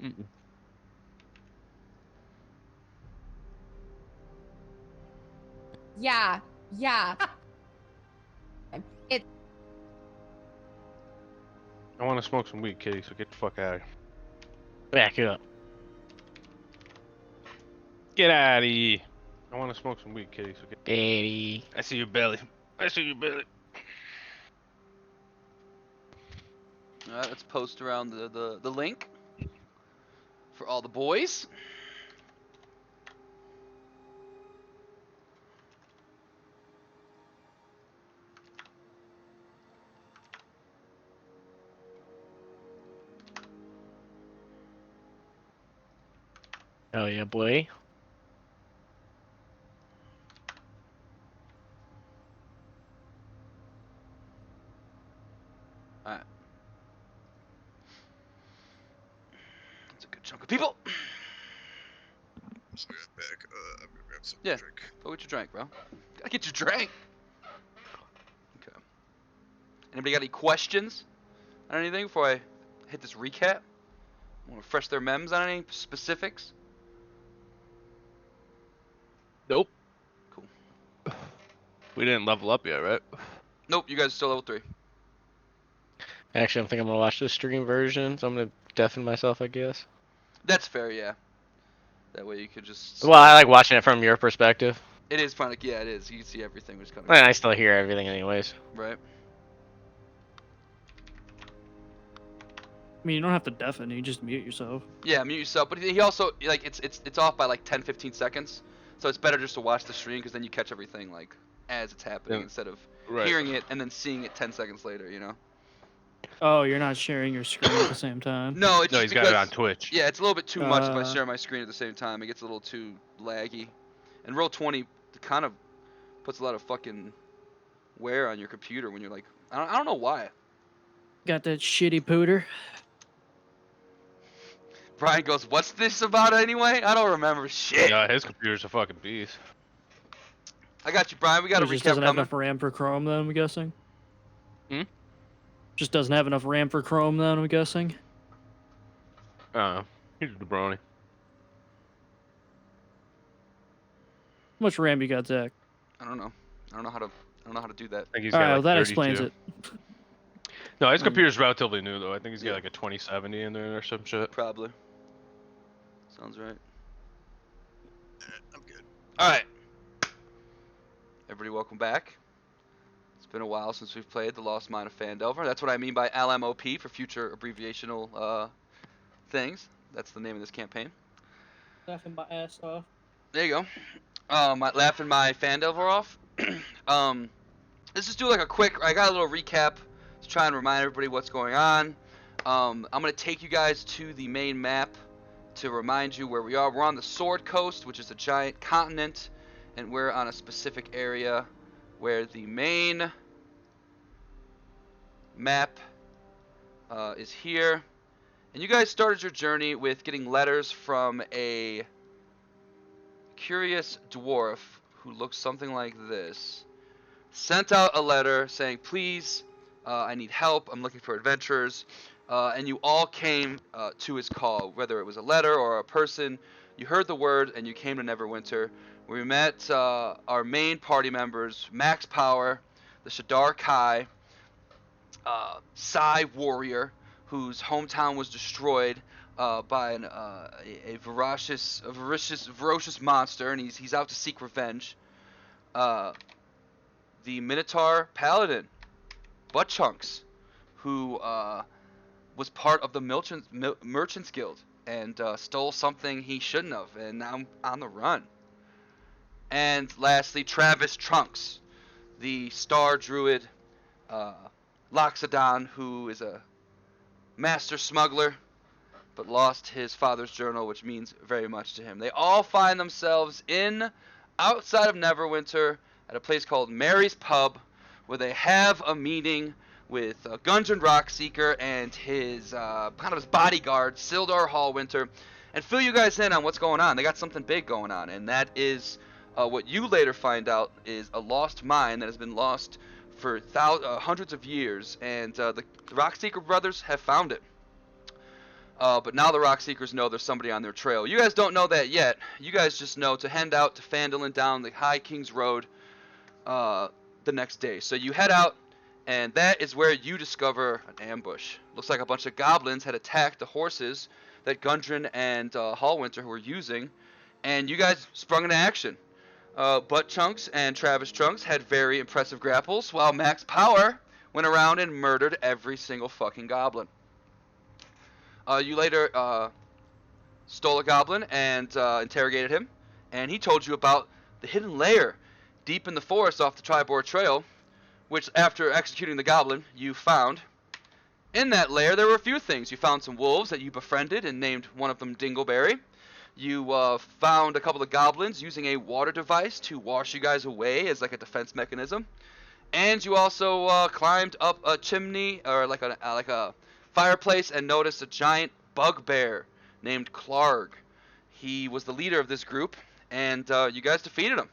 Mm-mm. Yeah. It. I want to smoke some weed, kitty, so get the fuck out of here. Back up. Get out of here. I want to smoke some weed, kitty, so get... Daddy. I see your belly. I see your belly. Alright, let's post around the link for all the boys. Oh yeah, boy. Alright. That's a good chunk of people. So yeah, back. I'm gonna grab some Yeah. drink. Go get your drink, bro. Gotta get your drink. Okay. Anybody got any questions on anything before I hit this recap? Want to refresh their mems on any specifics? Nope. Cool. We didn't level up yet, right? Nope, you guys are still level 3. Actually, I think I'm gonna watch the stream version, so I'm gonna deafen myself, I guess. That's fair, yeah. That way you could just... Well, I like watching it from your perspective. It is fun. Like, yeah, it is. You can see everything, which is kind of And I still hear everything anyways. right. I mean, you don't have to deafen. You just mute yourself. Yeah, mute yourself. But he also like it's off by like 10-15 seconds, so it's better just to watch the stream because then you catch everything like as it's happening Yeah. instead of Right. hearing it and then seeing it 10 seconds later. You know? Oh, you're not sharing your screen at the same time. No, it's No, just he's got it because- on Twitch. Yeah, it's a little bit too much if I Uh. share my screen at the same time. It gets a little too laggy. And Roll20 kind of puts a lot of fucking wear on your computer when you're like, I don't know why. Got that shitty pooter. Brian goes, "What's this about anyway? I don't remember shit." Yeah, his computer's a fucking beast. I got you, Brian. We got a It just recap doesn't have coming. enough RAM for Chrome, then I'm guessing. Hmm? Just doesn't have enough RAM for Chrome, then I'm guessing. He's a jabroni. How much RAM you got, Zach? I don't know. I don't know how to do that. I think he's All got right, well, like that 32. explains it. No, his computer's relatively new though. I think he's got like a 2070 in there or some shit. Probably. Sounds right. I'm good. All right. Everybody, welcome back. It's been a while since we've played The Lost Mine of Phandelver. That's what I mean by LMoP for future abbreviational things. That's the name of this campaign. Laughing my ass off. There you go. Laughing my Phandelver off. Let's just do like a quick. I got a little recap to try and remind everybody what's going on. I'm gonna take you guys to the main map to remind you where we are. We're on the Sword Coast, which is a giant continent, and we're on a specific area where the main map is here. And you guys started your journey with getting letters from a curious dwarf who looks something like this. Sent out a letter saying, please, I need help, I'm looking for adventurers. And you all came to his call, whether it was a letter or a person. You heard the word and you came to Neverwinter. We met our main party members, Max Power, the Shadar Kai, Psy Warrior, whose hometown was destroyed by a ferocious monster, and he's out to seek revenge. The Minotaur Paladin, Butt Chunks, who was part of the Merchants Guild and stole something he shouldn't have, and now on the run. And lastly, Travis Trunks, the Star Druid, Loxodon, who is a master smuggler, but lost his father's journal, which means very much to him. They all find themselves outside of Neverwinter at a place called Mary's Pub, where they have a meeting with Gungeon Rockseeker and his kind of his bodyguard, Sildar Hallwinter, and fill you guys in on what's going on. They got something big going on, and that is what you later find out is a lost mine that has been lost for hundreds of years, and the Rockseeker brothers have found it. But now the Rock Seekers know there's somebody on their trail. You guys don't know that yet. You guys just know to head out to Phandalin down the High King's Road the next day. So you head out, and that is where you discover an ambush. Looks like a bunch of goblins had attacked the horses that Gundren and Hallwinter were using, and you guys sprung into action. Butt Chunks and Travis Trunks had very impressive grapples, while Max Power went around and murdered every single fucking goblin. You later stole a goblin and interrogated him, and he told you about the hidden lair deep in the forest off the Tribord Trail, which after executing the goblin, you found. In that lair, there were a few things. You found some wolves that you befriended and named one of them Dingleberry. You found a couple of goblins using a water device to wash you guys away as like a defense mechanism. And you also climbed up a chimney, or like a fireplace, and noticed a giant bugbear named Clarg. He was the leader of this group, and you guys defeated him.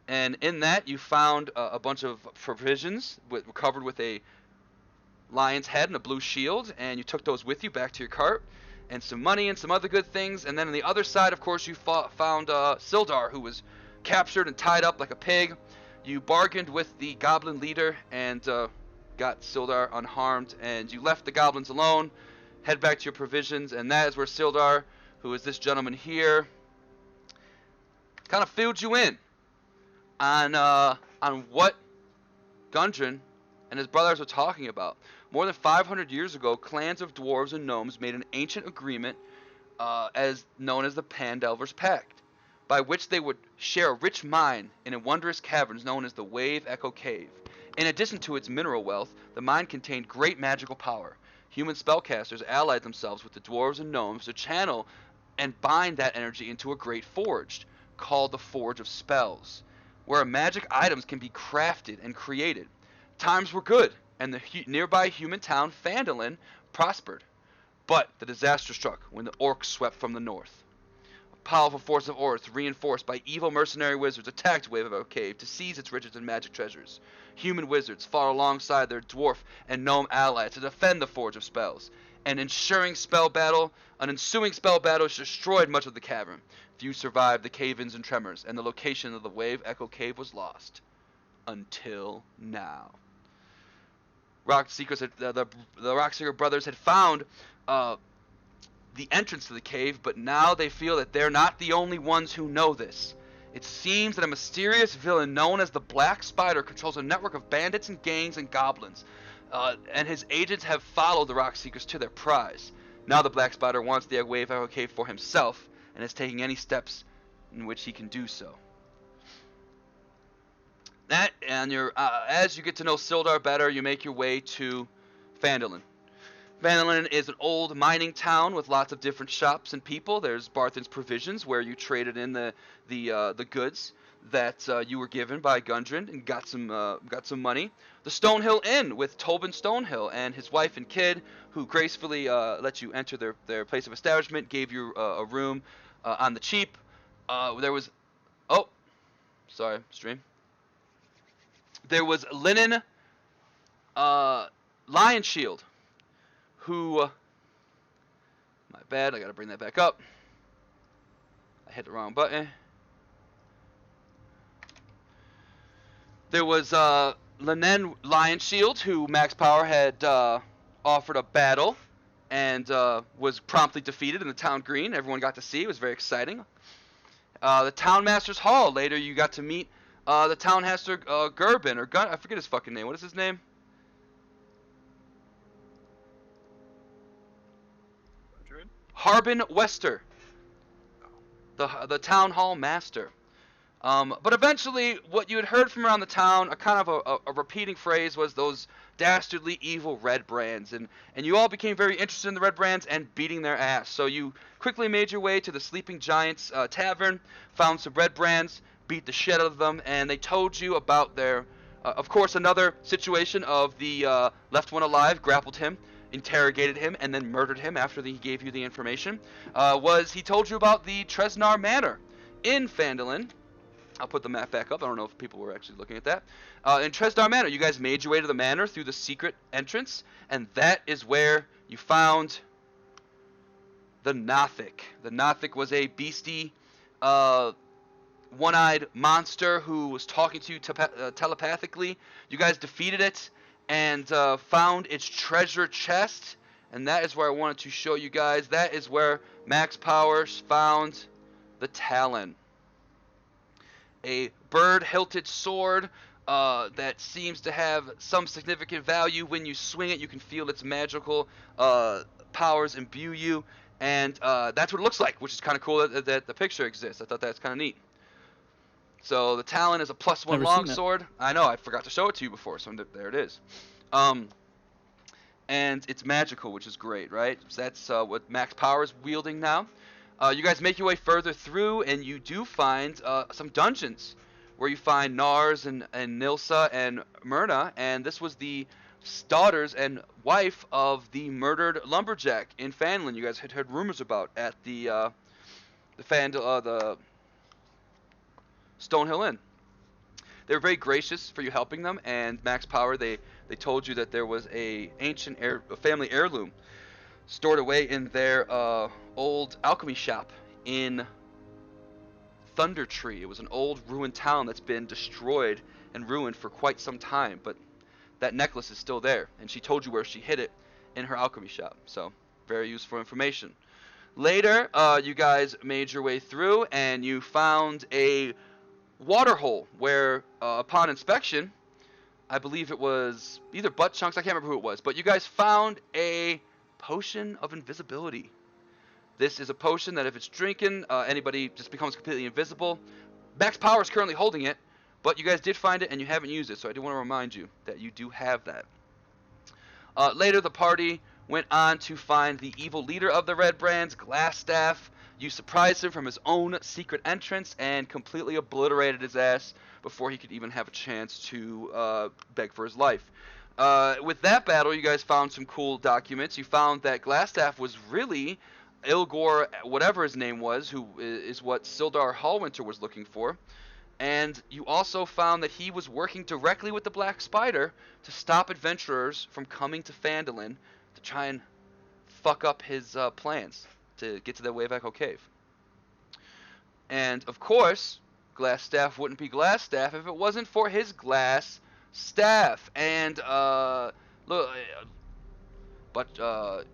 And in that, you found a bunch of provisions covered with a lion's head and a blue shield, and you took those with you back to your cart, and some money and some other good things. And then on the other side, of course, you found Sildar, who was captured and tied up like a pig. You bargained with the goblin leader and got Sildar unharmed, and you left the goblins alone, head back to your provisions, and that is where Sildar, who is this gentleman here, kind of filled you in on what Gundren and his brothers were talking about. More than 500 years ago, clans of dwarves and gnomes made an ancient agreement as known as the Pandelver's Pact, by which they would share a rich mine in a wondrous caverns known as the Wave Echo Cave. In addition to its mineral wealth, the mine contained great magical power. Human spellcasters allied themselves with the dwarves and gnomes to channel and bind that energy into a great forge, called the Forge of Spells, where magic items can be crafted and created. Times were good, and the nearby human town Phandalin prospered. But the disaster struck when the orcs swept from the north. A powerful force of orcs, reinforced by evil mercenary wizards, attacked Wave Echo Cave to seize its riches and magic treasures. Human wizards fought alongside their dwarf and gnome allies to defend the Forge of Spells. An ensuing spell battle destroyed much of the cavern. Few survived the cave-ins and tremors, and the location of the Wave Echo Cave was lost. Until now. The Rockseeker brothers had found the entrance to the cave, but now they feel that they're not the only ones who know this. It seems that a mysterious villain known as the Black Spider controls a network of bandits and gangs and goblins, and his agents have followed the Rockseekers to their prize. Now the Black Spider wants the Wave Echo Cave for himself, and is taking any steps in which he can do so. As you get to know Sildar better, you make your way to Phandalin. Phandalin is an old mining town with lots of different shops and people. There's Barthen's Provisions, where you traded in the goods that you were given by Gundren and got some money. The Stonehill Inn with Tobin Stonehill and his wife and kid, who gracefully let you enter their place of establishment, gave you a room on the cheap. There was Linen Lion Shield, who my bad, I gotta bring that back up. I hit the wrong button. There was Linen Lion Shield, who Max Power had offered a battle and was promptly defeated in the town green. Everyone got to see. It was very exciting. The Town Master's Hall. Later, you got to meet the Town Master Gerbin, or I forget his fucking name. What is his name? Harbin Wester, the Town Hall Master. But eventually, what you had heard from around the town, a kind of a repeating phrase, was those dastardly evil Red Brands, and you all became very interested in the Red Brands and beating their ass. So you quickly made your way to the Sleeping Giants Tavern, found some Red Brands, beat the shit out of them, and they told you about their, of course, another situation of the left one alive, grappled him, interrogated him, and then murdered him after he gave you the information. He told you about the Tresnar Manor in Phandalin. I'll put the map back up. I don't know if people were actually looking at that. In Tresnar Manor, you guys made your way to the manor through the secret entrance, and that is where you found the Nothic. The Nothic was a beastie, one-eyed monster who was talking to you telepathically. You guys defeated it and found its treasure chest, and that is where I wanted to show you guys. That is where Max Powers found the Talon, a bird-hilted sword that seems to have some significant value. When you swing it, you can feel its magical powers imbue you, and that's what it looks like, which is kind of cool that the picture exists. I thought that's kind of neat. So the Talon is a +1 Never seen it. longsword. I know, I forgot to show it to you before, so there it is. And it's magical, which is great, right? So that's what Max Power is wielding now. You guys make your way further through, and you do find some dungeons where you find Nars and Nilsa and Myrna, and this was the daughters and wife of the murdered lumberjack in Fanlin. You guys had heard rumors about at the Stonehill Inn. They were very gracious for you helping them, and Max Power, they told you that there was a ancient family heirloom stored away in their old alchemy shop in Thunder Tree. It was an old ruined town that's been destroyed and ruined for quite some time, but that necklace is still there, and she told you where she hid it in her alchemy shop. So very useful information. Later, you guys made your way through, and you found a water hole where, upon inspection, I believe it was either Butt Chunks, I can't remember who it was, but you guys found a potion of invisibility. This is a potion that if it's drinking, anybody just becomes completely invisible. Max Power is currently holding it, but you guys did find it and you haven't used it, so I do want to remind you that you do have that. Later, the party went on to find the evil leader of the Red Brands, Glassstaff. You surprised him from his own secret entrance and completely obliterated his ass before he could even have a chance to beg for his life. With that battle, you guys found some cool documents. You found that Glassstaff was really Ilgor, whatever his name was, who is what Sildar Hallwinter was looking for. And you also found that he was working directly with the Black Spider to stop adventurers from coming to Phandalin to try and fuck up his plans to get to the Wave Echo Cave. And, of course, Glassstaff wouldn't be Glassstaff if it wasn't for his glass staff. And,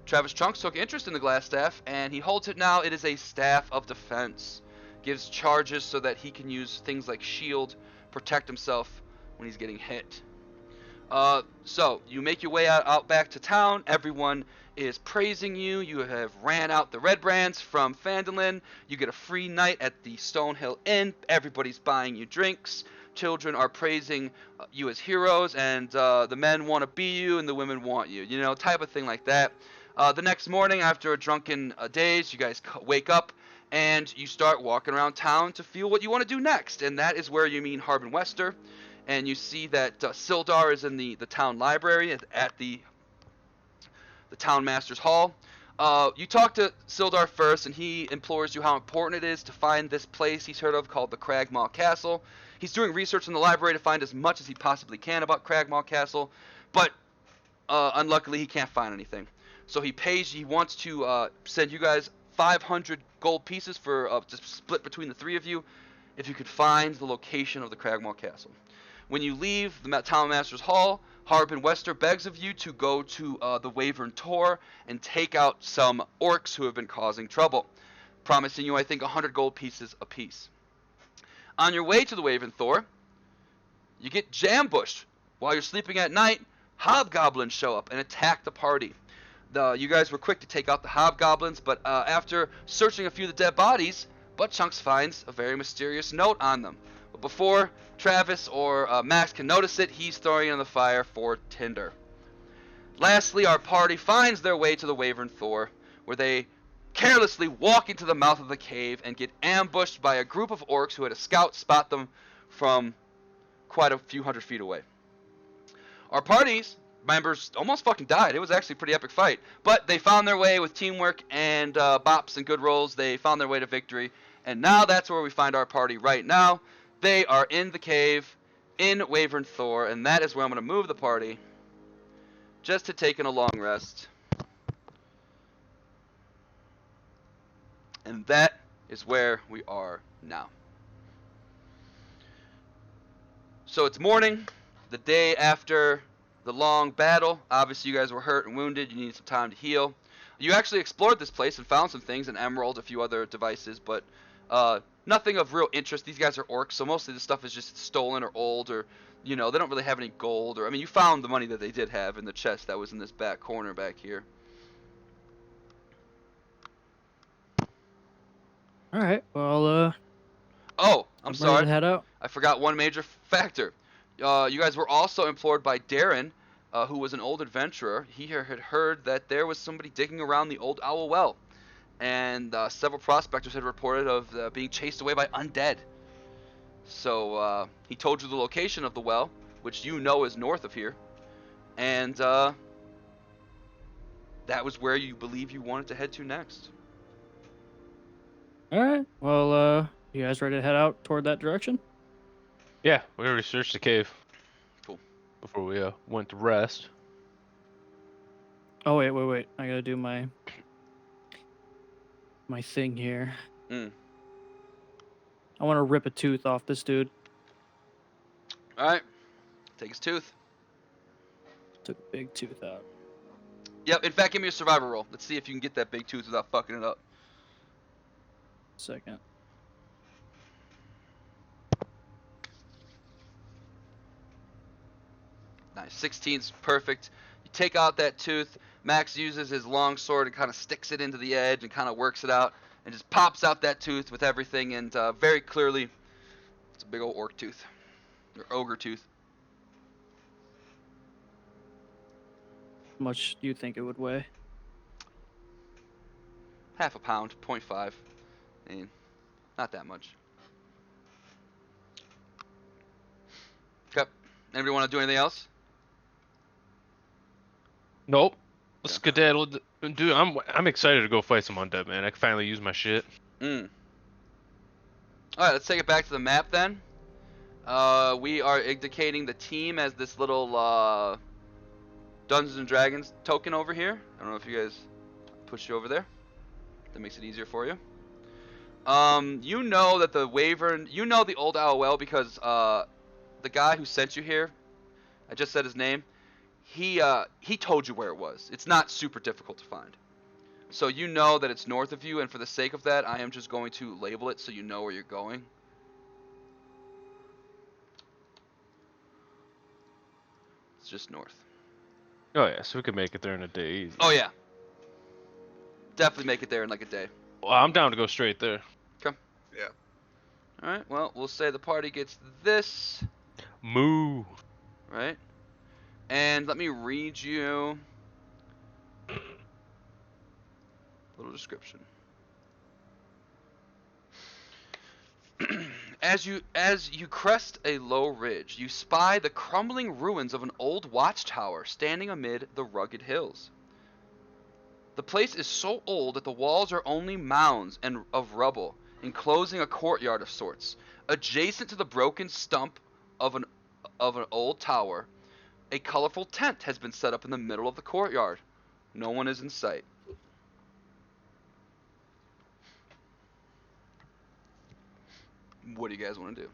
Travis Trunks took interest in the glass staff, and he holds it now. It is a staff of defense. Gives charges so that he can use things like shield, protect himself when he's getting hit. So, you make your way out back to town. Everyone is praising you. You have ran out the Red Brands from Phandalin. You get a free night at the Stonehill Inn. Everybody's buying you drinks. Children are praising you as heroes, and the men want to be you and the women want you, you know, type of thing like that. The next morning, after a drunken days, you guys wake up and you start walking around town to feel what you want to do next, and that is where you meet Harbin Wester, and you see that Sildar is in the town library at the town master's hall. You talk to Sildar first, and he implores you how important it is to find this place he's heard of called the Cragmaw Castle. He's doing research in the library to find as much as he possibly can about Cragmaw Castle, but unluckily he can't find anything. So he wants to send you guys 500 gold pieces for to split between the three of you if you could find the location of the Cragmaw Castle. When you leave the Town Master's Hall, Harbin Wester begs of you to go to the Wavern Tor and take out some orcs who have been causing trouble, promising you, I think, 100 gold pieces apiece. On your way to the Wavern Tor, you get jambushed. While you're sleeping at night, hobgoblins show up and attack the party. You guys were quick to take out the hobgoblins, but after searching a few of the dead bodies, Buttchunks finds a very mysterious note on them. But before Travis or Max can notice it, he's throwing it in the fire for tinder. Lastly, our party finds their way to the Wavern Tor, where they carelessly walk into the mouth of the cave and get ambushed by a group of orcs who had a scout spot them from quite a few hundred feet away. Our party's members almost fucking died. It was actually a pretty epic fight. But they found their way with teamwork and bops and good rolls. They found their way to victory. And now that's where we find our party right now. They are in the cave in Wavern Tor, and that is where I'm going to move the party just to take in a long rest. And that is where we are now. So it's morning, the day after the long battle. Obviously, you guys were hurt and wounded. You needed some time to heal. You actually explored this place and found some things, an emerald, a few other devices, but nothing of real interest. These guys are orcs, so mostly this stuff is just stolen or old, or, you know, they don't really have any gold. Or, I mean, you found the money that they did have in the chest that was in this back corner back here. All right. Well, Oh, I'm I'm ready sorry. to head out. I forgot one major factor. You guys were also implored by Darren, who was an old adventurer. He had heard that there was somebody digging around the old Owl Well, and several prospectors had reported of being chased away by undead. So he told you the location of the well, which you know is north of here, and that was where you believe you wanted to head to next. All right. Well, you guys ready to head out toward that direction? Yeah, we already searched the cave. Cool. Before we went to rest. Oh wait. I gotta do my thing here. Mm. I want to rip a tooth off this dude. All right. Take his tooth. Took a big tooth out. Yep. In fact, give me a survival roll. Let's see if you can get that big tooth without fucking it up. Second. Nice. 16's perfect. You take out that tooth. Max uses his long sword and kind of sticks it into the edge and kind of works it out and just pops out that tooth with everything, and very clearly it's a big old orc tooth or ogre tooth. How much do you think it would weigh? Half a pound, 0.5. I mean, not that much. Okay. Anybody want to do anything else? Nope. Let's skedaddle. Dude, I'm excited to go fight some undead, man. I can finally use my shit. Alright, let's take it back to the map then. We are indicating the team as this little Dungeons and Dragons token over here. I don't know if you guys push you over there. That makes it easier for you. You know that the Wyvern, you know the old Owl Well because the guy who sent you here, I just said his name, he told you where it was. It's not super difficult to find. So you know that it's north of you, and for the sake of that, I am just going to label it so you know where you're going. It's just north. Oh yeah, so we could make it there in a day easy. Oh yeah. Definitely make it there in like a day. Well, I'm down to go straight there. Yeah. Alright, well, we'll say the party gets this. Moo. Right? And let me read you a little description. As you crest a low ridge, you spy the crumbling ruins of an old watchtower standing amid the rugged hills. The place is so old that the walls are only mounds of rubble, enclosing a courtyard of sorts. Adjacent to the broken stump of an old tower, a colorful tent has been set up in the middle of the courtyard. No one is in sight. What do you guys want to do?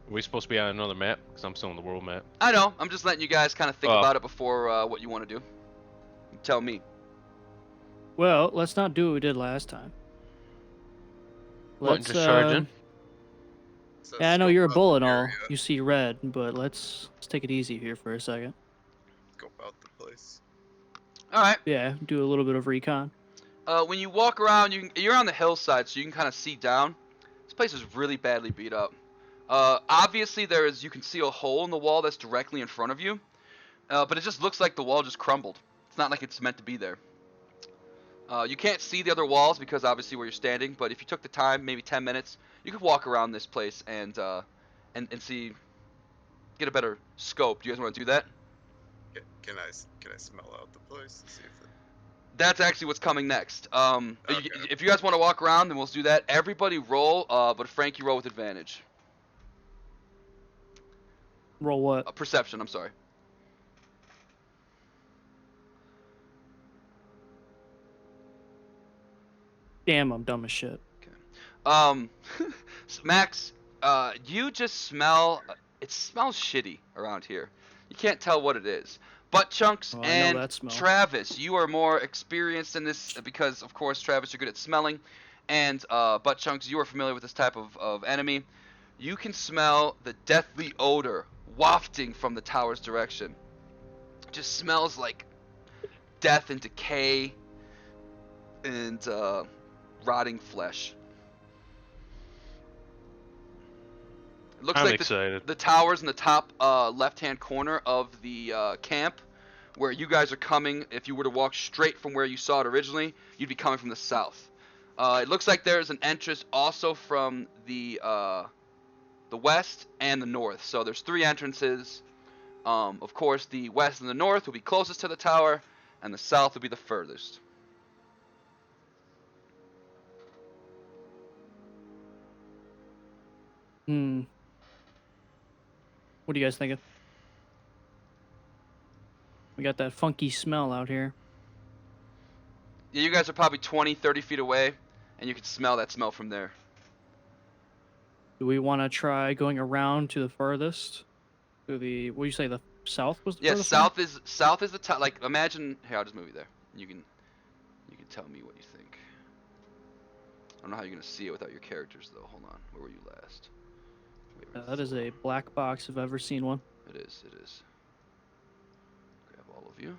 Are we supposed to be on another map? Because I'm still on the world map. I know. I'm just letting you guys kind of think Oh. about it before what you want to do. You tell me. Well, let's not do what we did last time. What, just charging? So Yeah, I know scope you're a out bull the and all. area, You see red, but let's take it easy here for a second. Scope out the place. All right. Yeah, do a little bit of recon. When you walk around, you're on the hillside, so you can kind of see down. This place is really badly beat up. Obviously, you can see a hole in the wall that's directly in front of you, but it just looks like the wall just crumbled. It's not like it's meant to be there. You can't see the other walls because obviously where you're standing, but if you took the time, maybe 10 minutes, you could walk around this place and see, get a better scope. Do you guys want to do that? Can I smell out the place to see if it... That's actually what's coming next. Okay. If you guys want to walk around, then we'll do that. Everybody roll, but Frank, you roll with advantage. Roll what? Perception, I'm sorry. Damn, I'm dumb as shit. So Max, you just smell. It smells shitty around here. You can't tell what it is. Butt Chunks Oh, I know and that smell. Travis, you are more experienced in this because, of course, Travis, you're good at smelling, and Butt Chunks, you are familiar with this type of enemy. You can smell the deathly odor wafting from the tower's direction. It just smells like death and decay and rotting flesh. It looks I'm like excited. the tower's in the top left-hand corner of the camp, where you guys are coming. If you were to walk straight from where you saw it originally, you'd be coming from the south. It looks like there's an entrance also from the west and the north. So there's 3 entrances. Of course, the west and the north will be closest to the tower, and the south will be the furthest. Hmm. What are you guys thinking? We got that funky smell out here. Yeah, you guys are probably 20, 30 feet away, and you can smell that smell from there. Do we want to try going around to the furthest? To the, what do you say, the south was the Yeah, furthest one? south is the top. Like, imagine. Here, I'll just move you there. You can tell me what you think. I don't know how you're gonna see it without your characters though. Hold on. Where were you last? That is a black box if I've ever seen one. It is. It is. Grab all of you.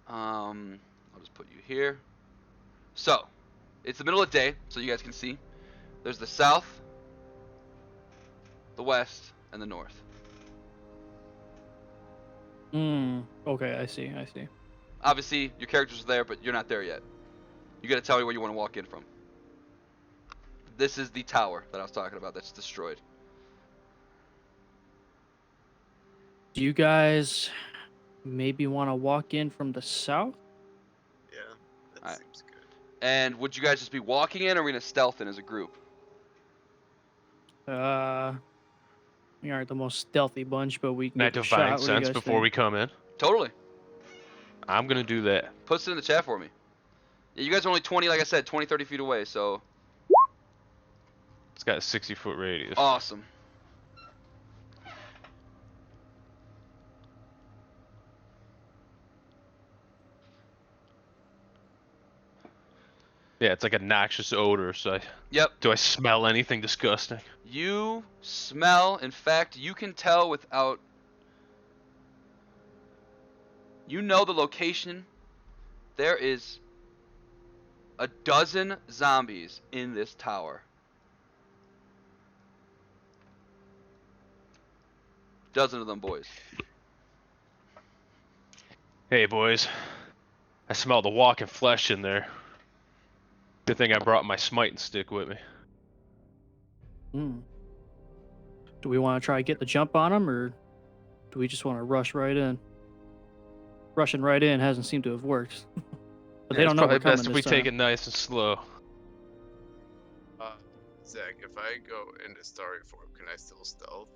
I'll just put you here. So, it's the middle of the day, so you guys can see. There's the south, the west, and the north. Hmm. Okay, I see. I see. Obviously, your characters are there, but you're not there yet. You gotta tell me where you want to walk in from. This is the tower that I was talking about that's destroyed. Do you guys maybe want to walk in from the south? Yeah, that Alright. seems good. And would you guys just be walking in, or are we gonna stealth in as a group? We aren't the most stealthy bunch, but we can Can I give it a divine shot. What do you sense guys before think? we come in? Totally. I'm gonna do that. Post it in the chat for me. Yeah, you guys are only 20, like I said, 20, 30 feet away, so It's got a 60-foot radius. awesome. Yeah, it's like a noxious odor. So Yep. do I smell anything disgusting? You smell, in fact, you can tell without. You know the location. There is a dozen zombies in this tower. Dozen of them, boys. Hey, boys. I smell the walking flesh in there. Good thing I brought my smiting stick with me. Hmm. Do we want to try get the jump on them, or do we just want to rush right in? Rushing right in hasn't seemed to have worked. But they Yeah, don't it's know probably we're coming best if this we take time. it nice and slow. Zach, if I go into starry form, can I still stealth?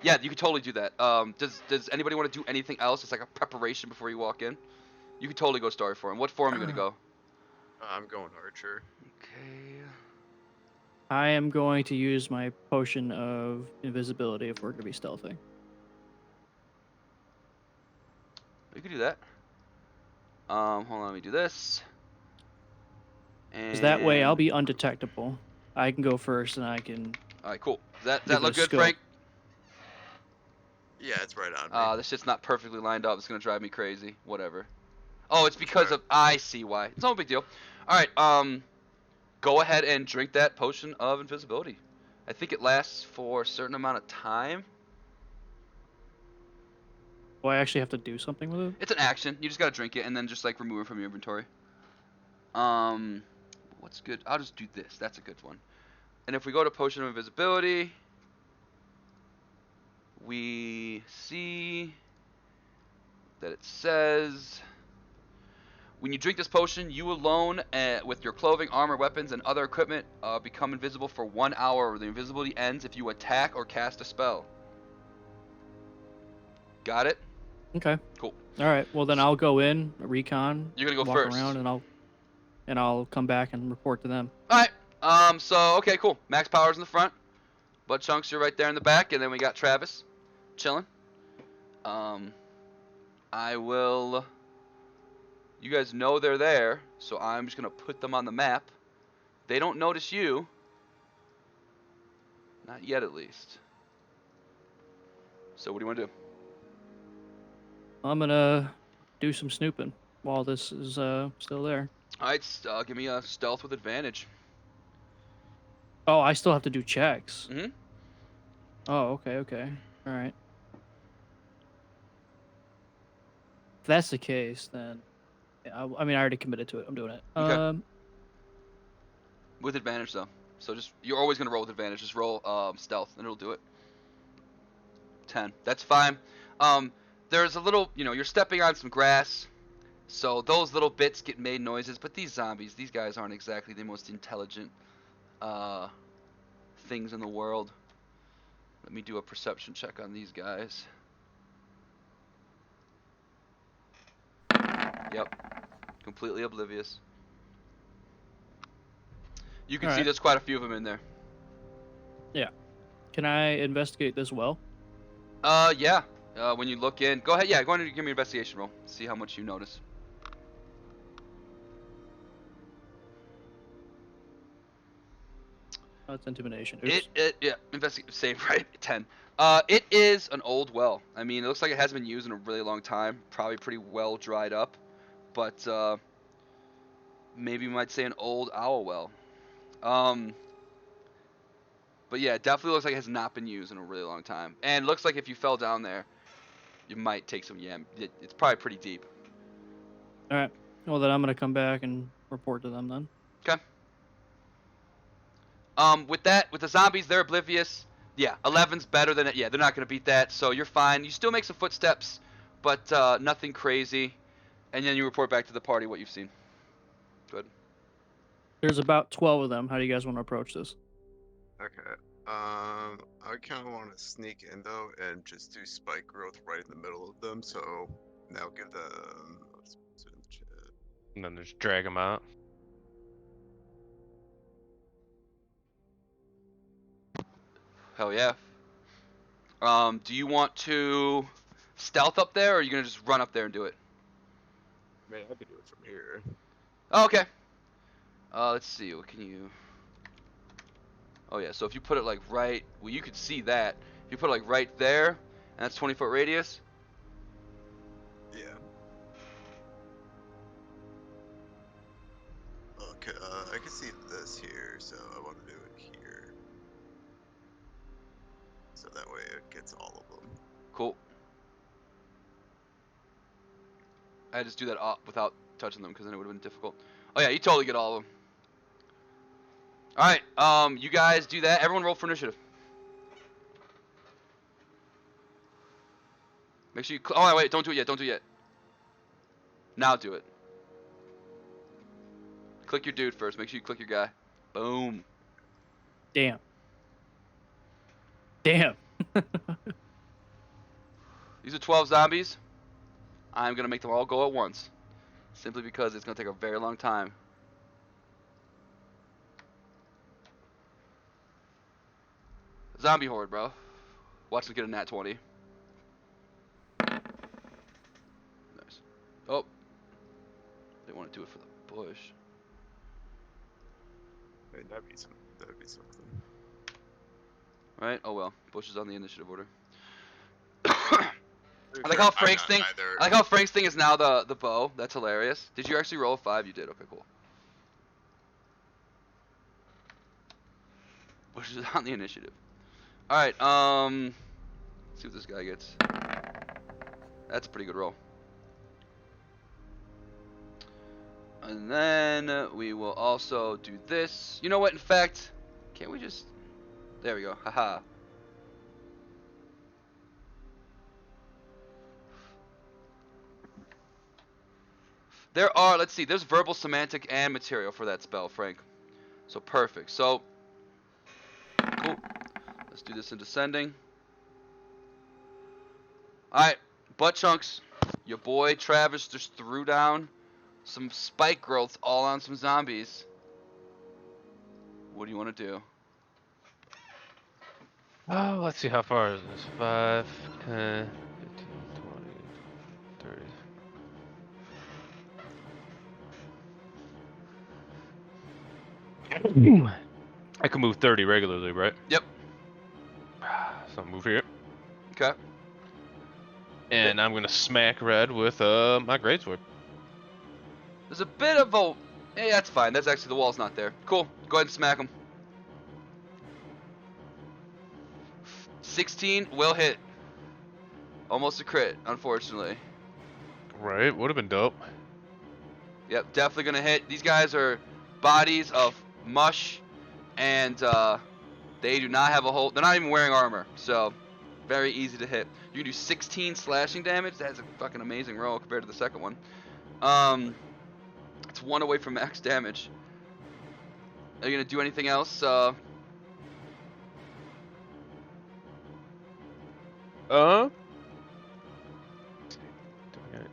Yeah, you can totally do that. Does anybody want to do anything else? It's like a preparation before you walk in. You can totally go starry form. What form are you gonna go? I'm going archer. Okay. I am going to use my potion of invisibility if we're going to be stealthing. You can do that. Hold on, let me do this. Because that way I'll And be undetectable. I can go first and I can all right, cool. Does give that it look a good, scope. Frank? Yeah, it's right on me. This shit's not perfectly lined up. It's gonna drive me crazy. Whatever. Oh, it's That's because right. of. I see why. It's no big deal. All right. Go ahead and drink that potion of invisibility. I think it lasts for a certain amount of time. Well, I actually have to do something with it. It's an action. You just gotta drink it and then just like remove it from your inventory. What's good? I'll just do this. That's a good one. And if we go to potion of invisibility, we see that it says When you drink this potion, you alone, with your clothing, armor, weapons, and other equipment, become invisible for 1 hour. The invisibility ends if you attack or cast a spell. Got it? Okay. Cool. All right. Well, then I'll go in, recon. You're gonna go walk first. around, and I'll come back and report to them. All right. So okay, cool. Max Power's in the front. Butt Chunks, you're right there in the back, and then we got Travis, chilling. I will. You guys know they're there, so I'm just gonna put them on the map. They don't notice you. Not yet, at least. So what do you want to do? I'm gonna do some snooping while this is still there. All right, give me a stealth with advantage. Oh, I still have to do checks. Mhm. Oh, okay. All right. If that's the case, then I mean I already committed to it. I'm doing it. Okay. With advantage though. So just you're always gonna roll with advantage. Just roll stealth and it'll do it. 10. That's fine. There's a little, you're stepping on some grass, so those little bits get made noises. But these zombies, these guys aren't exactly the most intelligent things in the world. Let me do a perception check on these guys. Yep. Completely oblivious. You can see Alright. there's quite a few of them in there. Yeah. Can I investigate this well? Yeah. When you look in, go ahead. Yeah, go ahead and give me an investigation roll. See how much you notice. Oh, it's intimidation. Oops. Yeah, investigate. Save right. 10. It is an old well. I mean, it looks like it hasn't been used in a really long time. Probably pretty well dried up, but maybe you might say an old owl well. But yeah, it definitely looks like it has not been used in a really long time. And it looks like if you fell down there, you might take some yam. It's probably pretty deep. All right. Well, then I'm gonna come back and report to them then. Okay. With the zombies, they're oblivious. Yeah, 11's better than it. Yeah, they're not gonna beat that, so you're fine. You still make some footsteps, but nothing crazy. And then you report back to the party what you've seen. Good. There's about 12 of them. How do you guys want to approach this? Okay. I kind of want to sneak in though and just do spike growth right in the middle of them. So now give them. Let's put it in the chat. And then just drag them out. Hell yeah. Do you want to stealth up there, or are you gonna just run up there and do it? Man, I could do it from here. Oh, okay. Let's see. What can you? Oh yeah. So if you put it like right, well, you could see that. If you put it like right there, and that's 20-foot radius. Yeah. Okay. I can see this here, so I want to do it here. So that way it gets all of them. Cool. I just do that without touching them because then it would have been difficult. Oh yeah, you totally get all of them. All right. You guys do that. Everyone roll for initiative. Make sure you. Oh wait, don't do it yet. Don't do it yet. Now do it. Click your dude first. Make sure you click your guy. Boom. Damn. These are 12 zombies. I'm gonna make them all go at once, simply because it's gonna take a very long time. Zombie horde, bro. Watch them get a nat 20. Nice. Oh. They want to do it for the bush. Hey, that'd be something. Right? Oh well. Bush is on the initiative order. I like how Frank's thing. I like how Frank's thing is now the bow. That's hilarious. Did you actually roll a 5? You did. Okay, cool. Bush is on the initiative. All right. Let's see what this guy gets. That's a pretty good roll. And then we will also do this. You know what? In fact, can't we just? There we go. Haha. There are, let's see, there's verbal, semantic, and material for that spell, Frank. So perfect. So, cool. Let's do this in descending. Alright, butt chunks. Your boy Travis just threw down some spike growths all on some zombies. What do you want to do? Oh, let's see, how far is this? 5, 10, 15, 20, 30. I can move 30 regularly, right? Yep. So I'll move here. Okay. And I'm gonna smack red with my greatsword. There's a bit of a... Hey, that's fine. That's actually, the wall's not there. Cool. Go ahead and smack him. 16 will hit. Almost a crit, unfortunately. Right, would have been dope. Yep, definitely gonna hit. These guys are bodies of mush, and they do not have a whole... They're not even wearing armor, so very easy to hit. You can do 16 slashing damage. That's a fucking amazing roll compared to the second one. It's 1 away from max damage. Are you gonna do anything else?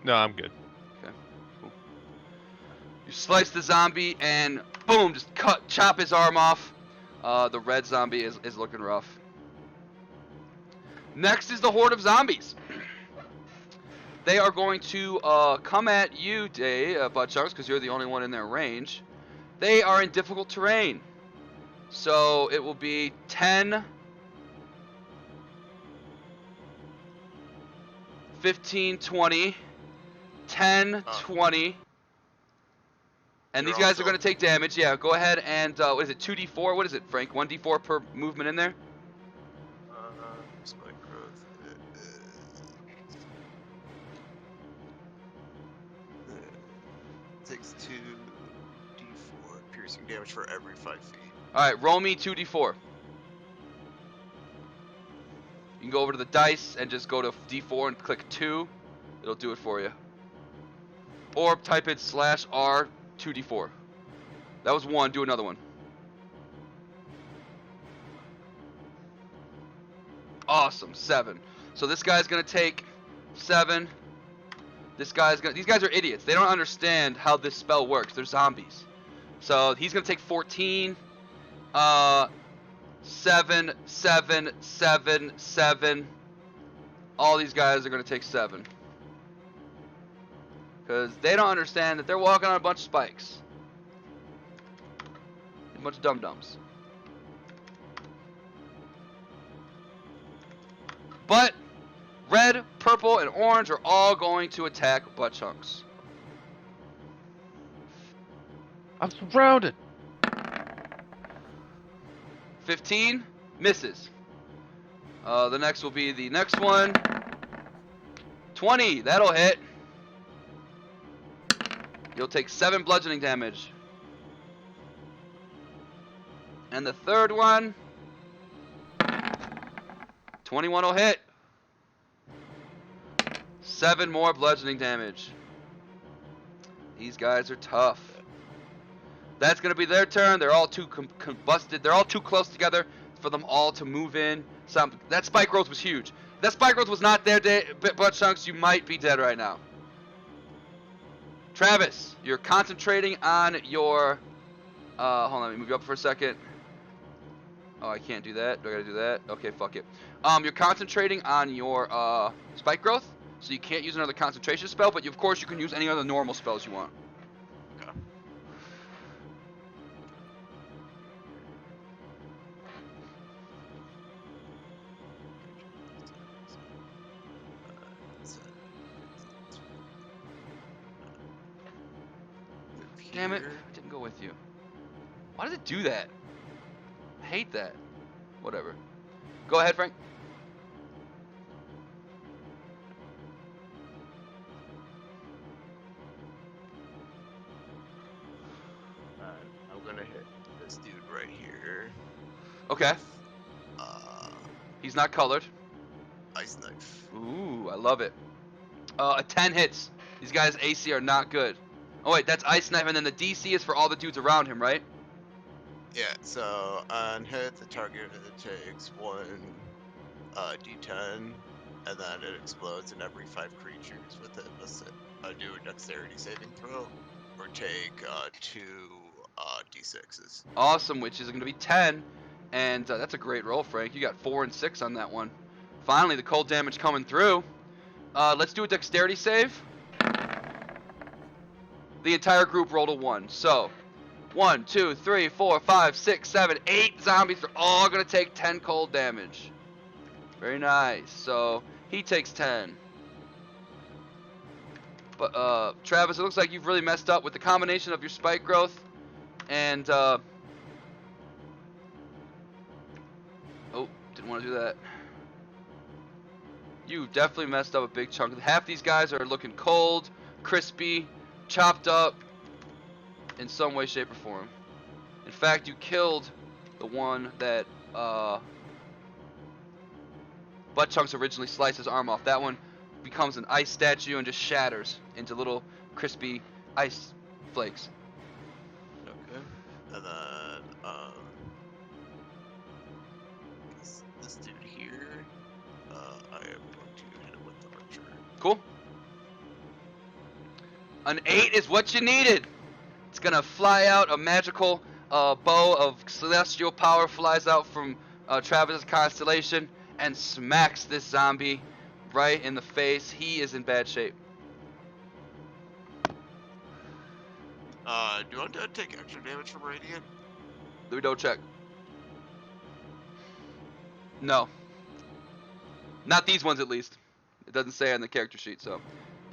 No, I'm good. Okay, cool. You slice the zombie and boom, just chop his arm off. The red zombie is looking rough. Next is the horde of zombies. They are going to come at you, Day, Buttsharks, because you're the only one in their range. They are in difficult terrain. So it will be 10, 15, 20, 10, 20. And You're these guys also- are going to take damage. Yeah, go ahead and, what is it, 2d4? What is it, Frank? 1d4 per movement in there? Spike growth. Takes 2d4 piercing damage for every 5 feet. Alright, roll me 2d4. You can go over to the dice and just go to d4 and click 2. It'll do it for you. Or type in /R 2d4. That was 1. Do another one. Awesome. 7. So this guy's going to take 7. These guys are idiots. They don't understand how this spell works. They're zombies. So he's going to take 14. 7, 7, 7, 7. All these guys are going to take 7. Because they don't understand that they're walking on a bunch of spikes. A bunch of dum-dums. But red, purple, and orange are all going to attack butt chunks. I'm surrounded. 15 misses. The next will be the next one. 20, that'll hit. You'll take 7 bludgeoning damage. And the third one, 21 will hit. 7 more bludgeoning damage. These guys are tough. That's going to be their turn. They're all too combusted. They're all too close together for them all to move in. That spike growth was huge. If that spike growth was not there, butt chunks, you might be dead right now. Travis, you're concentrating on your... hold on, let me move you up for a second. Oh, I can't do that. Do I gotta do that? Okay, fuck it. You're concentrating on your spike growth, so you can't use another concentration spell, but of course you can use any other normal spells you want. Okay. Damn it, I didn't go with you. Why does it do that? I hate that. Whatever. Go ahead, Frank. I'm gonna hit this dude right here. Okay. Uh, He's not colored. ice knife. Ooh, I love it. A 10 hits. These guys' AC are not good. Oh wait, that's Ice Knife, and then the DC is for all the dudes around him, right? Yeah, so on hit, the target takes 1 d10, and then it explodes, and every 5 creatures with it must do a dexterity saving throw, or take 2 d6s. Awesome, which is going to be 10, and that's a great roll, Frank. You got 4 and 6 on that one. Finally, the cold damage coming through. Let's do a dexterity save. The entire group rolled a 1, so 1, 2, 3, 4, 5, 6, 7, 8 zombies are all going to take 10 cold damage. Very nice. So he takes 10. But Travis, it looks like you've really messed up with the combination of your spike growth and oh, didn't want to do that. You definitely messed up a big chunk. Half these guys are looking cold, crispy, chopped up in some way, shape, or form. In fact, you killed the one that Butt Chunks originally sliced his arm off. That one becomes an ice statue and just shatters into little crispy ice flakes. Okay. And then, this dude here, I am going to hit him with the archer. Cool. An 8 is what you needed. It's gonna fly out. A magical bow of celestial power flies out from Travis's constellation and smacks this zombie right in the face. He is in bad shape. Do you want to take extra damage from Radiant? Let me double check. No. Not these ones, at least. It doesn't say on the character sheet, so.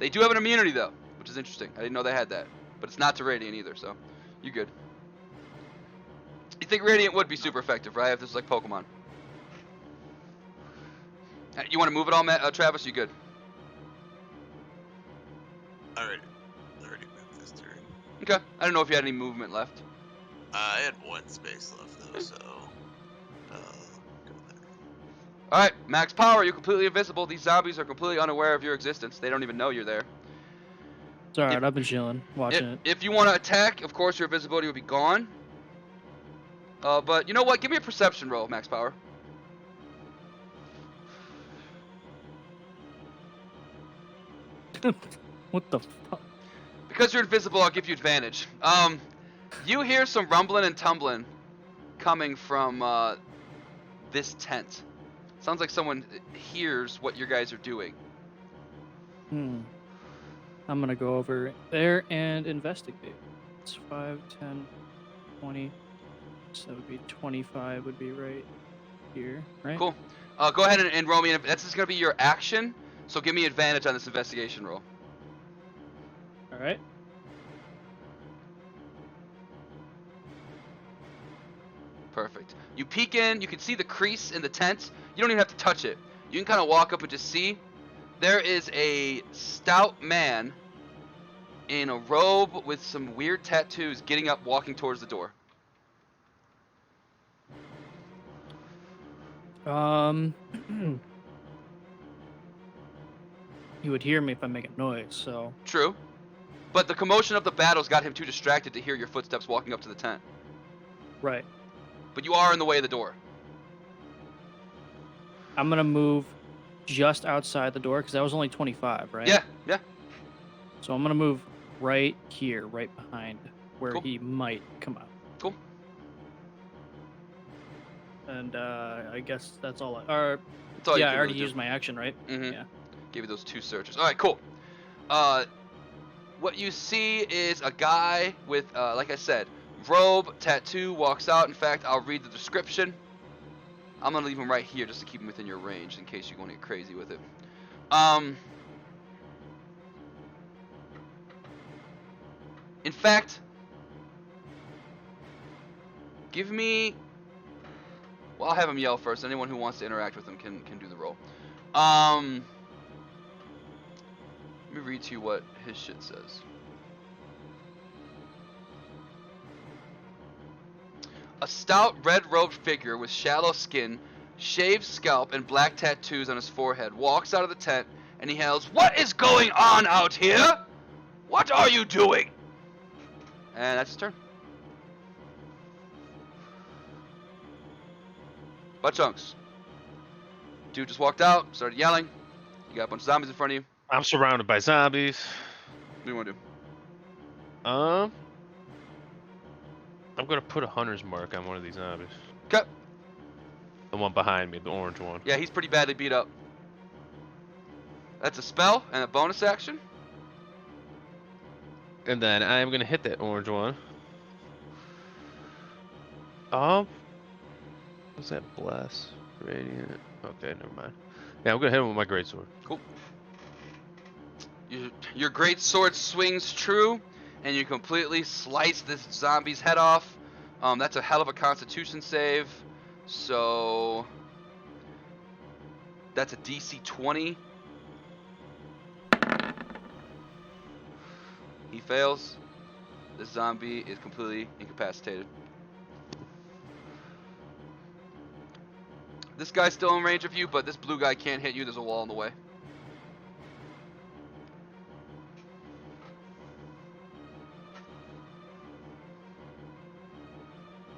They do have an immunity, though, which is interesting. I didn't know they had that. But it's not to Radiant either, so you good. You think Radiant would be super effective, right? If this was like Pokemon. You want to move it all, Travis? You good? Alright. I already moved this turn. Okay. I don't know if you had any movement left. I had 1 space left, though, so... go there. Alright, max power. You're completely invisible. These zombies are completely unaware of your existence. They don't even know you're there. It's alright, I've been chilling, watching it. If you want to attack, of course, your invisibility will be gone. But you know what? Give me a perception roll, max power. What the fuck? Because you're invisible, I'll give you advantage. You hear some rumbling and tumbling coming from this tent. Sounds like someone hears what your guys are doing. I'm gonna go over there and investigate. It's 5, 10, 20. So it would be 25 would be right here, right? Cool. Go ahead and roll me. That's just gonna be your action. So give me advantage on this investigation roll. All right. Perfect. You peek in. You can see the crease in the tent. You don't even have to touch it. You can kind of walk up and just see. There is a stout man in a robe with some weird tattoos getting up, walking towards the door. He would hear me if I make a noise, so. True. But the commotion of the battle's got him too distracted to hear your footsteps walking up to the tent. Right. But you are in the way of the door. I'm gonna move just outside the door because that was only 25, right? Yeah, yeah. So I'm gonna move right here, right behind where Cool. he might come out. Cool. And I guess that's all. Or That's all you yeah, I can already really do. used my action, right? Mm-hmm. Yeah. Give you those 2 searches. All right, cool. What you see is a guy with, like I said, robe, tattoo, walks out. In fact, I'll read the description. I'm gonna leave him right here just to keep him within your range in case you want to get crazy with it. In fact, give me. Well, I'll have him yell first. Anyone who wants to interact with him can do the roll. Let me read to you what his shit says. A stout red-robed figure with shallow skin, shaved scalp, and black tattoos on his forehead walks out of the tent and he yells, "What is going on out here? What are you doing?" And that's his turn. Butt chunks. Dude just walked out, started yelling. You got a bunch of zombies in front of you. I'm surrounded by zombies. What do you want to do? I'm gonna put a hunter's mark on one of these zombies. Okay. The one behind me, the orange one. Yeah, he's pretty badly beat up. That's a spell and a bonus action. And then I am gonna hit that orange one. What's that? Bless. Radiant. Okay, never mind. Yeah, I'm gonna hit him with my greatsword. Cool. Your great sword swings true, and you completely slice this zombie's head off. That's a hell of a Constitution save. So that's a DC 20. He fails. This zombie is completely incapacitated. This guy's still in range of you, but this blue guy can't hit you. There's a wall in the way.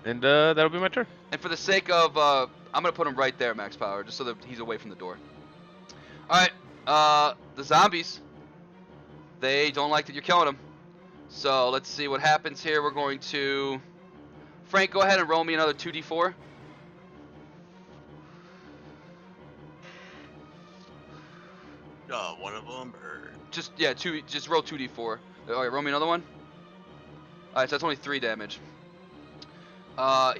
And that'll be my turn. And for the sake of, I'm gonna put him right there, max power, just so that he's away from the door. All right, the zombies. They don't like that you're killing them. So let's see what happens here. We're going to, Frank, go ahead and roll me another 2d4. One of them, or Just roll 2d4. All right, roll me another one. All right, so that's only 3 damage.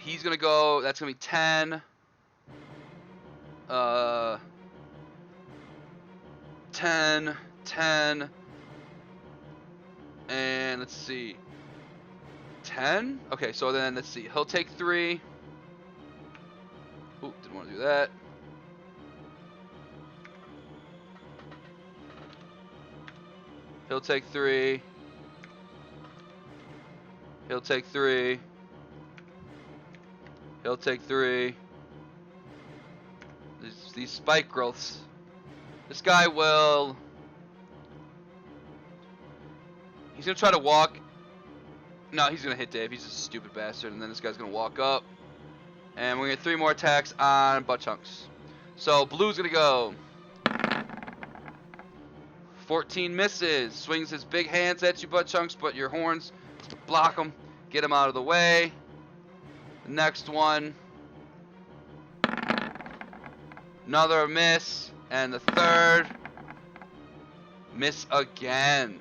He's gonna go. That's gonna be 10. 10, 10, and let's see. 10. Okay, so then let's see. He'll take 3. Ooh, didn't want to do that. He'll take 3. He'll take 3. He'll take 3. These spike growths. This guy will. He's gonna try to walk. No, he's gonna hit Dave. He's a stupid bastard. And then this guy's gonna walk up. And we're gonna get 3 more attacks on butt chunks. So blue's gonna go. 14 misses. Swings his big hands at you, butt chunks, but your horns block him. Get him out of the way. The next one. Another miss. And the third. Miss again.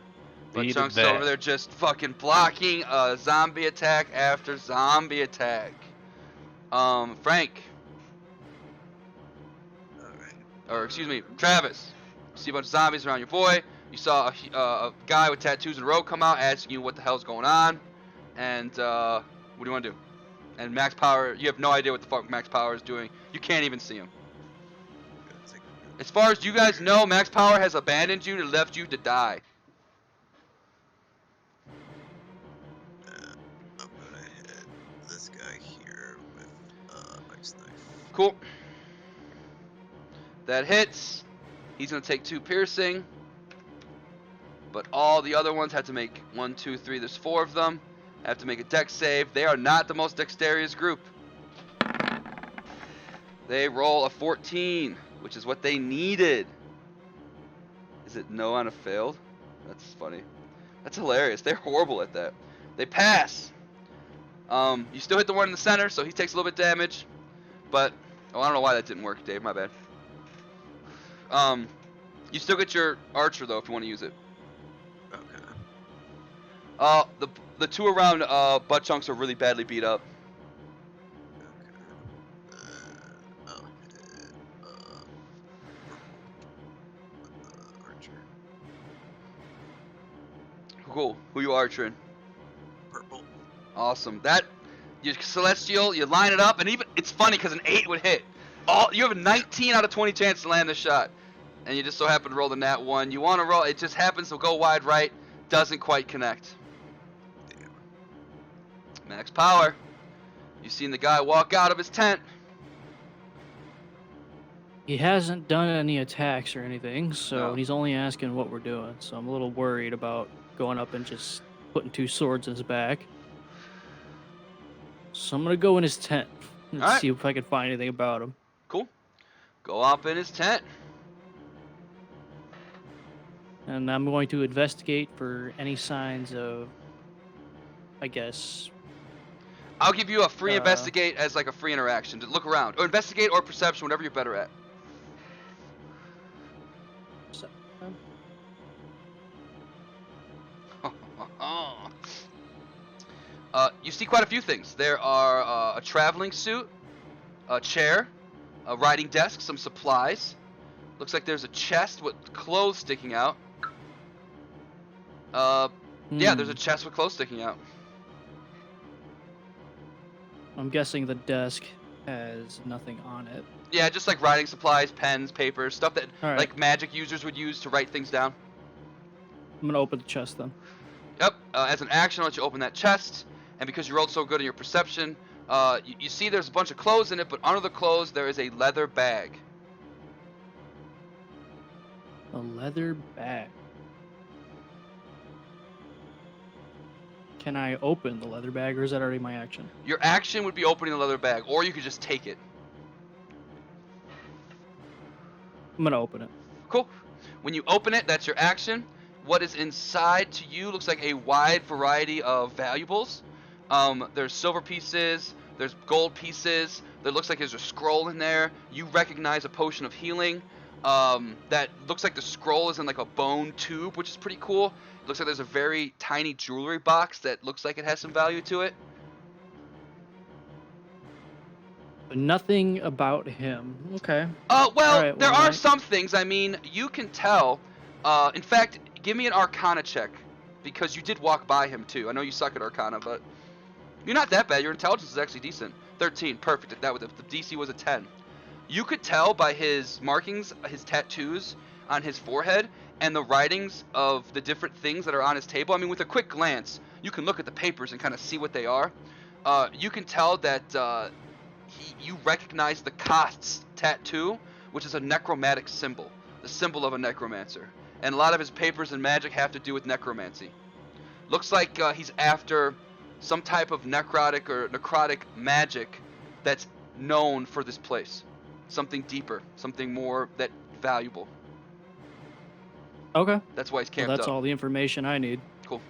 Butt Beat chunks that. over there just fucking blocking a zombie attack after zombie attack. Frank. alright. Or excuse me, Travis. You see a bunch of zombies around your boy. You saw a guy with tattoos in a robe come out asking you what the hell's going on. And what do you want to do? And max power, you have no idea what the fuck max power is doing. You can't even see him. As far as you guys know, max power has abandoned you and left you to die. I'm gonna hit this guy here with ice knife. Cool. That hits. He's gonna take 2 piercing. But all the other ones have to make 1, 2, 3. There's 4 of them. Have to make a dex save. They are not the most dexterous group. They roll a 14, which is what they needed. Is it no on a failed? That's funny. That's hilarious. They're horrible at that. They pass. You still hit the one in the center, so he takes a little bit damage. But oh, I don't know why that didn't work, Dave. My bad. You still get your archer though if you want to use it. Okay. The 2 around butt chunks are really badly beat up. Okay. I'll hit purple with the archer. Cool. Who you archering? Purple. Awesome. That you celestial, you line it up, and even it's funny because an 8 would hit. You have a 19 out of 20 chance to land the shot, and you just so happen to roll the nat 1. You want to roll, it just happens to go wide right, doesn't quite connect. Damn. Max power. You seen the guy walk out of his tent. He hasn't done any attacks or anything, so No. he's only asking what we're doing. So I'm a little worried about going up and just putting 2 swords in his back. So I'm gonna go in his tent and Alright. see if I can find anything about him. Cool. Go up in his tent. And I'm going to investigate for any signs of, I guess, I'll give you a free Uh, investigate as like a free interaction to look around, or investigate or perception, whatever you're better at. You see quite a few things. There are a traveling suit, a chair, a writing desk, some supplies. Looks like there's a chest with clothes sticking out. Yeah, there's a chest with clothes sticking out. I'm guessing the desk has nothing on it. Yeah, just like writing supplies, pens, papers, stuff that All right. like magic users would use to write things down. I'm gonna open the chest then. Yep. As an action, I'll let you open that chest, and because you rolled so good in your perception, you see there's a bunch of clothes in it, but under the clothes there is a leather bag. A leather bag. Can I open the leather bag, or is that already my action? Your action would be opening the leather bag, or you could just take it. I'm gonna open it. Cool. When you open it, that's your action. What is inside to you looks like a wide variety of valuables. There's silver pieces, there's gold pieces, there looks like there's a scroll in there. You recognize a potion of healing. That looks like the scroll is in like a bone tube, which is pretty cool. It looks like there's a very tiny jewelry box that looks like it has some value to it. But nothing about him. Okay. Well, Alright, there well, are some things. I mean, you can tell. In fact, give me an Arcana check, because you did walk by him too. I know you suck at Arcana, but you're not that bad. Your intelligence is actually decent. 13, perfect. That was the DC was a 10. You could tell by his markings, his tattoos on his forehead, and the writings of the different things that are on his table. I mean, with a quick glance, you can look at the papers and kind of see what they are. You can tell that you recognize the Kost's tattoo, which is a necromantic symbol, the symbol of a necromancer. And a lot of his papers and magic have to do with necromancy. Looks like he's after some type of necrotic magic that's known for this place. Something deeper, something more that valuable. Okay. That's why he's Well, camped that's up. all the information I need. Cool.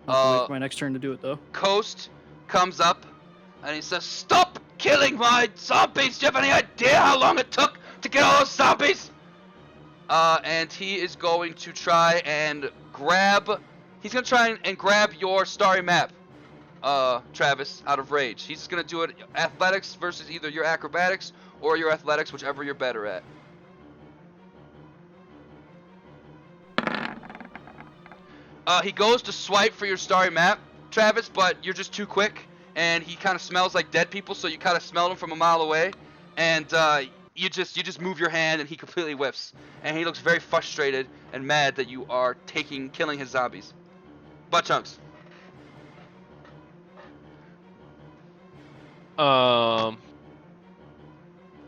I'll have to wait for my next turn to do it, though. Coast comes up and he says, "Stop killing my zombies! Do you have any idea how long it took to get all those zombies?" And he is going to try and grab. He's gonna try and grab your starry map, Travis, out of rage. He's just gonna do it athletics versus either your acrobatics or your athletics, whichever you're better at. He goes to swipe for your starry map, Travis, but you're just too quick, and he kind of smells like dead people, so you kind of smell him from a mile away, and you just move your hand, and he completely whiffs, and he looks very frustrated and mad that you are killing his zombies. Butt chunks. I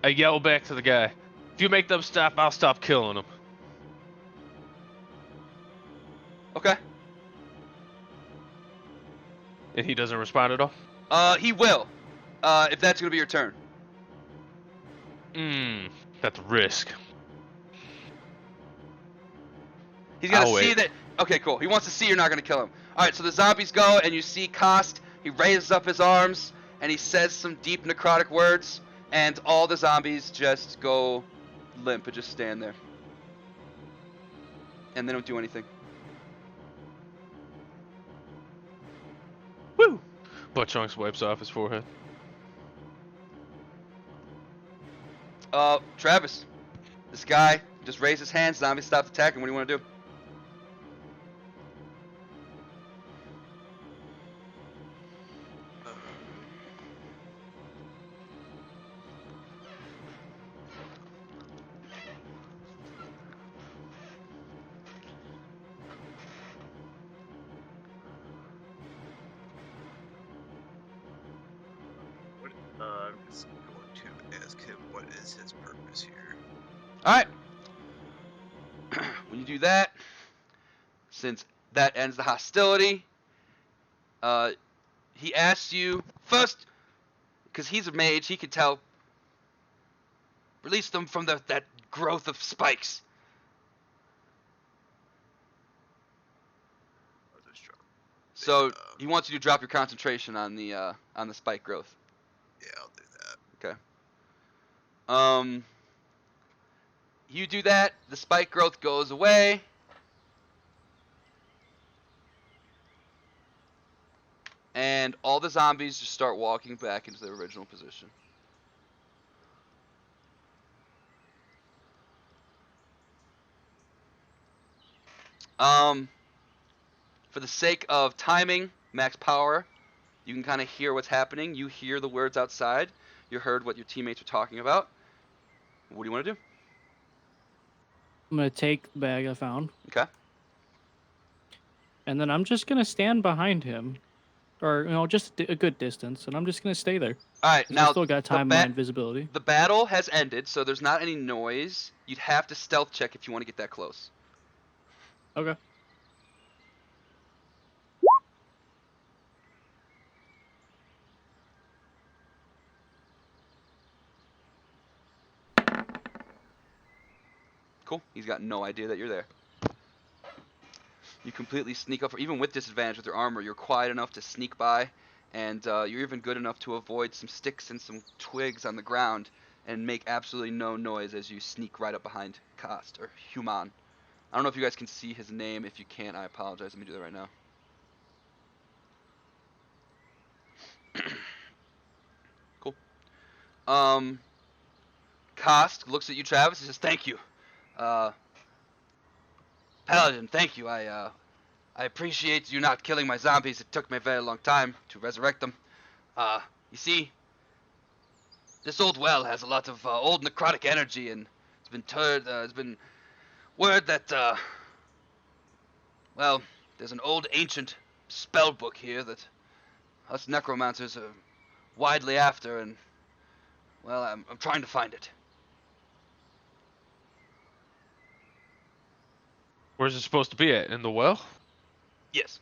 yell back to the guy, "If you make them stop, I'll stop killing them." Okay. And he doesn't respond at all? He will, if that's gonna be your turn. That's a risk. He's gonna I'll see wait. that. Okay, cool. He wants to see you're not gonna kill him. All right, so the zombies go, and you see Kost. He raises up his arms, and he says some deep necrotic words, and all the zombies just go limp and just stand there, and they don't do anything. Woo! Butt Chunks wipes off his forehead. Travis, this guy just raised his hands. Zombies stopped attacking. What do you want to do? I'm just going to ask him what is his purpose here. All right. When you do that, since that ends the hostility, He asks you first, because he's a mage, he can tell. Release them from that growth of spikes. I'll just drop. So Yeah. he wants you to drop your concentration on the spike growth. Yeah, I'll do that. Okay. You do that, the spike growth goes away. And all the zombies just start walking back into their original position. For the sake of timing, max power, you can kind of hear what's happening. You hear the words outside. You heard what your teammates are talking about. What do you want to do? I'm gonna take the bag I found, Okay. and then I'm just gonna stand behind him, or just a good distance, and I'm just gonna stay there. All right. 'Cause I Now still got time on my invisibility. the battle has ended, so there's not any noise. You'd have to stealth check if you want to get that close. Okay. Cool. He's got no idea that you're there. You completely sneak up, even with disadvantage with your armor. You're quiet enough to sneak by, and you're even good enough to avoid some sticks and some twigs on the ground and make absolutely no noise as you sneak right up behind Kost, or Human. I don't know if you guys can see his name. If you can't, I apologize. Let me do that right now. Cool. Kost looks at you, Travis, and says, "Thank you. Paladin, thank you. I appreciate you not killing my zombies. It took me a very long time to resurrect them. You see, this old well has a lot of old necrotic energy, and it's been word that, well, there's an old ancient spell book here that us necromancers are widely after, and, well, I'm trying to find it." Where's it supposed to be at? In the well? Yes.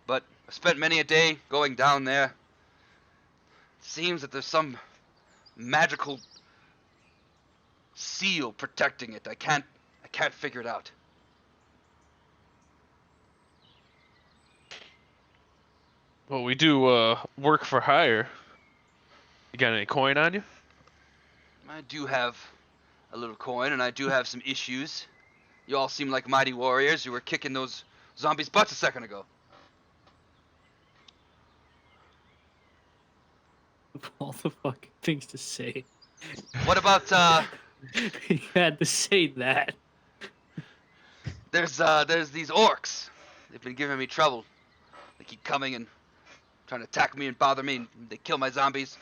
But I spent many a day going down there. Seems that there's some magical seal protecting it. I can't figure it out. Well, we do work for hire. You got any coin on you? I do have a little coin, and I do have some issues. You all seem like mighty warriors. You were kicking those zombies' butts a second ago. Of all the fucking things to say, What about you had to say that. there's these orcs. They've been giving me trouble. They keep coming and trying to attack me and bother me, and they kill my zombies.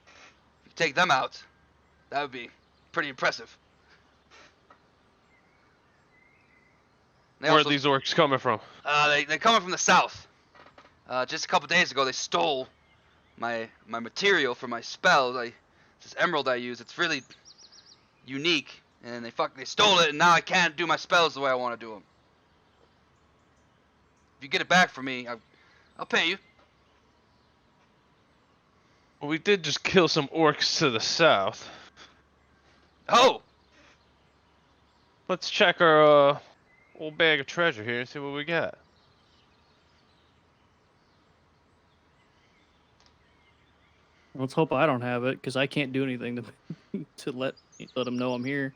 If you take them out, that would be pretty impressive. They Where also, are these orcs coming from? they're coming from the south. Just a couple days ago, they stole my material for my spell. This emerald I use, it's really unique, and they stole it, and now I can't do my spells the way I want to do them. If you get it back for me, I'll pay you. Well, we did just kill some orcs to the south. Oh, Let's check our old bag of treasure here and see what we got. Let's hope I don't have it, because I can't do anything to let them know I'm here.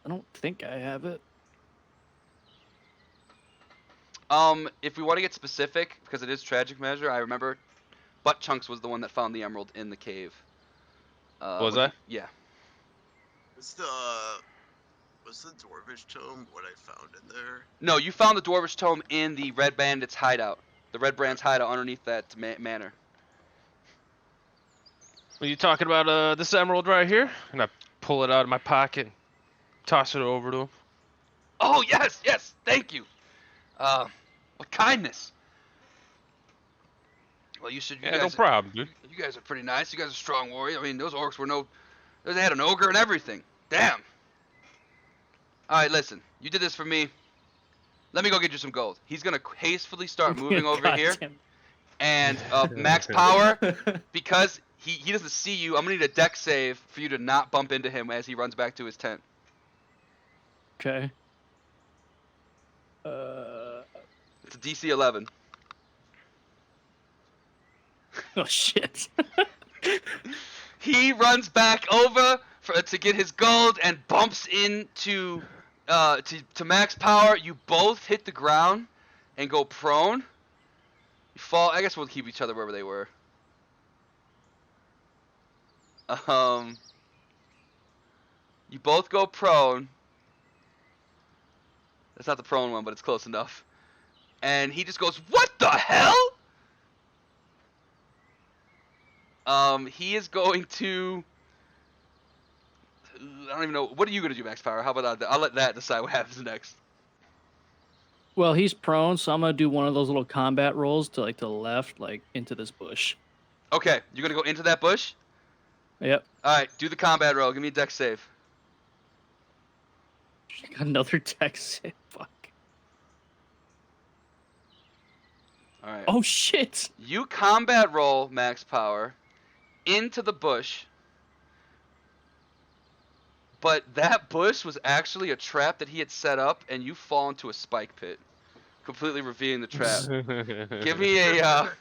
I don't think I have it. if we want to get specific, because it is tragic measure, I remember Butt Chunks was the one that found the emerald in the cave. Was when I? Yeah. Was the Dwarvish tome what I found in there? No, you found the Dwarvish tome in the Red Bandit's hideout. The Red Brand's hideout underneath that manor. Are you talking about this emerald right here? And I pull it out of my pocket, toss it over to him. Oh, yes, yes, thank you. What kindness. Well, you Yeah, no guys, problem, dude. you guys are pretty nice. You guys are strong warriors. I mean, those orcs were they had an ogre and everything. Damn. All right, listen. You did this for me. Let me go get you some gold. He's gonna hastily start moving over God here, damn and max power, because he doesn't see you. I'm gonna need a deck save for you to not bump into him as he runs back to his tent. Okay. It's a DC 11. Oh shit. He runs back over to get his gold and bumps into to max power. You both hit the ground and go prone. You fall. I guess we'll keep each other wherever they were. You both go prone. That's not the prone one, but it's close enough. And he just goes, "What the hell?" He is going to. I don't even know. What are you gonna do, max power? How about that? I'll let that decide what happens next. Well, he's prone, so I'm gonna do one of those little combat rolls to the left, like into this bush. Okay, you're gonna go into that bush. Yep. All right, do the combat roll. Give me a dex save. Another text. Fuck. All right. Oh shit. You combat roll max power into the bush, but that bush was actually a trap that he had set up, and you fall into a spike pit, completely revealing the trap. Give me a.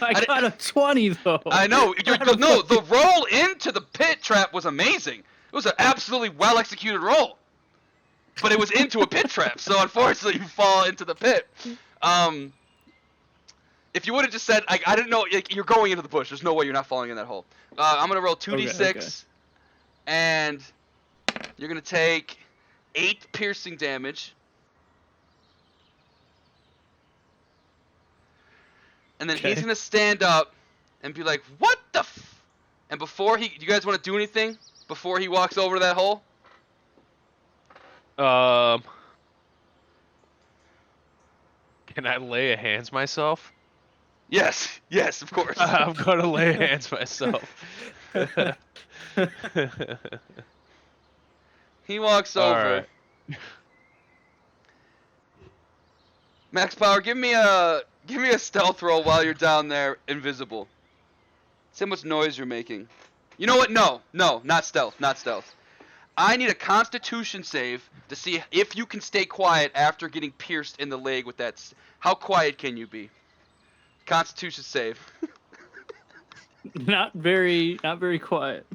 I got a 20 though. I know. No, the roll into the pit trap was amazing. It was an absolutely well executed roll, but it was into a pit trap, so unfortunately you fall into the pit. If you would have just said, I didn't know, you're going into the bush. There's no way you're not falling in that hole. I'm gonna roll 2d6, Okay. and you're gonna take 8 piercing damage. And then he's Okay. gonna stand up and be like, "What the f?" And before do you guys want to do anything before he walks over to that hole? Can I lay a hands myself? Yes, of course. I'm gonna lay hands myself. He walks All over. right. Max Power, give me a stealth roll while you're down there, invisible. See how much noise you're making. You know what? No, not stealth, not stealth. I need a Constitution save to see if you can stay quiet after getting pierced in the leg with that. How quiet can you be? Constitution save. Not very quiet.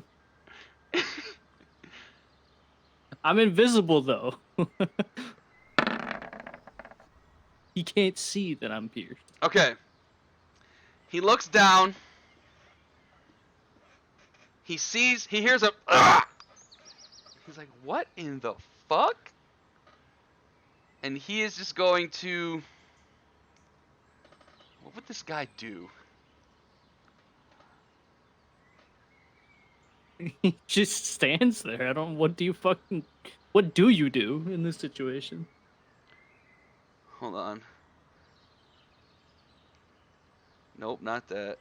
I'm invisible though. He can't see that I'm pierced. Okay. He looks down. He hears a. "Ugh!" He's like, "What in the fuck?" And he is just going to. What would this guy do? He just stands there. I don't. What do you do in this situation? Hold on. Nope, not that.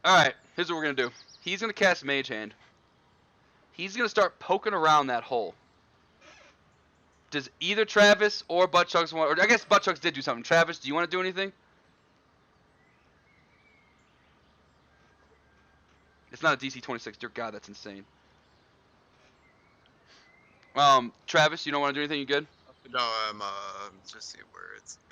Alright, here's what we're gonna do. He's gonna cast Mage Hand. He's gonna start poking around that hole. Does either Travis or Buttchucks want, or I guess Buttchucks did do something. Travis, do you want to do anything? It's not a DC 26. Dear God, that's insane. Travis, you don't want to do anything? You good? No, I'm just see where it's at.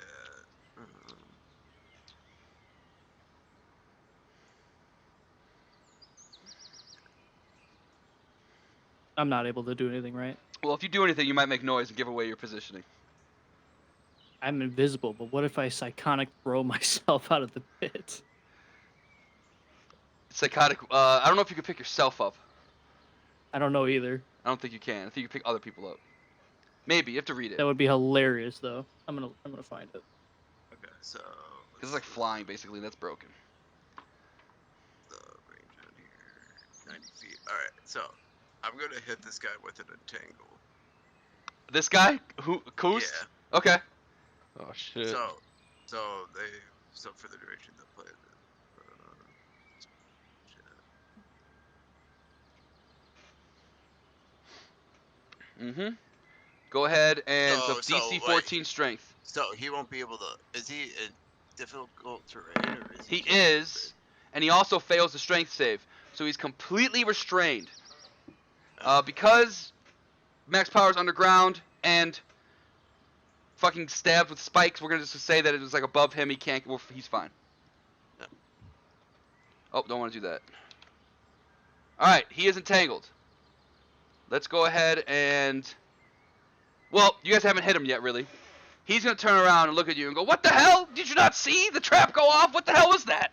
I'm not able to do anything, right? Well, if you do anything, you might make noise and give away your positioning. I'm invisible, but what if I psychotic throw myself out of the pit? Psychotic. I don't know if you can pick yourself up. I don't know either. I don't think you can. I think you can pick other people up. Maybe you have to read it. That would be hilarious, though. I'm gonna find it. Okay, so This is like flying, basically. And that's broken. the range on here, 90 feet. All right, so I'm gonna hit this guy with an entangle. This guy, Koos? Yeah. Okay. Oh shit. So for the duration of the play, Mm-hmm. Go ahead and So- so so, DC like- 14 strength. So he won't be able to. Is he in difficult terrain or is he? He just is, and he also fails the strength save, so he's completely restrained. Because Max Power's underground and fucking stabbed with spikes, we're gonna just say that it was like above him. He can't. Well, he's fine. Yeah. Oh, don't want to do that. All right, he is entangled. Let's go ahead and. Well, you guys haven't hit him yet, really. He's gonna turn around and look at you and go, "What the hell? Did you not see the trap go off? What the hell was that?"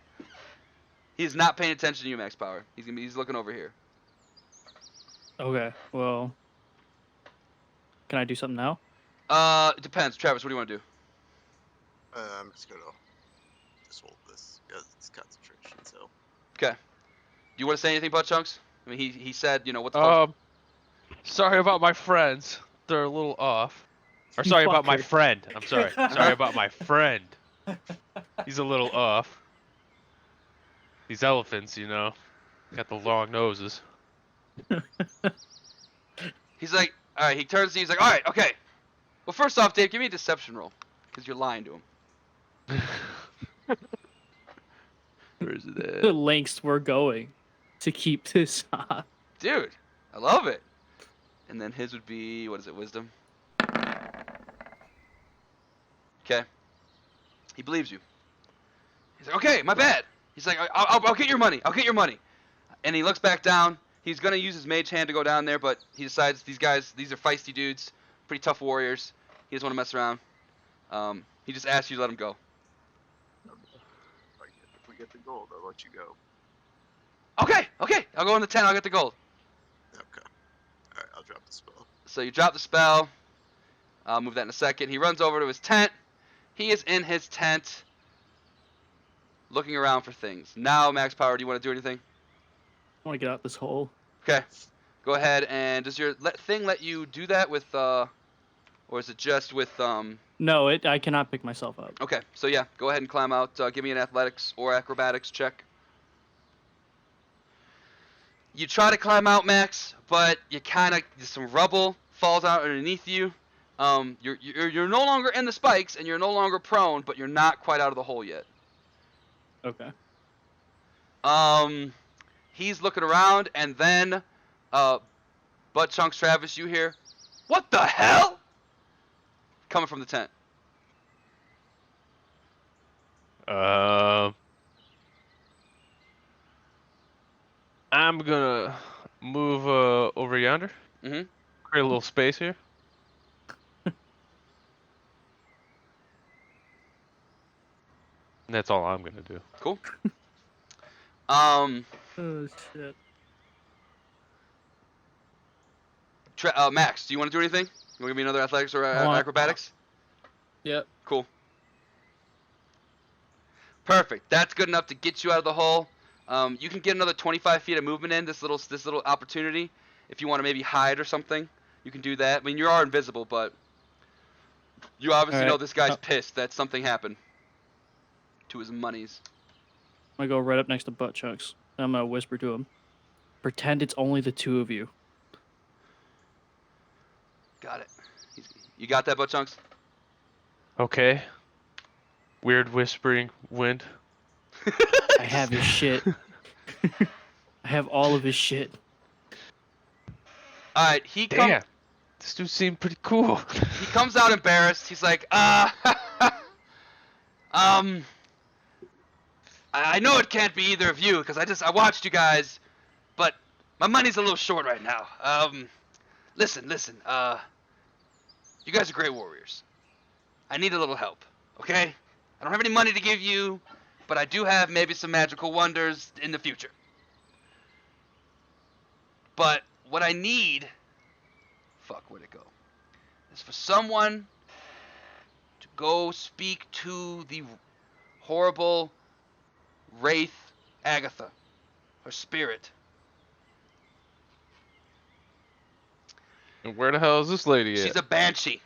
He's not paying attention to you, Max Power. He's looking over here. Okay. Well, can I do something now? It depends. Travis, what do you want to do? I'm just gonna just hold this because it's concentration. So. Okay. Do you want to say anything, Butt Chunks? I mean, he said, you know, what the fuck? Sorry about my friends. They're a little off. Or sorry about my Fucker. friend. I'm sorry. Sorry about my friend. He's a little off. These elephants, you know, got the long noses. He's like, all right. He turns to you. He's like, all right, okay. Well, first off, Dave, give me a deception roll, because you're lying to him. Where is it The at? lengths we're going to keep this up. Dude, I love it. And then his would be, what is it, wisdom? Okay. He believes you. He's like, okay, my bad. He's like, I'll get your money. I'll get your money. And he looks back down. He's going to use his mage hand to go down there, but he decides these guys, these are feisty dudes, pretty tough warriors. He doesn't want to mess around. He just asks you to let him go. If we get the gold, I'll let you go. Okay, okay. I'll go in the tent. I'll get the gold. Okay. Alright, I'll drop the spell. So you drop the spell. I'll move that in a second. He runs over to his tent. He is in his tent, looking around for things. Now, Max Power, do you want to do anything? I want to get out this hole. Okay. Go ahead and does your thing let you do that with, or is it just with, No, I cannot pick myself up. Okay, so yeah, go ahead and climb out. Give me an athletics or acrobatics check. You try to climb out, Max, but you kind of some rubble falls out underneath you. You're no longer in the spikes and you're no longer prone, but you're not quite out of the hole yet. Okay. He's looking around, and then, Butt Chunks Travis, you hear, "What the hell?" coming from the tent. I'm gonna move over yonder. Mm-hmm. Create a little space here. And that's all I'm gonna do. Cool. Oh shit. Max, do you want to do anything? You want to give me another athletics or I want- acrobatics? Yep. Cool. Perfect. That's good enough to get you out of the hole. You can get another 25 feet of movement in this little opportunity. If you want to maybe hide or something, you can do that. I mean, you are invisible, but you obviously Alright. know this guy's pissed that something happened to his monies. I'm gonna go right up next to Butt Chunks. And I'm gonna whisper to him. Pretend it's only the two of you. Got it. You got that, Butt Chunks? Okay. Weird whispering wind. I have his shit. I have all of his shit. All right. He Damn. This dude seemed pretty cool. He comes out embarrassed. He's like, I know it can't be either of you because I watched you guys, but my money's a little short right now. Listen, you guys are great warriors. I need a little help, okay? I don't have any money to give you, but I do have maybe some magical wonders in the future. But what I need, fuck, where'd it go? Is for someone to go speak to the horrible wraith Agatha, her spirit. And where the hell is this lady at? She's a banshee.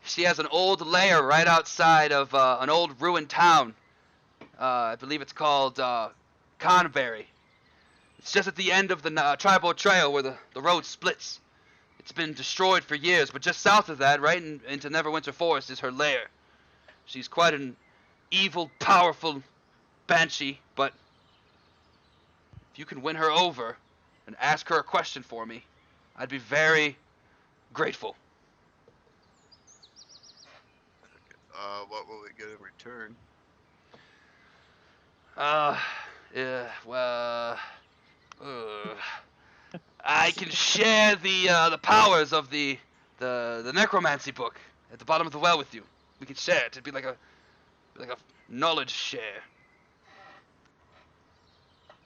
She has an old lair right outside of an old ruined town. I believe it's called Conberry. It's just at the end of the tribal trail where the road splits. It's been destroyed for years, but just south of that, right into Neverwinter Forest, is her lair. She's quite an evil, powerful banshee, but if you can win her over and ask her a question for me, I'd be very grateful. What will we get in return? Yeah, well, I can share the powers of the necromancy book at the bottom of the well with you. We can share it. It'd be like a knowledge share.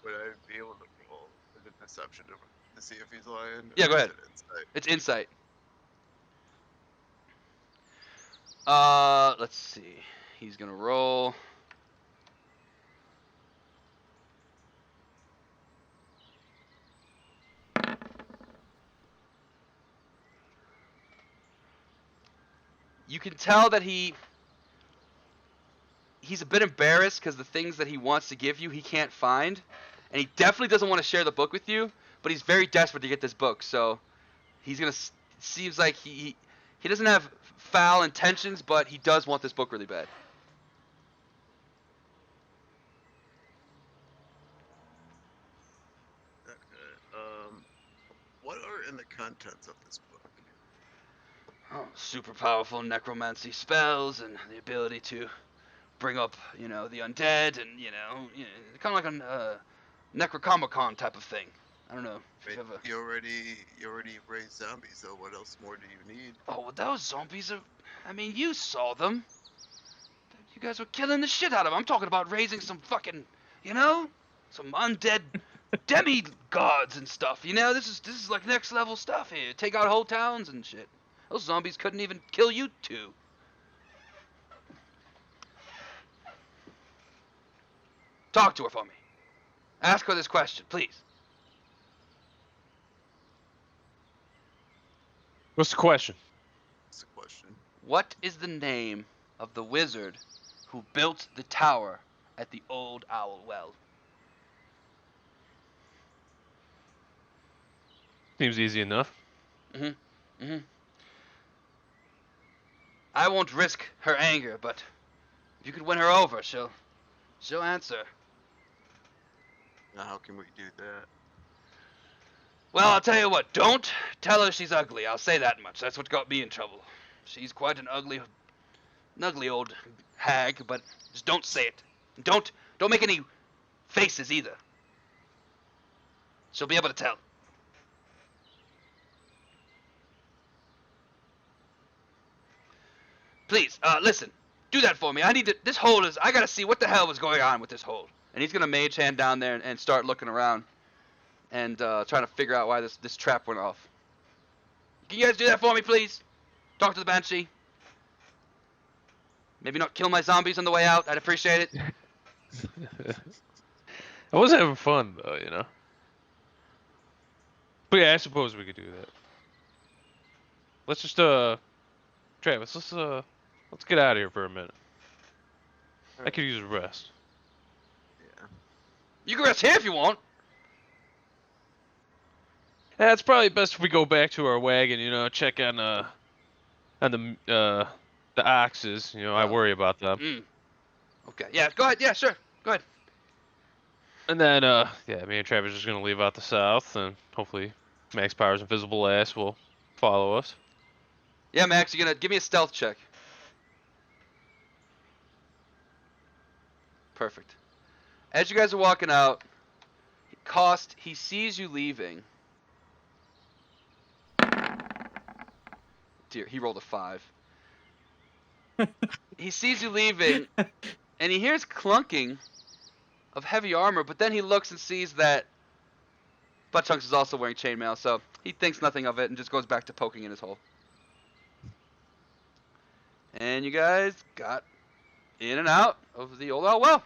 Would I be able to roll the deception to see if he's lying? Yeah, or go is ahead. it insight? It's insight. Let's see. He's gonna roll. You can tell that he's a bit embarrassed because the things that he wants to give you he can't find, and he definitely doesn't want to share the book with you. But he's very desperate to get this book, so he's gonna. Seems like he doesn't have foul intentions, but he does want this book really bad. Okay. What are in the contents of this book? Oh, super powerful necromancy spells and the ability to bring up, the undead and, kind of like a Necronomicon type of thing. I don't know if Wait, you've ever... you already raised zombies, so what else more do you need? Oh, well, those zombies are... I mean, you saw them. You guys were killing the shit out of them. I'm talking about raising some fucking, some undead demigods and stuff. This is like next level stuff here. Take out whole towns and shit. Those zombies couldn't even kill you two. Talk to her for me. Ask her this question, please. What's the question? That's the question. What is the name of the wizard who built the tower at the Old Owl Well? Seems easy enough. I won't risk her anger, but if you could win her over, she'll answer. Now, how can we do that? Well, I'll tell you what, don't tell her she's ugly. I'll say that much. That's what got me in trouble. She's quite an ugly old hag, but just don't say it. Don't make any faces either. She'll be able to tell. Please, listen. Do that for me. This hole is... I gotta see what the hell was going on with this hole. And he's gonna mage hand down there and start looking around. And, trying to figure out why this trap went off. Can you guys do that for me, please? Talk to the Banshee. Maybe not kill my zombies on the way out. I'd appreciate it. I was having fun though, But yeah, I suppose we could do that. Let's just Travis, let's get out of here for a minute. I could use a rest. Yeah. You can rest here if you want. Yeah, it's probably best if we go back to our wagon, check on the oxes. I worry about them. Okay. Yeah. Go ahead. Yeah. Sure. Go ahead. And then me and Travis are just gonna leave out the south, and hopefully Max Power's invisible ass will follow us. Yeah, Max. You're gonna give me a stealth check. Perfect. As you guys are walking out, he sees you leaving. Dear, he rolled a 5. He sees you leaving, and he hears clunking of heavy armor, but then he looks and sees that Buttchunks is also wearing chainmail, so he thinks nothing of it and just goes back to poking in his hole. And you guys got in and out of the old well.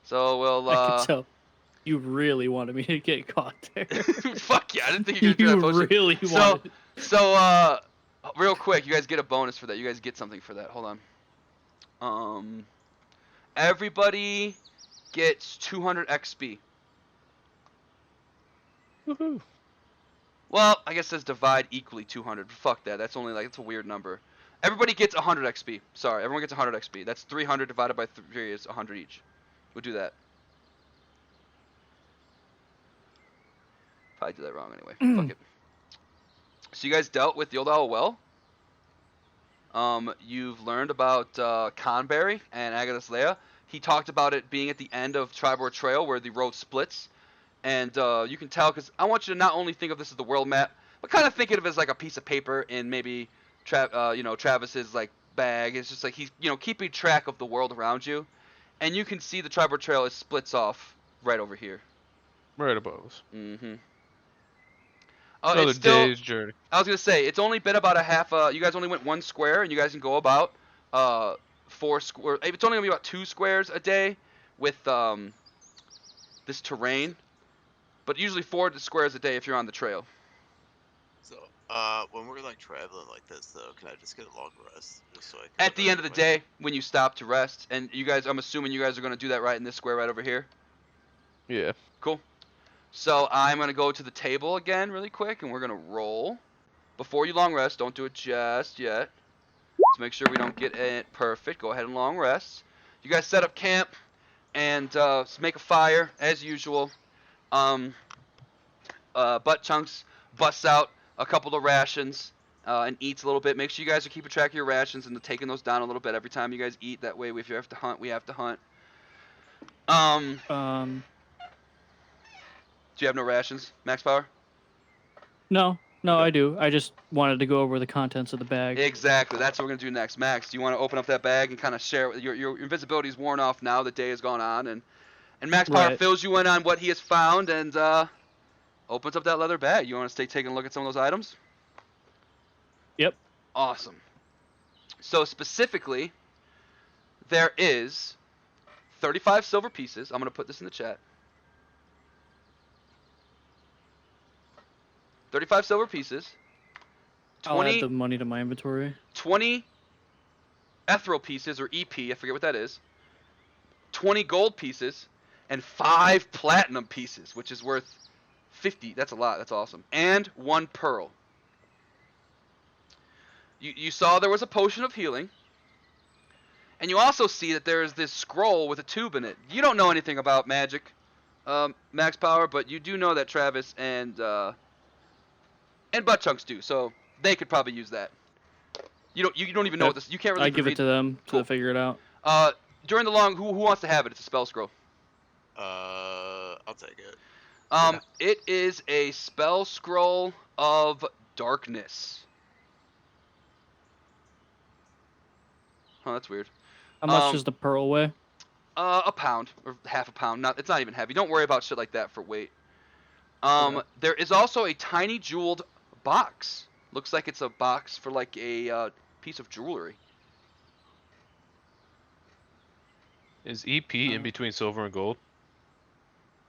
So we'll I could tell you really wanted me to get caught there. fuck yeah, I didn't think you were gonna do that potion. Really wanted. So real quick, you guys get a bonus for that. You guys get something for that. Hold on. Everybody gets 200 XP. Woohoo! Well, I guess it says divide equally 200. Fuck that. That's only like, it's a weird number. Everybody gets 100 XP. Sorry, everyone gets 100 XP. That's 300 divided by 3 is 100 each. We'll do that. Probably did that wrong anyway. Fuck it. So you guys dealt with the old owl well. You've learned about Conberry and Agathis Leia. He talked about it being at the end of Tribord Trail where the road splits. And you can tell, because I want you to not only think of this as the world map, but kind of think of it as like a piece of paper in maybe Travis's like bag. It's just like he's keeping track of the world around you. And you can see the Tribord Trail is splits off right over here. Right above us. Mm-hmm. Another It's still, day's journey. I was gonna say it's only been about a half. You guys only went 1 square, and you guys can go about 4 square. It's only gonna be about 2 squares a day with this terrain, but usually 4 squares a day if you're on the trail. So, when we're like traveling like this, though, can I just get a long rest, just so I can At go the end of back the to my- day, when you stop to rest, and you guys, I'm assuming you guys are gonna do that right in this square right over here. Yeah. Cool. So I'm gonna go to the table again really quick, and we're gonna roll. Before you long rest, don't do it just yet. Let's make sure we don't get it perfect. Go ahead and long rest. You guys set up camp and make a fire as usual. Butt Chunks busts out a couple of rations and eats a little bit. Make sure you guys are keeping track of your rations and taking those down a little bit every time you guys eat. That way, if you have to hunt, we have to hunt. Do you have no rations, Max Power? No, Okay. I do. I just wanted to go over the contents of the bag. Exactly. That's what we're gonna do next. Max, do you want to open up that bag and kind of share it? Your invisibility is worn off now. The day has gone on, and Max Power Right. fills you in on what he has found and opens up that leather bag. You want to stay taking a look at some of those items? Yep. Awesome. So specifically, there is 35 silver pieces. I'm gonna put this in the chat. 35 silver pieces. I'll add 20 the money to my inventory. 20 ethereal pieces, or EP, I forget what that is. 20 gold pieces, and 5 platinum pieces, which is worth 50. That's a lot. That's awesome. And 1 pearl. You saw there was a potion of healing. And you also see that there is this scroll with a tube in it. You don't know anything about magic, Max Power, but you do know that Travis and Butt Chunks do, so they could probably use that. You don't even know what this. You can't really I even give read. it to them Cool. to figure it out. During the long, who wants to have it? It's a spell scroll. I'll take it. It is a spell scroll of darkness. Oh, that's weird. How much does the pearl weigh? A pound or half a pound. It's not even heavy. Don't worry about shit like that for weight. Okay. There is also a tiny jeweled box. Looks like it's a box for like a piece of jewelry. Is EP in between silver and gold?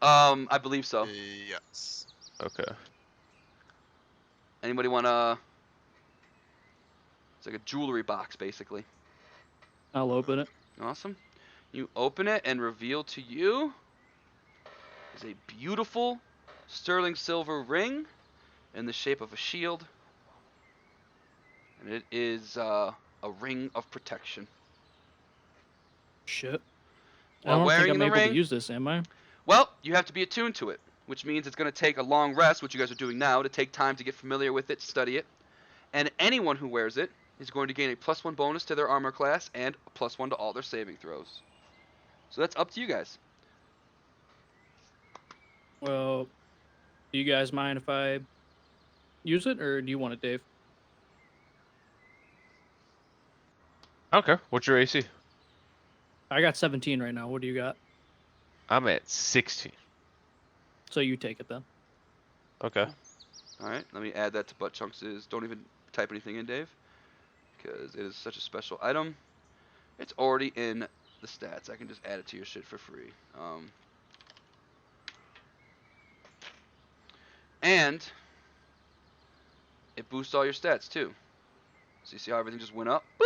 I believe so. Yes. Okay. Anybody wanna? It's like a jewelry box, basically. I'll open it. Awesome. You open it and reveal to you is a beautiful sterling silver ring in the shape of a shield. And it is a ring of protection. Shit. While I don't think wearing I'm the able ring, to use this, am I? well, you have to be attuned to it, which means it's going to take a long rest, which you guys are doing now, to take time to get familiar with it, study it. And anyone who wears it is going to gain a +1 bonus to their armor class and a +1 to all their saving throws. So that's up to you guys. Well, do you guys mind if I use it, or do you want it, Dave? I don't care. What's your AC? I got 17 right now. What do you got? I'm at 16. So you take it then. Okay. All right, let me add that to Butt Chunks'. Don't even type anything in, Dave, because it is such a special item. It's already in the stats. I can just add it to your shit for free. And it boosts all your stats too. So you see how everything just went up? Boop.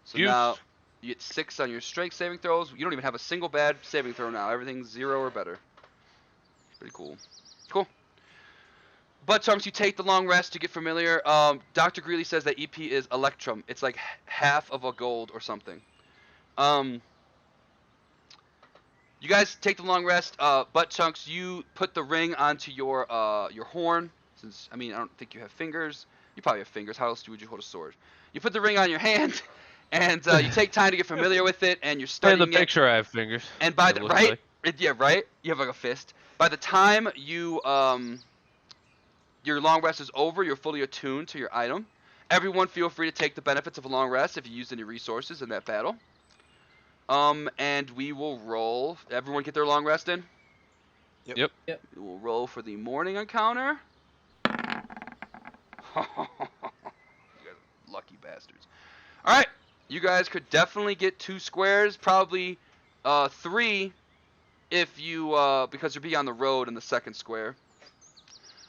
So Juice. now you get 6 on your strength saving throws. You don't even have a single bad saving throw now. Everything's 0 or better. Pretty cool. Cool. Butt chunks, you take the long rest to get familiar. Dr. Greeley says that EP is electrum. It's like half of a gold or something. You guys take the long rest. Butt chunks, you put the ring onto your horn. Since I don't think you have fingers. You probably have fingers. How else would you hold a sword? You put the ring on your hand, and you take time to get familiar with it, and you're In studying the it. picture, I have fingers. And by it the looks right, like. yeah, right. You have like a fist. By the time you your long rest is over, you're fully attuned to your item. Everyone feel free to take the benefits of a long rest if you used any resources in that battle. And we will roll. Everyone get their long rest in? Yep. We will roll for the morning encounter. You guys are lucky bastards. Alright, you guys could definitely get 2 squares, probably 3 if you, because you'll be on the road in the second square.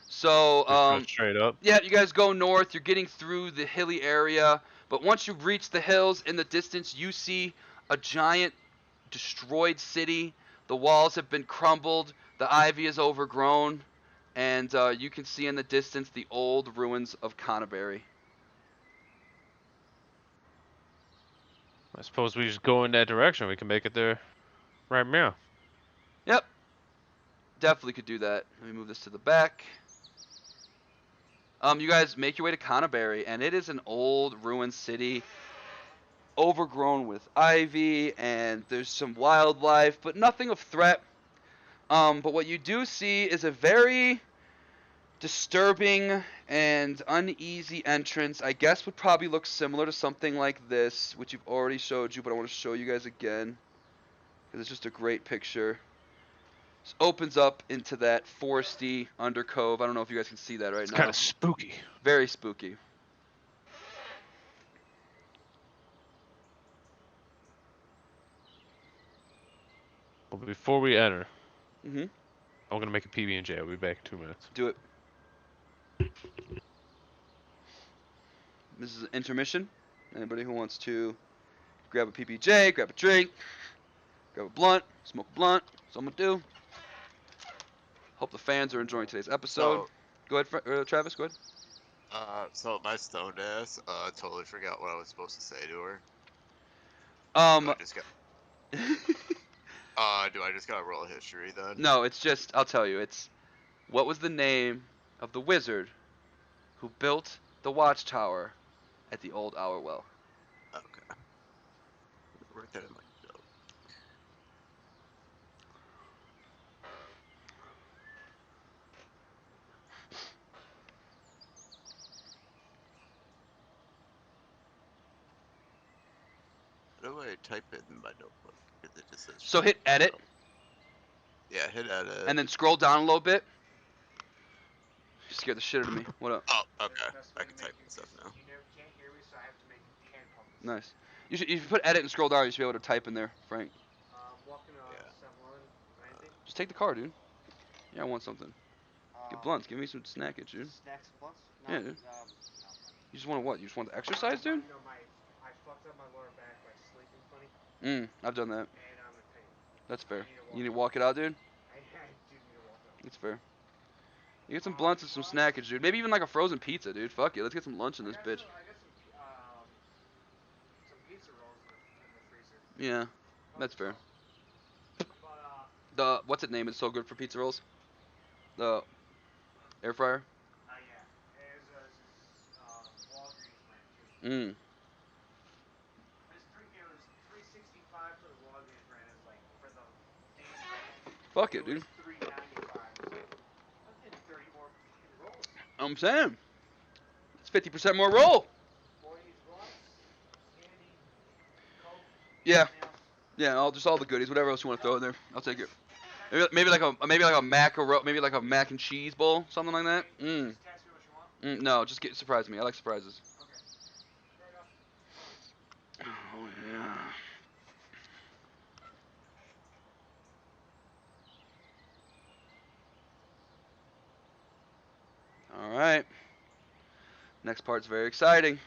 So, Just go straight up. yeah, you guys go north. You're getting through the hilly area, but once you reach the hills, in the distance, you see a giant, destroyed city. The walls have been crumbled. The ivy is overgrown, and you can see in the distance the old ruins of Canterbury. I suppose we just go in that direction. We can make it there right now. Yep, definitely could do that. Let me move this to the back. You guys make your way to Canterbury, and it is an old ruined city, overgrown with ivy, and there's some wildlife, but nothing of threat. But what you do see is a very disturbing and uneasy entrance. I guess would probably look similar to something like this, which you've already showed you, but I want to show you guys again because it's just a great picture. This opens up into that foresty undercove. I don't know if you guys can see that right It's now. kind of spooky. Very spooky. But before we enter, Mhm. I'm gonna make a PB&J. I'll be back in 2 minutes. Do it. This is an intermission. Anybody who wants to grab a PBJ, grab a drink, grab a blunt, smoke a blunt. That's what I'm gonna do. Hope the fans are enjoying today's episode. So, Go ahead, Travis. Go ahead. so my stoned ass, totally forgot what I was supposed to say to her. Um, Do I just gotta roll a history then? no, it's just, I'll tell you, it's, what was the name of the wizard who built the watchtower at the old Hour Well? Okay. Write that in my note. How do I type it in my notebook? Because it just says. So hit edit, Yeah, hit edit. and then scroll down a little bit. You scared the shit out of me. What up? Oh, okay. I can type and stuff now. Nice. You should put edit and scroll down. You should be able to type in there, Frank. Just take the car, dude. Yeah, I want something. Get blunts. Give me some snackage, dude. Snacks and blunts? Yeah, dude. You just want to what? You just want to exercise, dude? No, I fucked up my lower back by sleeping funny, I've done that. and I'm in pain. That's fair. I You need to walk it out, dude? I do need to walk out. That's fair. You get some blunts and some snackage, dude. Maybe even like a frozen pizza, dude. Fuck it. Let's get some lunch in this bitch. I got some pizza rolls in the freezer. Yeah, that's fair. But, The what's it name is so good for pizza rolls? The air fryer. yeah. It's Walgreens brand, too. It was $3.65 for the Walgreens brand. It's like, for the main brand, Fuck it, dude. $3.95. I'm getting 30 more fucking rolls. I'm saying. It's 50% more roll. 40 blunts, candy, Coke, Yeah. anything else. Yeah, just all the goodies, whatever else you want to throw in there. I'll take it. Maybe like a mac and cheese bowl, something like that. Just text me what you want. No, just surprise me. I like surprises. Okay. Fair enough. Oh yeah. All right. Next part's very exciting.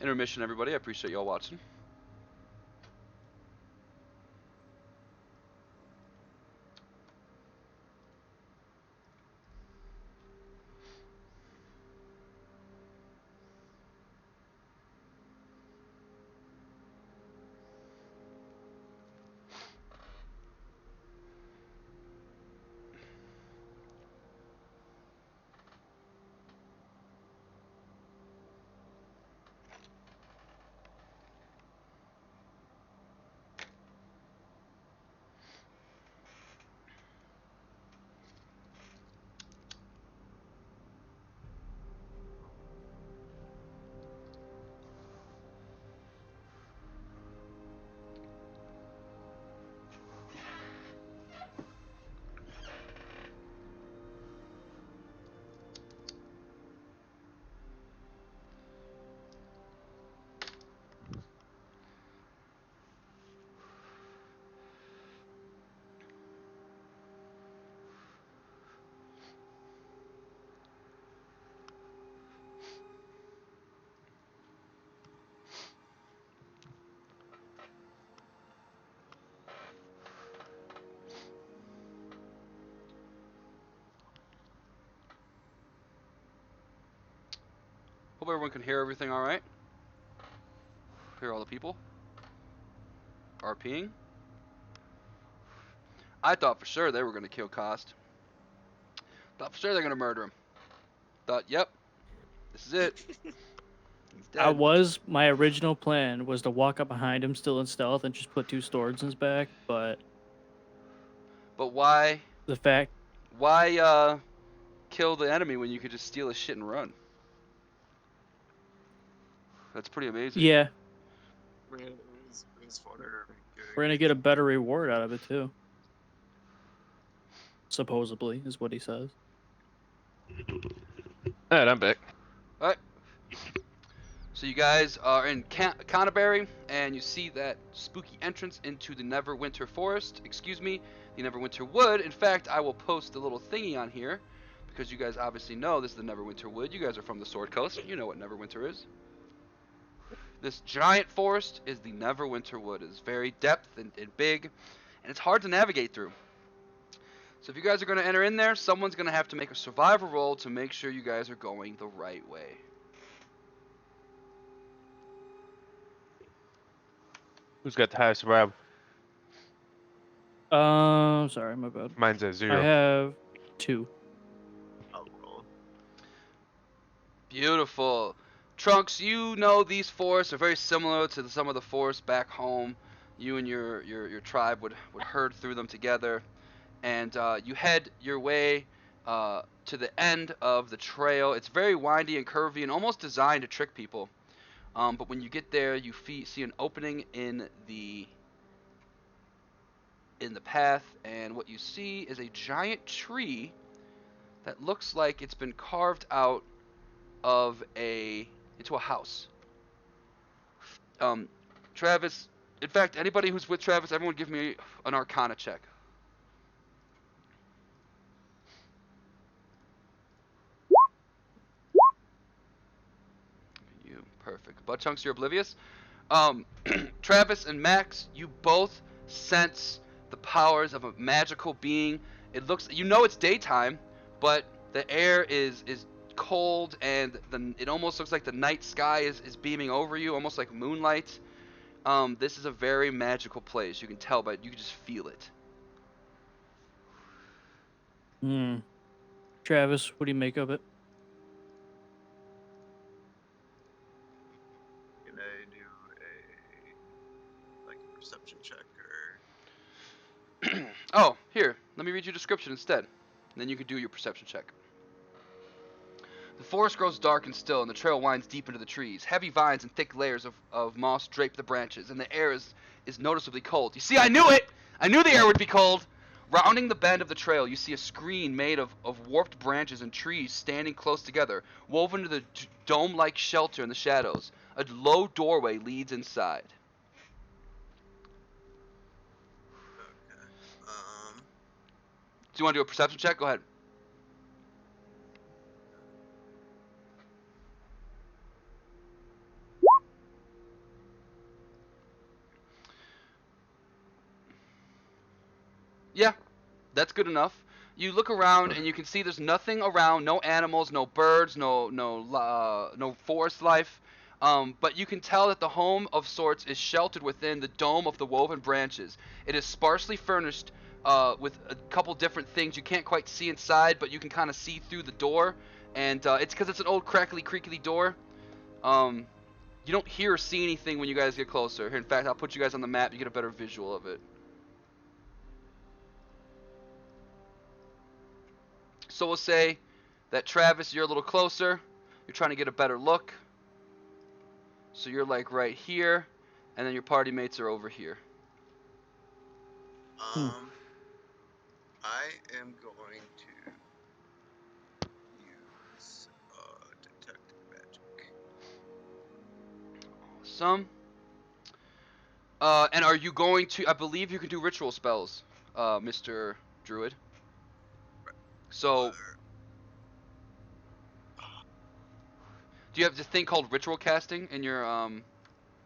intermission, everybody. I appreciate y'all watching. Hope everyone can hear everything all right. Hear all the people RPing. I thought for sure they were going to kill Cost. Thought for sure they're going to murder him. Thought, yep, this is it. He's dead. My original plan was to walk up behind him still in stealth and just put 2 swords in his back, but But why the fact kill the enemy when you could just steal his shit and run? That's pretty amazing. yeah, I mean, it was funner. we're gonna get a better reward out of it too. Supposedly, is what he says. Alright, I'm back. Alright. So you guys are in Canterbury, and you see that spooky entrance into the Neverwinter Forest. Excuse me, the Neverwinter Wood. In fact, I will post a little thingy on here, because you guys obviously know this is the Neverwinter Wood. You guys are from the Sword Coast. You know what Neverwinter is. This giant forest is the Neverwinter Wood. It's very depth and big, and it's hard to navigate through. So if you guys are going to enter in there, someone's going to have to make a survival roll to make sure you guys are going the right way. Who's got the highest survival? Sorry, my bad. Mine's at I 0. have 2. I'll roll. Beautiful. Trunks, you know these forests are very similar to some of the forests back home. You and your tribe would herd through them together. And you head your way to the end of the trail. It's very windy and curvy and almost designed to trick people. But when you get there, you see an opening in the path, and what you see is a giant tree that looks like it's been carved out of into a house. Travis, in fact, anybody who's with Travis, everyone give me an Arcana check. You perfect. Butt chunks, you're oblivious. Travis and Max, you both sense the powers of a magical being. It looks, you know, it's daytime, but the air is cold, and it almost looks like the night sky is beaming over you, almost like moonlight. This is a very magical place. You can tell, but you can just feel it. Travis, what do you make of it? Can I do a perception check or? Oh, here, let me read you a description instead. And then you can do your perception check. The forest grows dark and still, and the trail winds deep into the trees. Heavy vines and thick layers of moss drape the branches, and the air is noticeably cold. You see, I knew it! I knew the air would be cold! Rounding the bend of the trail, you see a screen made of warped branches and trees standing close together, woven into the dome-like shelter in the shadows. A low doorway leads inside. Okay. Do you want to do a perception check? Go ahead. Yeah, that's good enough. You look around and you can see there's nothing around, no animals, no birds, no forest life. But you can tell that the home of sorts is sheltered within the dome of the woven branches. It is sparsely furnished with a couple different things. You can't quite see inside, but you can kind of see through the door. And it's because it's an old crackly, creaky door. You don't hear or see anything when you guys get closer. Here, in fact, I'll put you guys on the map. You get a better visual of it. So we'll say that Travis, you're a little closer. You're trying to get a better look. So you're like right here, and then your party mates are over here. I am going to use detect magic. Awesome. And are you going to? I believe you can do ritual spells, Mr. Druid. So, do you have this thing called ritual casting in your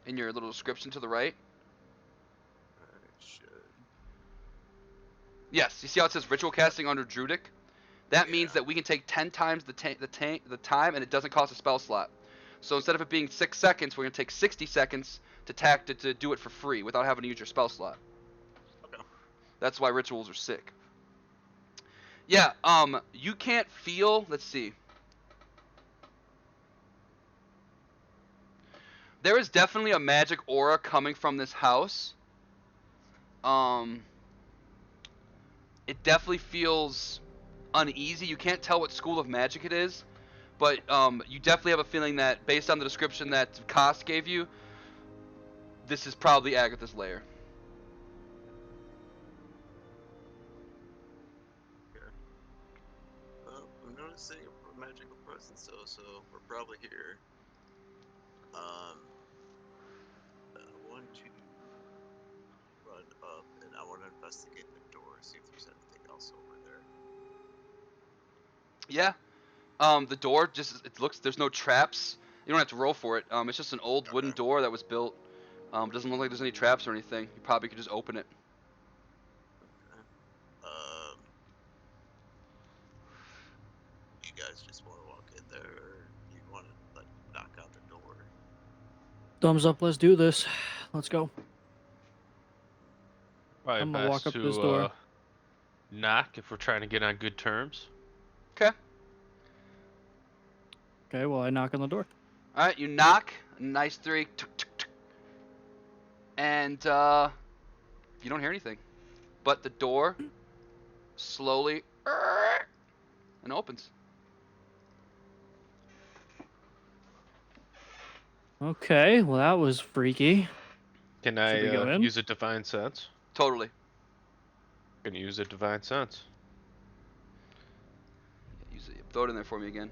little description to the right? I should. Yes. You see how it says ritual casting under Druidic? That means Yeah. that we can take 10 times the time, and it doesn't cost a spell slot. So instead of it being 6 seconds, we're gonna take 60 seconds to do it for free without having to use your spell slot. Okay. That's why rituals are sick. Yeah. You can't feel. Let's see. There is definitely a magic aura coming from this house. It definitely feels uneasy. You can't tell what school of magic it is, but you definitely have a feeling that, based on the description that Kost gave you, this is probably Agatha's lair. I'm noticing a magical presence though, so we're probably here. I want to run up and I want to investigate the door, see if there's anything else over there. Yeah. The door just it looks there's no traps. You don't have to roll for it. It's just an old wooden Okay. door that was built. It doesn't look like there's any traps or anything. You probably could just open it. Okay. You guys just want to walk in there, or you want to like knock out the door? Thumbs up. Let's do this. Let's go. Probably I'm gonna walk best up this to door. knock if we're trying to get on good terms. Okay. Okay. Well, I knock on the door. All right. You knock. A nice 3. Tuk, tuk, tuk. And you don't hear anything. But the door slowly and opens. Okay. Well, that was freaky. Can Should we go I in? use a divine sense? Totally. Can use a divine sense. Use it. Throw it in there for me again.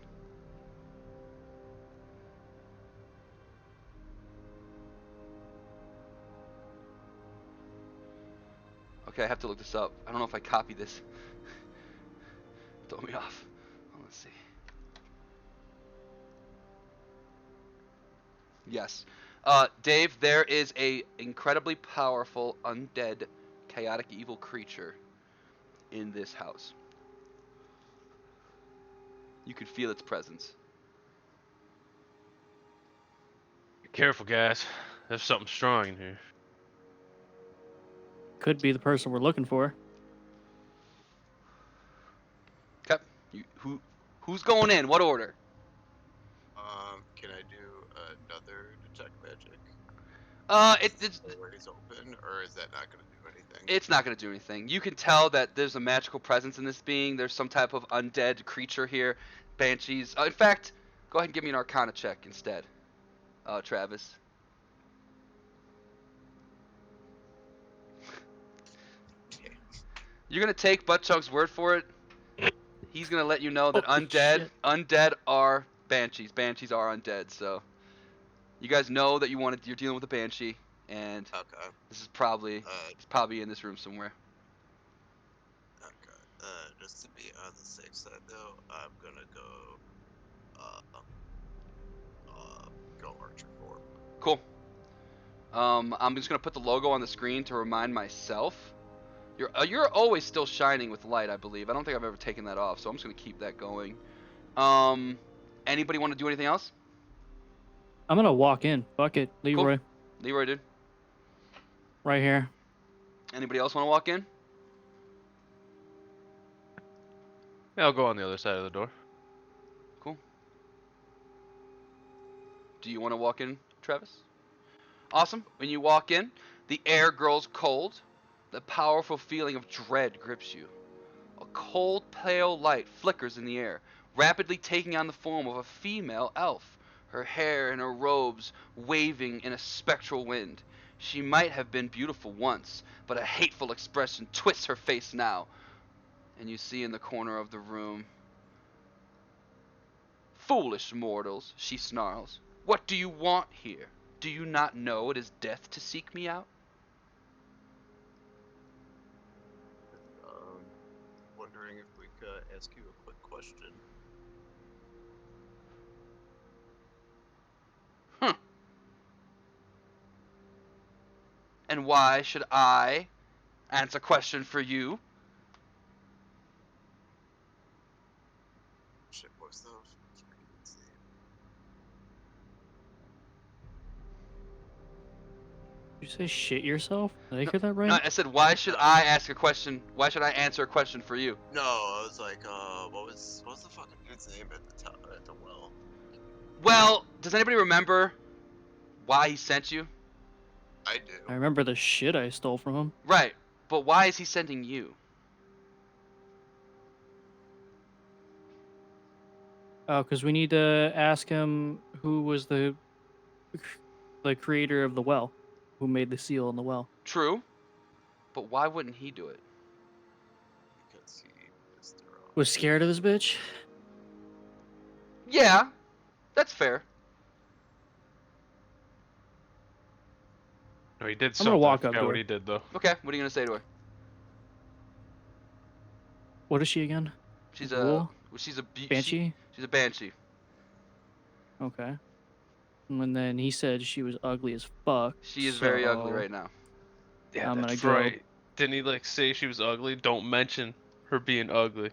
Okay, I have to look this up. I don't know if I copied this. Throw me off. Oh, let's see. Yes. Dave, there is a incredibly powerful, undead, chaotic evil creature in this house. You can feel its presence. Be careful, guys. There's something strong in here. Could be the person we're looking for. Okay. Who's going in? What order? Can I do another detect magic? It's The door is open, or is that not going to do anything? it's not going to do anything. You can tell that there's a magical presence in this being. There's some type of undead creature here. Banshees. In fact, go ahead and give me an Arcana check instead, Travis. Okay. You're gonna take Buttchunk's word for it. He's gonna let you know that Holy shit. undead are banshees. Banshees are undead. So you guys know that you're dealing with a banshee, and Okay. this is probably it's probably in this room somewhere. Okay. Just to be on the safe side, though, I'm gonna go Archer 4. Cool. I'm just gonna put the logo on the screen to remind myself. You're always still shining with light, I believe. I don't think I've ever taken that off, so I'm just gonna keep that going. Anybody want to do anything else? I'm gonna walk in. Fuck it, Cool. Leroy, Leroy, dude. right here. Anybody else want to walk in? Yeah, I'll go on the other side of the door. Cool. Do you want to walk in, Travis? Awesome. When you walk in, the air grows cold. The powerful feeling of dread grips you. A cold, pale light flickers in the air, rapidly taking on the form of a female elf, her hair and her robes waving in a spectral wind. She might have been beautiful once, but a hateful expression twists her face now. And you see in the corner of the room, "Foolish mortals," she snarls. "What do you want here? Do you not know it is death to seek me out?" Wondering if we could ask you a quick question. And why should I answer a question for you? Shit, what's the freaking name? Did you say shit yourself? Did I hear that No, right? I said, why should I ask a question? Why should I answer a question for you? No, I was like, what was the fucking dude's name at the top at the well? Well, does anybody remember why he sent you? I I do. remember the shit I stole from him. Right, but why is he sending you? Oh, because we need to ask him who was the creator of the well, who made the seal in the well. True, but why wouldn't he do it? Because he pissed her off. Was scared of this bitch. Yeah, that's fair. No, he did I'm something. gonna walk I up forgot to what her. he did though. Okay, what are you gonna say to her? What is she again? She's Ghoul? she's a Banshee? She's a banshee. Okay. And then he said she was ugly as fuck. She is very ugly so right now. Yeah, I'm that's gonna go- right. Didn't he like say she was ugly? Don't mention her being ugly.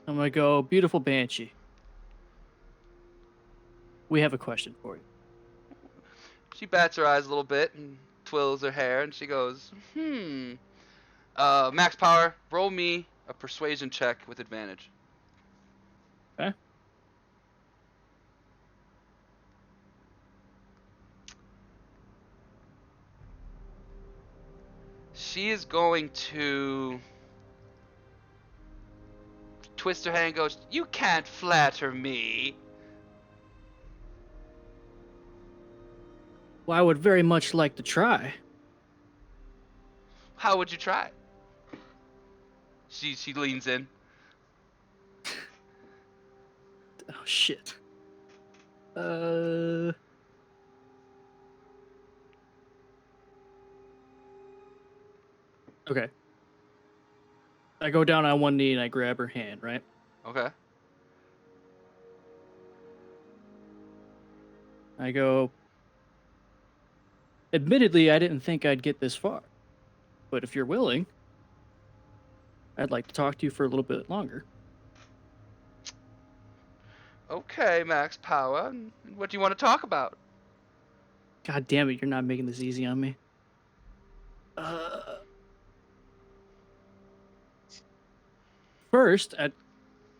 I'm gonna go, beautiful Banshee. We have a question for you. She bats her eyes a little bit and twirls her hair, and she goes, Max Power, roll me a persuasion check with advantage. Okay. She is going to twist her hand and goes, "You can't flatter me." Well, I would very much like to try. How would you try it? She leans in. Oh shit. Okay. I go down on one knee and I grab her hand, right? Okay. I go, admittedly, I didn't think I'd get this far. But if you're willing, I'd like to talk to you for a little bit longer. Okay, Max Power. What do you want to talk about? God damn it, you're not making this easy on me. First, I'd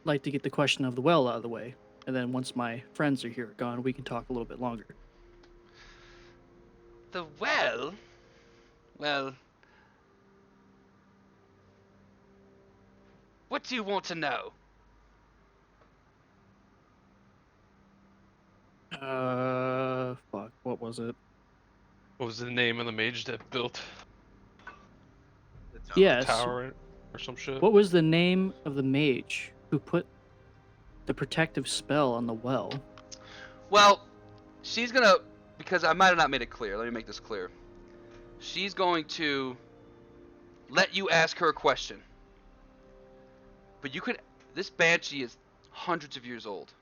like to get the question of the well out of the way. And then once my friends are here gone, we can talk a little bit longer. The well? Well, what do you want to know? Fuck, what was it? What was the name of the mage that built The tower. Yes. tower or some shit? What was the name of the mage who put the protective spell on the well? Well, she's gonna, because I might have not made it clear. Let me make this clear. She's going to let you ask her a question. But you could, this banshee is hundreds of years old.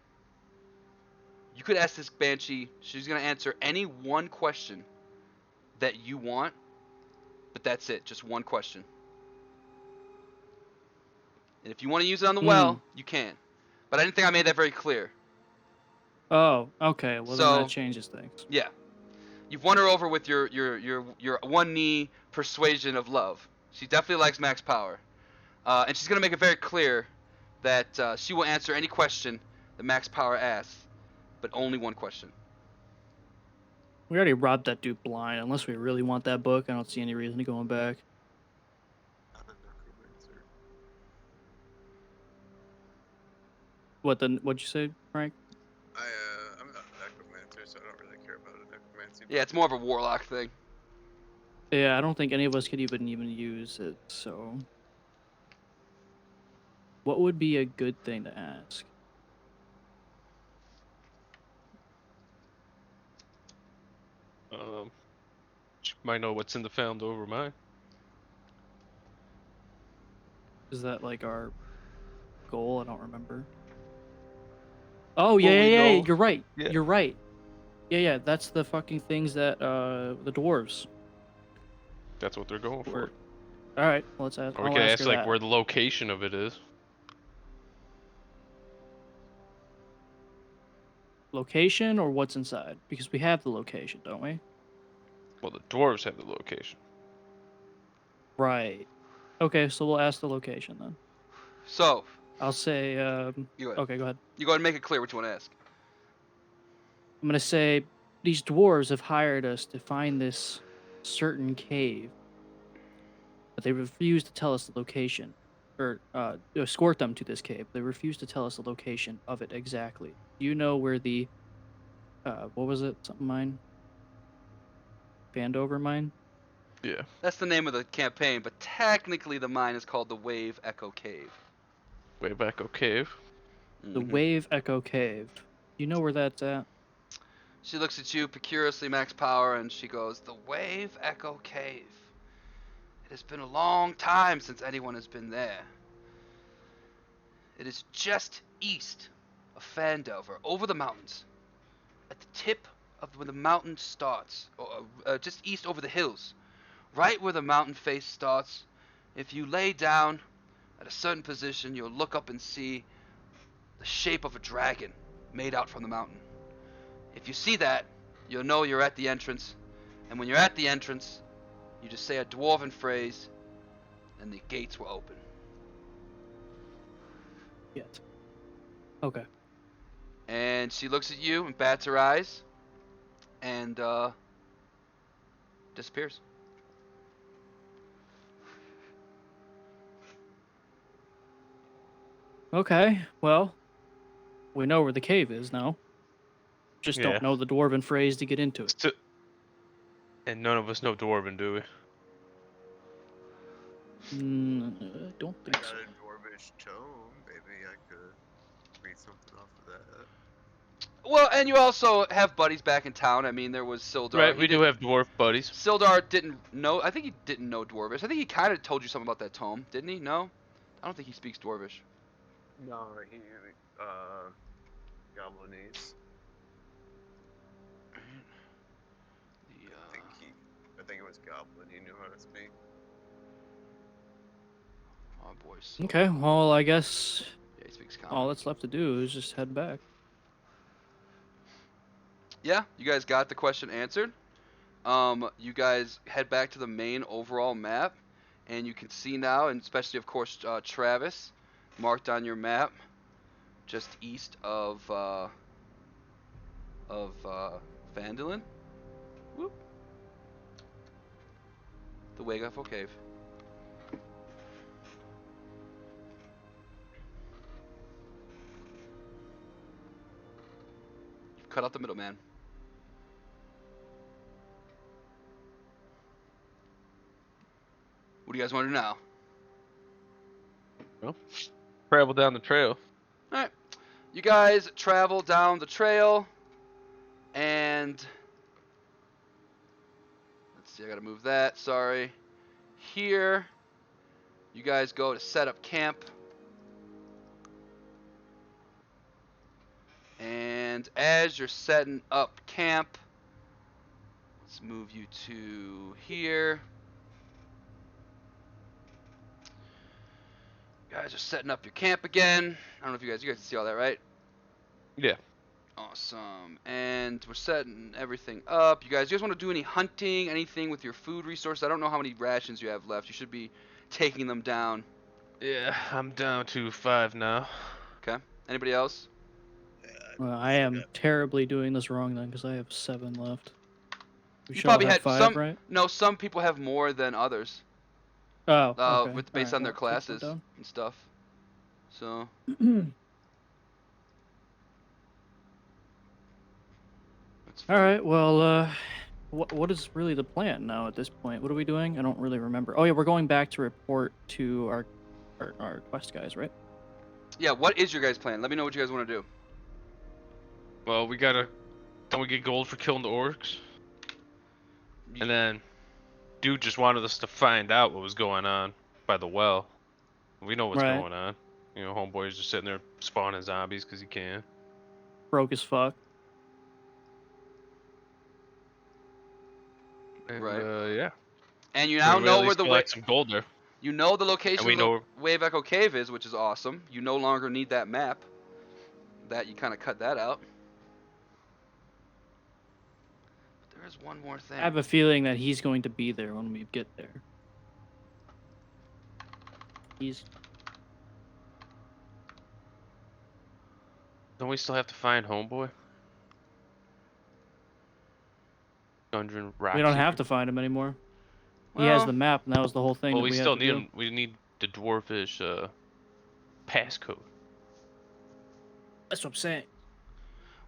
You could ask this banshee, she's going to answer any one question that you want, but that's it, just one question. And if you want to use it on the well, you can. But I didn't think I made that very clear. Oh, okay. Well, then So, that changes things. yeah. You've won her over with your one knee persuasion of love. She definitely likes max power. And she's going to make it very clear that she will answer any question that Max Power asks, but only one question. We already robbed that dude blind. Unless we really want that book, I don't see any reason to going back. Not a necromancer. What'd you say, Frank? I'm not a necromancer, so I don't really care about a necromancy. Yeah, it's more of a warlock thing. Yeah, I don't think any of us could even use it. So, what would be a good thing to ask? She might know what's in the found over mine. Is that like our goal? I don't remember. Oh yeah, Well, we yeah, yeah. know- You're right. yeah. You're right. Yeah, yeah. That's the fucking things that the dwarves That's what they're going for. were. All right, well, let's ask. Or we I'll could ask ask her like that. where the location of it is. Location or what's inside? Because we have the location, don't we? Well, the dwarves have the location. Right. Okay, so we'll ask the location then. So, I'll say. you go ahead. Okay, go ahead. You go ahead and make it clear what you want to ask. I'm gonna say these dwarves have hired us to find this certain cave, but they refuse to tell us the location, or escort them to this cave. They refuse to tell us the location of it exactly. Do you know where the what was it? Something mine? Vandover mine? Yeah. That's the name of the campaign, but technically the mine is called the Wave Echo Cave. Way back, cave. The Mhm. Wave Echo Cave. Do you know where that's at? She looks at you, curiously Max Power, and she goes, "The Wave Echo Cave. It has been a long time since anyone has been there. It is just east of Fandover, over the mountains, at the tip of where the mountain starts, or just east over the hills, right where the mountain face starts. If you lay down at a certain position, you'll look up and see the shape of a dragon made out from the mountain. If you see that, you'll know you're at the entrance, and when you're at the entrance, you just say a dwarven phrase, and the gates will open." Yet. Okay. And she looks at you and bats her eyes, and disappears. Okay. Well, we know where the cave is now. Just Yeah. don't know the dwarven phrase to get into it. And none of us know Dwarven, do we? I don't I think got so. a dwarvish tome. Maybe I could read something off of that. Well, and you also have buddies back in town. I mean, there was Sildar. Right, He we do didn't- have dwarf buddies. Sildar didn't know. I think he didn't know Dwarvish. I think he kind of told you something about that tome, didn't he? No, I don't think he speaks Dwarvish. No, he Goblinese. The, I think it was Goblin. He knew how to speak. oh boy. Okay, well, I guess Yeah, he speaks common. all that's left to do is just head back. Yeah, you guys got the question answered. You guys head back to the main overall map, and you can see now, and especially of course Travis, marked on your map, just east of Vandalin. Whoop. The Wagafo Cave. You've cut out the middleman. What do you guys want to do now? Well, travel down the trail. Alright. You guys travel down the trail, and let's see, I gotta move that, sorry. Here, you guys go to set up camp. And as you're setting up camp, let's move you to here. You guys are setting up your camp again. I don't know if you guys can see all that, right? Yeah. Awesome. And we're setting everything up. You guys want to do any hunting, anything with your food resources? I don't know how many rations you have left. You should be taking them down. Yeah, I'm down to 5 now. Okay. Anybody else? Well, I am terribly doing this wrong then because I have 7 left. We You should all probably have had 5, some. right? No, some people have more than others. Oh, okay. With All based right, on their well, let's classes go down. and stuff. So. That's All fine. right. Well, what is really the plan now at this point? What are we doing? I don't really remember. Oh yeah, we're going back to report to our quest guys, right? Yeah. What is your guys' plan? Let me know what you guys want to do. Well, don't we get gold for killing the orcs? And then, dude just wanted us to find out what was going on by the well. We know what's Right. going on. You know, homeboy's just sitting there spawning zombies because he can. Broke as fuck. And, Right. yeah. And you So now we at know where least the collect some gold there. You know the And location we of the know. Wave Echo Cave is, which is awesome. You no longer need that map. That you kind of cut that out. But there is one more thing. I have a feeling that he's going to be there when we get there. Don't we still have to find homeboy? Dungeon rock. We don't secret? have to find him anymore. Well, He has the map, and that was the whole thing Well, that we we had still to need do. him. We need the dwarfish passcode. That's what I'm saying.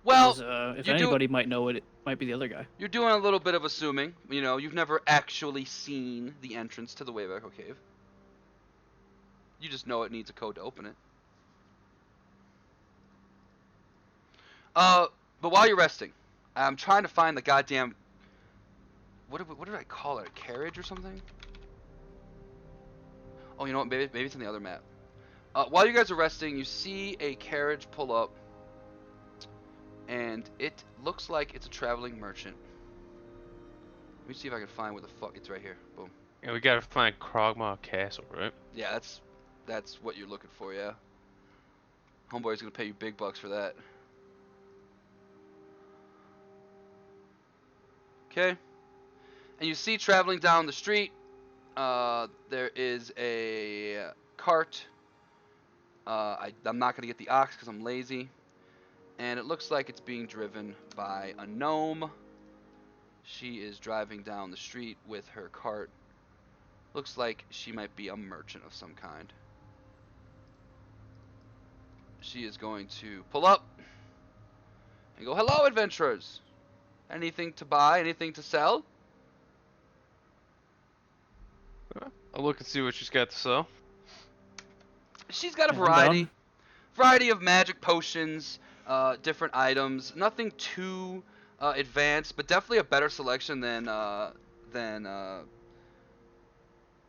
Well, 'Cause, if you do- anybody might know it, it might be the other guy. you're doing a little bit of assuming. You know, you've never actually seen the entrance to the Wave Echo Cave. You just know it needs a code to open it. But while you're resting, I'm trying to find the goddamn. What did I call it? A carriage or something? Oh, you know what? Maybe it's on the other map. While you guys are resting, you see a carriage pull up, and it looks like it's a traveling merchant. Let me see if I can find where the fuck it's right here. Boom. Yeah, we gotta find Krogmaw Castle, right? Yeah, that's what you're looking for. Yeah. Homeboy's gonna pay you big bucks for that. Okay. And you see traveling down the street, there is a cart. I'm not going to get the ox because I'm lazy. And it looks like it's being driven by a gnome. She is driving down the street with her cart. Looks like she might be a merchant of some kind. She is going to pull up and go, "Hello, adventurers. Anything to buy? Anything to sell?" I'll look and see what she's got to sell. She's got a Yeah, I'm down. variety of magic potions, different items. Nothing too advanced, but definitely a better selection than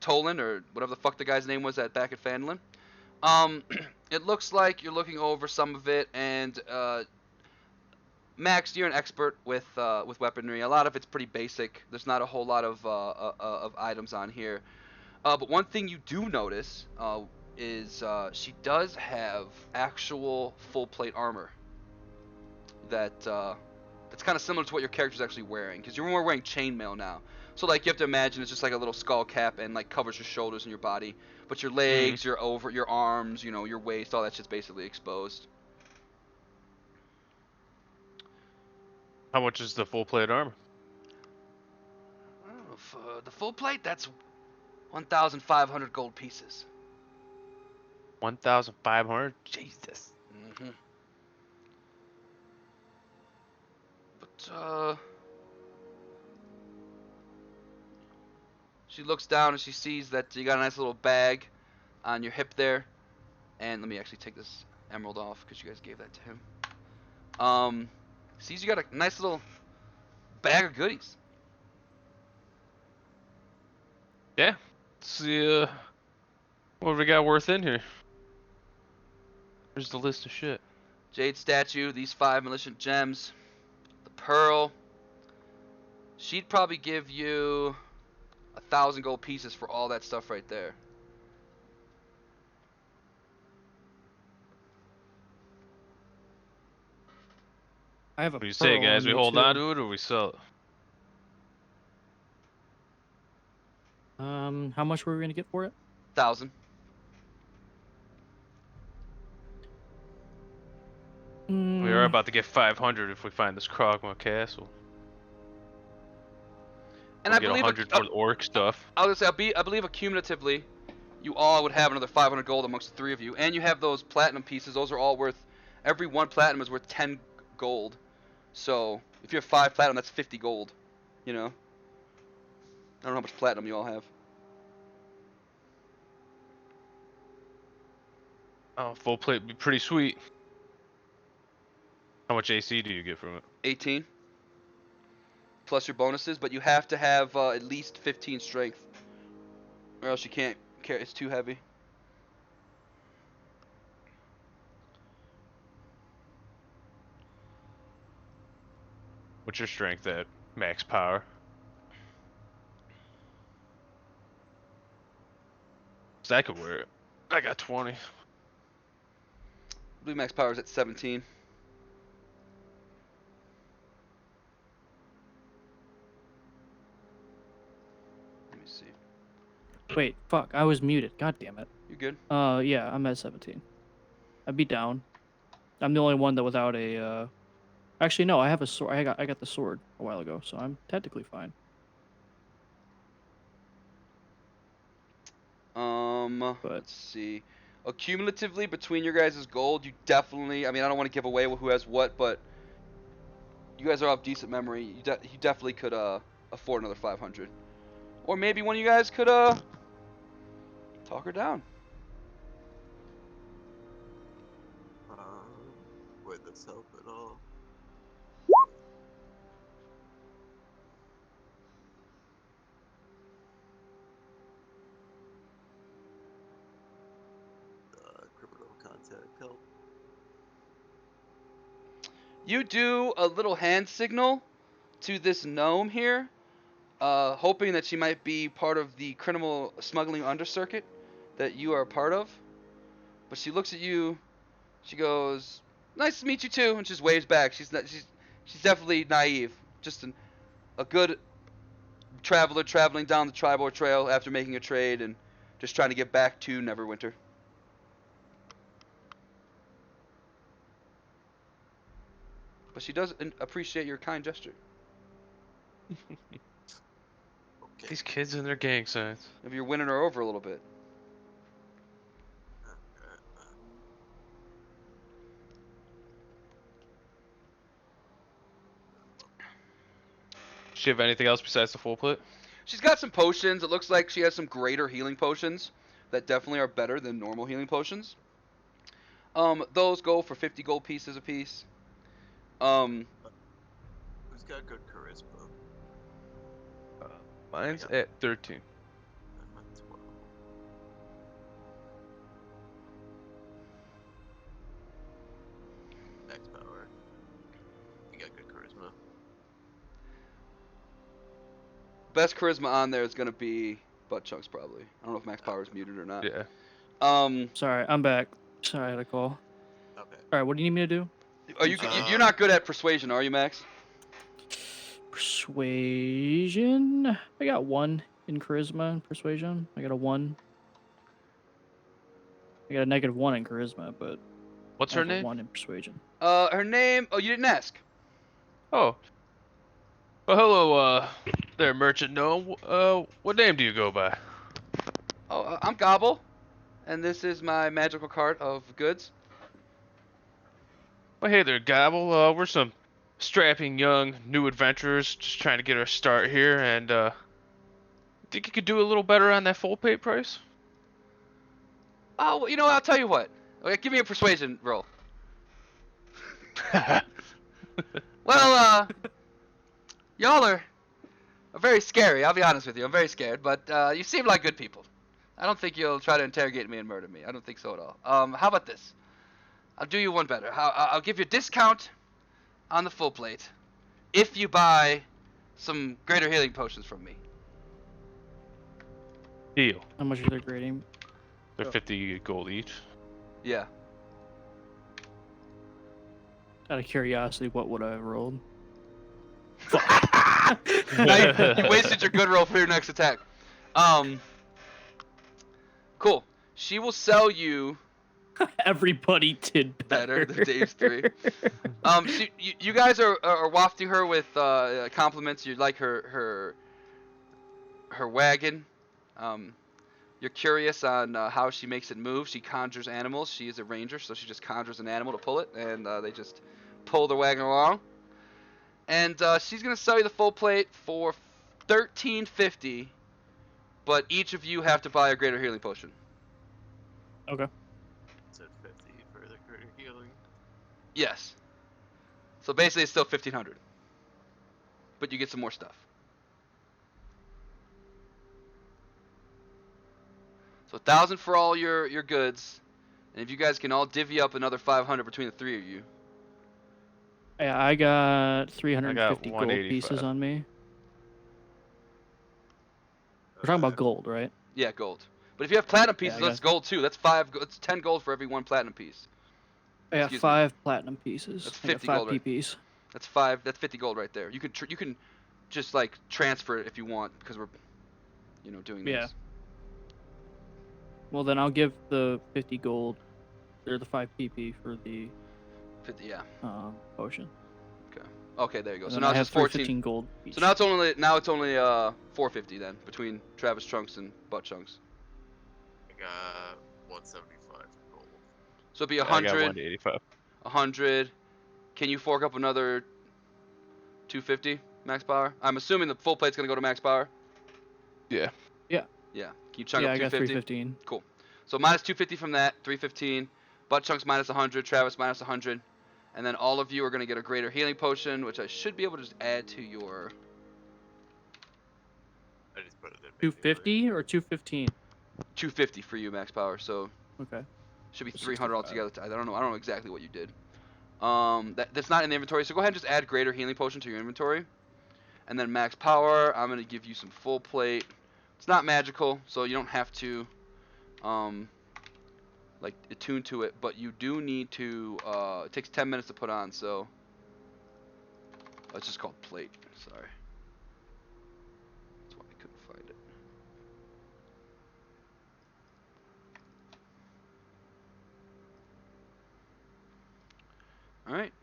Tolan or whatever the fuck the guy's name was back at Fandolin. It looks like you're looking over some of it, and Max, you're an expert with weaponry. A lot of it's pretty basic. There's not a whole lot of items on here. But one thing you do notice is she does have actual full plate armor. That's kind of similar to what your character's actually wearing, because you're more wearing chainmail now. So like you have to imagine it's just like a little skull cap and like covers your shoulders and your body, but your legs, your arms, you know, your waist, all that shit's basically exposed. How much is the full plate armor? I don't know if, the full plate, that's 1,500 gold pieces. 1,500. Jesus. But she looks down and she sees that you got a nice little bag on your hip there. And let me actually take this emerald off because you guys gave that to him. Sees you got a nice little bag of goodies. Yeah. Let's see, what have we got worth in here? Here's the list of shit. Jade statue, these 5 malicious gems, the pearl. She'd probably give you 1,000 gold pieces for all that stuff right there. I have a What do you say, pearl guys? on We me, hold too. on to it or we sell it? How much were we gonna get for it? 1,000. We are about to get 500 if we find this Krogma castle. And We'll I get believe 100 for the orc stuff. I was gonna say I believe accumulatively, you all would have another 500 gold amongst the three of you, and you have those platinum pieces. Those are all worth. Every one platinum is worth 10 gold. So if you have 5 platinum, that's 50 gold. You know. I don't know how much platinum you all have. Oh, full plate would be pretty sweet. How much AC do you get from it? 18. Plus your bonuses, but you have to have at least 15 strength, or else you can't carry. It's too heavy. What's your strength at max power? So that could work. I got 20. I believe max power is at 17. Let me see. Wait, fuck, I was muted. God damn it. You good? Yeah, I'm at 17. I'd be down. I'm the only one that without a, Actually, no, I have a sword. I got the sword a while ago, so I'm technically fine. But Let's see. Accumulatively between your guys' gold, you definitely. I mean, I don't want to give away who has what, but you guys are of decent memory. You definitely could afford another 500, or maybe one of you guys could talk her down. Would this help at all? Criminal contact help. You do a little hand signal to this gnome here, hoping that she might be part of the criminal smuggling undercircuit that you are a part of. But she looks at you. She goes, "Nice to meet you too," and just waves back. She's definitely naive. Just a good traveler traveling down the Tribor Trail after making a trade and just trying to get back to Neverwinter. But she does appreciate your kind gesture. Okay. These kids and their gang signs. If you're winning her over a little bit. Does she have anything else besides the full plate? She's got some potions. It looks like she has some greater healing potions that definitely are better than normal healing potions. Those go for 50 gold pieces a piece. Who's got good charisma? Mine's got- at 13. I'm at 12. Max power. You got good charisma. Best charisma on there is gonna be Butt Chunks probably. I don't know if Max Power is muted or not. Yeah. sorry, I'm back. Sorry, I had a call. Okay. All right, what do you need me to do? Are you? sorry. You're not good at persuasion, are you, Max? Persuasion. I got 1 in charisma and persuasion. I got a 1. I got a -1 in charisma, but What's I her have a name? 1 in persuasion. Her name. Oh, you didn't ask. Oh. Well, hello, there, merchant gnome. What name do you go by? Oh, I'm Gobble, and this is my magical cart of goods. Well, hey there, Gobble. We're some strapping young new adventurers just trying to get our start here, and think you could do a little better on that full pay price? Oh, well, you know, I'll tell you what. Okay, give me a persuasion roll. Well, y'all are very scary. I'll be honest with you. I'm very scared, but you seem like good people. I don't think you'll try to interrogate me and murder me. I don't think so at all. How about this? I'll do you one better. I'll give you a discount on the full plate if you buy some greater healing potions from me. Deal. How much are they grading? They're 50 gold each. Yeah. Out of curiosity, what would I have rolled? Now you wasted your good roll for your next attack. Cool. She will sell you Everybody did better better. than Dave's 3. You guys are wafting her with compliments. You like her wagon. You're curious on how she makes it move. She conjures animals. She is a ranger, so she just conjures an animal to pull it, and they just pull the wagon along. And she's gonna sell you the full plate for $13.50, but each of you have to buy a greater healing potion. Okay. Said 50 for the greater healing. Yes. So basically, it's still $1,500, but you get some more stuff. So 1,000 for all your goods, and if you guys can all divvy up another 500 between the three of you. Yeah, I got 350 gold 185. pieces on me. We're talking about gold, right? Yeah, gold. But if you have platinum Yeah, pieces, I that's got- gold too. That's 5. It's 10 gold for every 1 platinum piece. I got Excuse me. 5 platinum pieces. That's I got 50 5 gold, right? PPs. That's 5. That's 50 gold right there. You can just like transfer it if you want because we're doing Yeah. this. Well, then I'll give the 50 gold, or the 5 PP for the 50. Yeah. potion. Okay, there you go. And So then now I it's have just 14. 15 gold each. So now it's only 450 then between Travis Trunks and Butt Chunks. I got 175 gold. So it'd be I got 100, 185. 100. Can you fork up another 250 max power? I'm assuming the full plate's gonna go to max power. Yeah. Yeah. Can you chunk Yeah, up I got 250? 315. Cool. So minus 250 from that, 315. Butt Chunks minus 100. Travis minus 100. And then all of you are gonna get a greater healing potion, which I should be able to just add to your. I just put it in. 250 or 215? 250 for you max power. So Okay. should be So 300 65. altogether. I don't know exactly what you did. That's not in the inventory. So go ahead and just add greater healing potion to your inventory. And then max power, I'm gonna give you some full plate. It's not magical, so you don't have to like attune to it, but you do need to it takes 10 minutes to put on, so it's just called plate. Sorry. That's why I couldn't find it. Alright.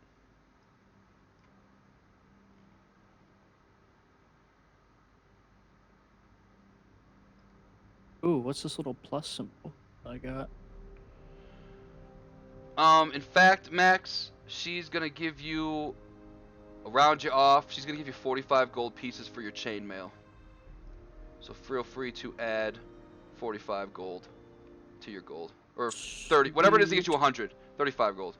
Ooh, what's this little plus symbol I got? In fact, Max, she's gonna give you round you off. She's gonna give you 45 gold pieces for your chainmail. So feel free to add 45 gold to your gold, or 30, whatever it is to get you 100. 35 gold.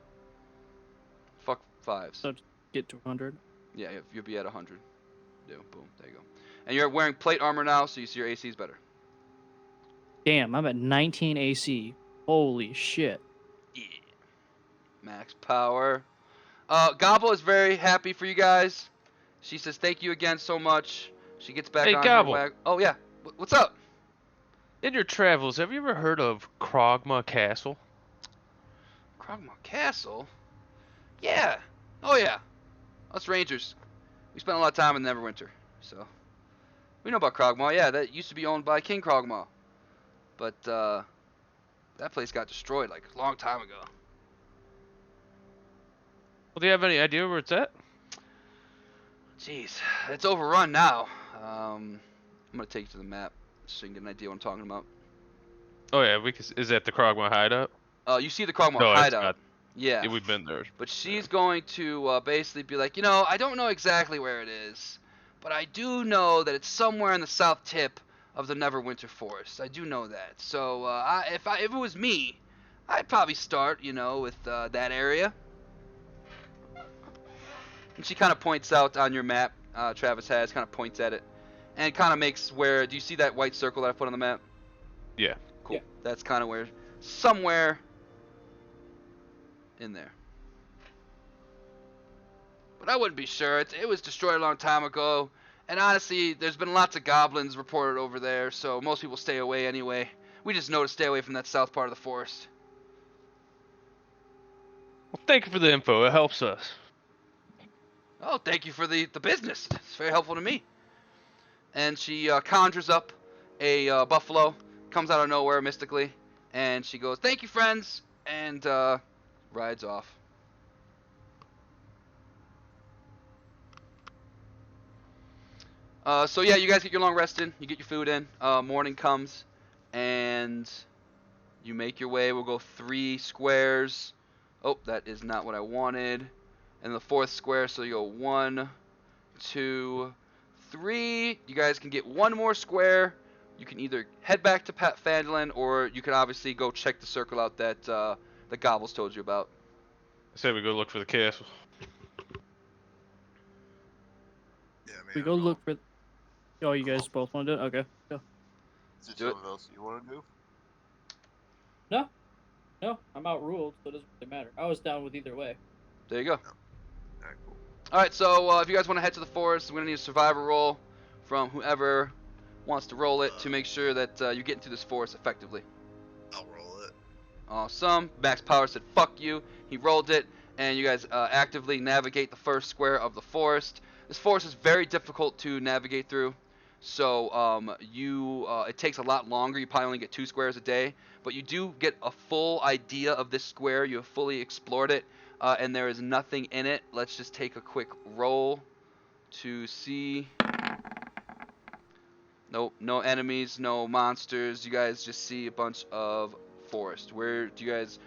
Fuck fives. So get to 100. Yeah, you'll be at 100. Yeah, boom, there you go. And you're wearing plate armor now, so you see your AC is better. Damn, I'm at 19 AC. Holy shit. Yeah. Max power. Gobble is very happy for you guys. She says thank you again so much. She gets back Hey, on Gobble. her wagon. Oh yeah, what's up? In your travels, have you ever heard of Krogma Castle? Krogma Castle? Yeah. Oh yeah. Us Rangers. We spent a lot of time in Neverwinter, so we know about Krogma. Yeah, that used to be owned by King Krogma, but that place got destroyed like a long time ago. Well, do you have any idea where it's at? Jeez, it's overrun now. I'm gonna take you to the map so you can get an idea what I'm talking about. Oh yeah, is that the Krogma hideout? You see the Krogma No, it's hideout. not. Yeah. Yeah, we've been there. But she's going to basically be like, I don't know exactly where it is, but I do know that it's somewhere in the south tip of the Neverwinter Forest. I do know that. So if it was me, I'd probably start, with that area. And she kind of points out on your map, Travis has, kind of points at it, and kind of makes where. Do you see that white circle that I put on the map? Yeah. Cool. Yeah. That's kind of where, somewhere in there. But I wouldn't be sure. It was destroyed a long time ago. And honestly, there's been lots of goblins reported over there, so most people stay away anyway. We just know to stay away from that south part of the forest. Well, thank you for the info. It helps us. Oh, thank you for the business. It's very helpful to me. And she conjures up a buffalo, comes out of nowhere mystically, and she goes, "Thank you, friends," and rides off. So yeah, you guys get your long rest in, you get your food in. Morning comes, and you make your way. We'll go 3 squares. Oh, that is not what I wanted. And the 4th square, so you go 1, 2, 3. You guys can get 1 more square. You can either head back to Pat Fandolin, or you can obviously go check the circle out that that Gobbles told you about. I say we go look for the castle. Yeah, I mean, We go look for. Oh, you guys both want to do it? Okay. Go. Is there Do it. something else you want to do? No, no, I'm outruled, so it doesn't really matter. I was down with either way. There you go. Alright, cool. Alright, so if you guys want to head to the forest, we're going to need a survivor roll from whoever wants to roll it to make sure that you get into this forest effectively. I'll roll it. Awesome. Max Power said, "Fuck you." He rolled it, and you guys actively navigate the first square of the forest. This forest is very difficult to navigate through, so it takes a lot longer. You probably only get 2 squares a day, but you do get a full idea of this square. You have fully explored it, and there is nothing in it. Let's just take a quick roll to see. Nope, no enemies, no monsters. You guys just see a bunch of forest. Where do you guys...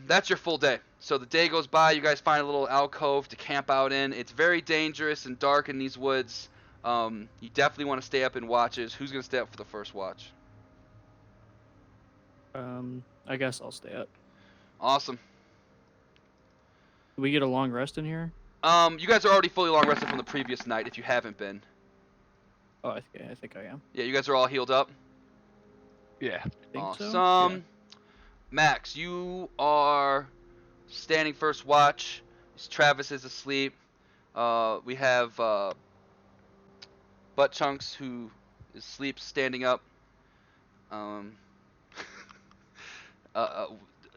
That's your full day. So the day goes by, you guys find a little alcove to camp out in. It's very dangerous and dark in these woods. You definitely want to stay up in watches. Who's going to stay up for the first watch? I guess I'll stay up. Awesome. Do we get a long rest in here? You guys are already fully long rested from the previous night if you haven't been. Oh, I think I am. Yeah, you guys are all healed up. Yeah. I think Awesome. so. Yeah. Max, you are standing first watch. Travis is asleep. We have Butt Chunks who is asleep standing up.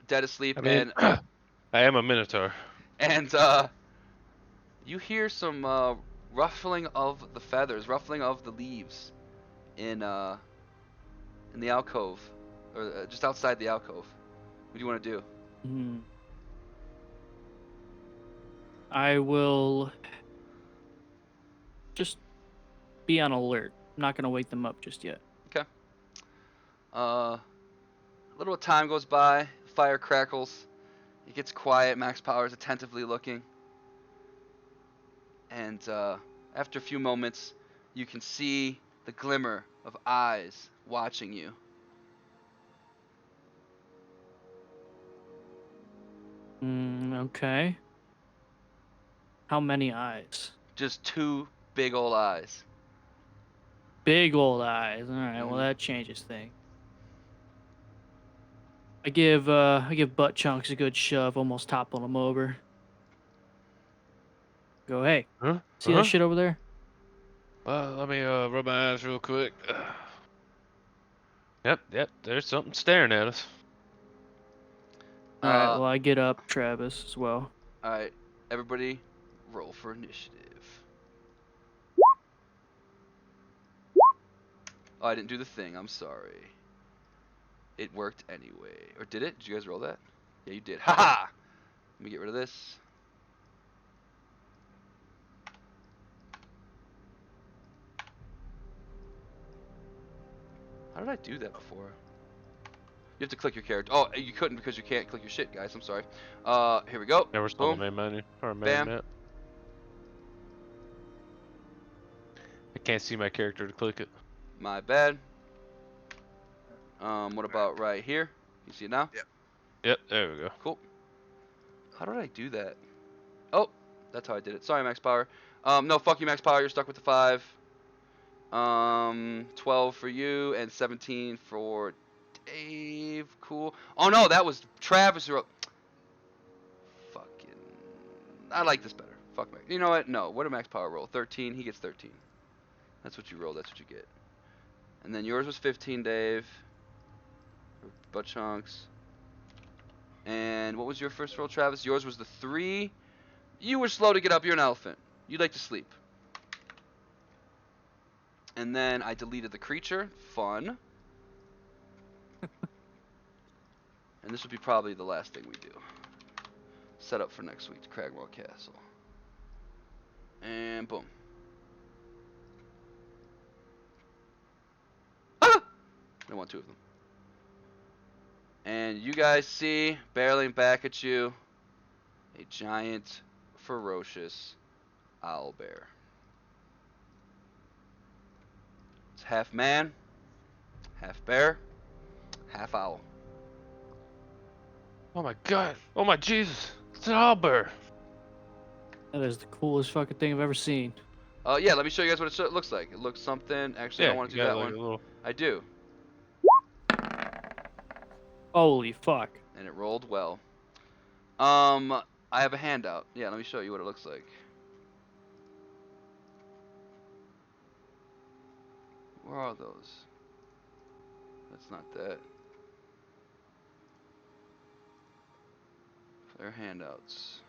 Dead asleep. I mean, I am a minotaur. And you hear some ruffling of the feathers, ruffling of the leaves in the alcove, or just outside the alcove. What do you want to do? Hmm. I will just be on alert. I'm not gonna wake them up just yet. A little time goes by. Fire crackles. It gets quiet. Max Power is attentively looking. And after a few moments, you can see the glimmer of eyes watching you. Okay. How many eyes? Just 2 big old eyes. Big old eyes. All right. Well, that changes things. I give Butt Chunks a good shove, almost toppling him over. Go, hey, Huh? see that shit over there? Well, let me rub my eyes real quick. Yep. There's something staring at us. All right. Well, I get up, Travis, as well. All right, everybody, roll for initiative. Oh, I didn't do the thing. I'm sorry. It worked anyway. Or did it? Did you guys roll that? Yeah, you did. Haha! Let me get rid of this. How did I do that before? You have to click your character. Oh, you couldn't because you can't click your shit, guys. I'm sorry. Here we go. Yeah, we're still on Boom. the main menu. Or main Bam. map. I can't see my character to click it. My bad. What about right here? You see it now? Yep, there we go. Cool. How did I do that? Oh, that's how I did it. Sorry, Max Power. No, fuck you, Max Power. You're stuck with the 5. 12 for you and 17 for Dave. Cool. Oh no, that was Travis who wrote. Fucking. I like this better. Fuck Max. You know what? No. What did Max Power roll? 13. He gets 13. That's what you roll. That's what you get. And then yours was 15, Dave. Butt Chunks. And what was your first roll, Travis? Yours was the 3. You were slow to get up. You're an elephant. You like to sleep. And then I deleted the creature. Fun. And this would be probably the last thing we do. Set up for next week to Cragwell Castle. And boom. Ah! I want 2 of them. And you guys see, barreling back at you, a giant, ferocious owlbear. It's half man, half bear, half owl. Oh my god. Oh my Jesus. It's an owlbear. That is the coolest fucking thing I've ever seen. Yeah, let me show you guys what it looks like. It looks something. Actually, I Yeah, don't want to you do got that like one. a little. I do. Holy fuck. And it rolled well. I have a handout. Yeah, let me show you what it looks like. Where are those? That's not that. They're handouts.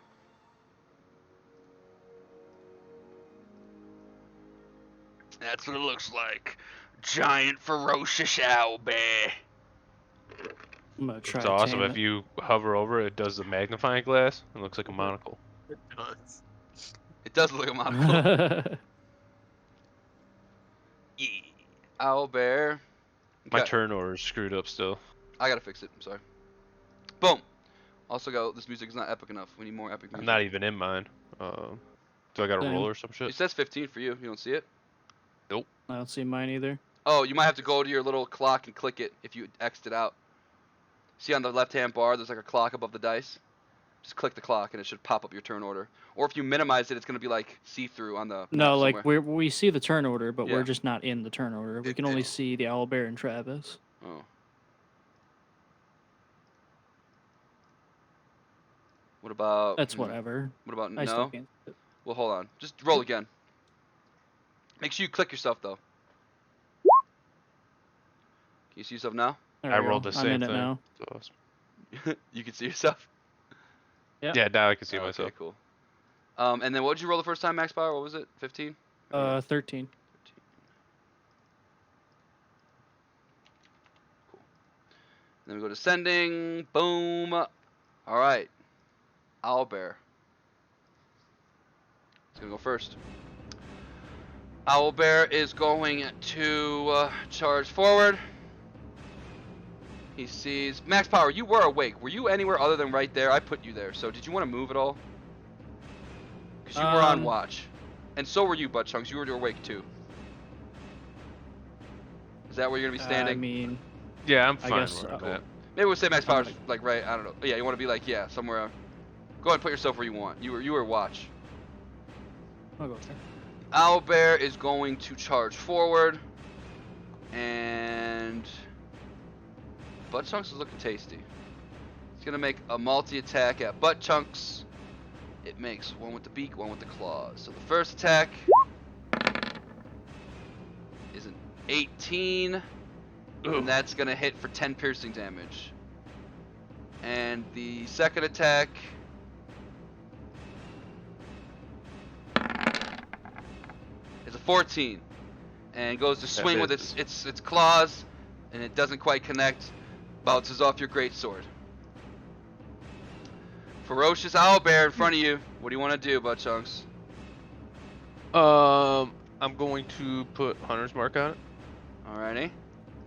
That's what it looks like. Giant ferocious owlbear. I'm gonna try It's to awesome. tame If you hover over it, it does the magnifying glass. It looks like a monocle. It does. It does look like a monocle. it. Yeah. Owlbear. My Okay. turn order is screwed up still. I gotta fix it. I'm sorry. Boom. Also go. This music is not epic enough. We need more epic music. I'm not even in mine. Do I got a Same. roll or some It shit? says 15 for you. You don't see it? I don't see mine either. Oh, you might have to go to your little clock and click it if you X'd it out. See on the left-hand bar, there's like a clock above the dice. Just click the clock and it should pop up your turn order. Or if you minimize it, it's gonna be like see-through on the map No, like somewhere. we see the turn order, but Yeah. we're just not in the turn order. We It- can only it- see the owlbear and Travis. Oh. What about? That's whatever. What about I still no? can't. see it. Well, hold on. Just roll again. Make sure you click yourself though. Can you see yourself now? There I we rolled go. the I'm same in it thing. now. It's awesome. You can see yourself. Yeah. Yeah, now I can see Okay, myself. cool. And then what did you roll the first time, Max Power? What was it? 15? 13. Cool. Then we go to sending. Boom. All right. Owlbear. It's gonna go first. Owlbear is going to charge forward. He sees Max Power. You were awake. Were you anywhere other than right there? I put you there. So did you want to move at all? Because you were on watch, and so were you, Butt Chunks. You were awake too. Is that where you're gonna be standing? I mean, Yeah, I'm I fine guess where I'm so. at. Maybe we'll say Max I'm Power's like- like right. I don't know. Yeah, you want to be like somewhere. Go ahead and put yourself where you want. You were watch. I'll go there. Owlbear is going to charge forward, and Butt Chunks is looking tasty. It's gonna make a multi-attack at Butt Chunks. It makes one with the beak, one with the claws. So the first attack is an 18, Ooh. and that's gonna hit for 10 piercing damage. And the second attack is a 14, and goes to swing with its claws, and it doesn't quite connect. Bounces off your greatsword. Ferocious owlbear in front of you. What do you want to do, Butt Chunks? I'm going to put Hunter's Mark on it. Alrighty.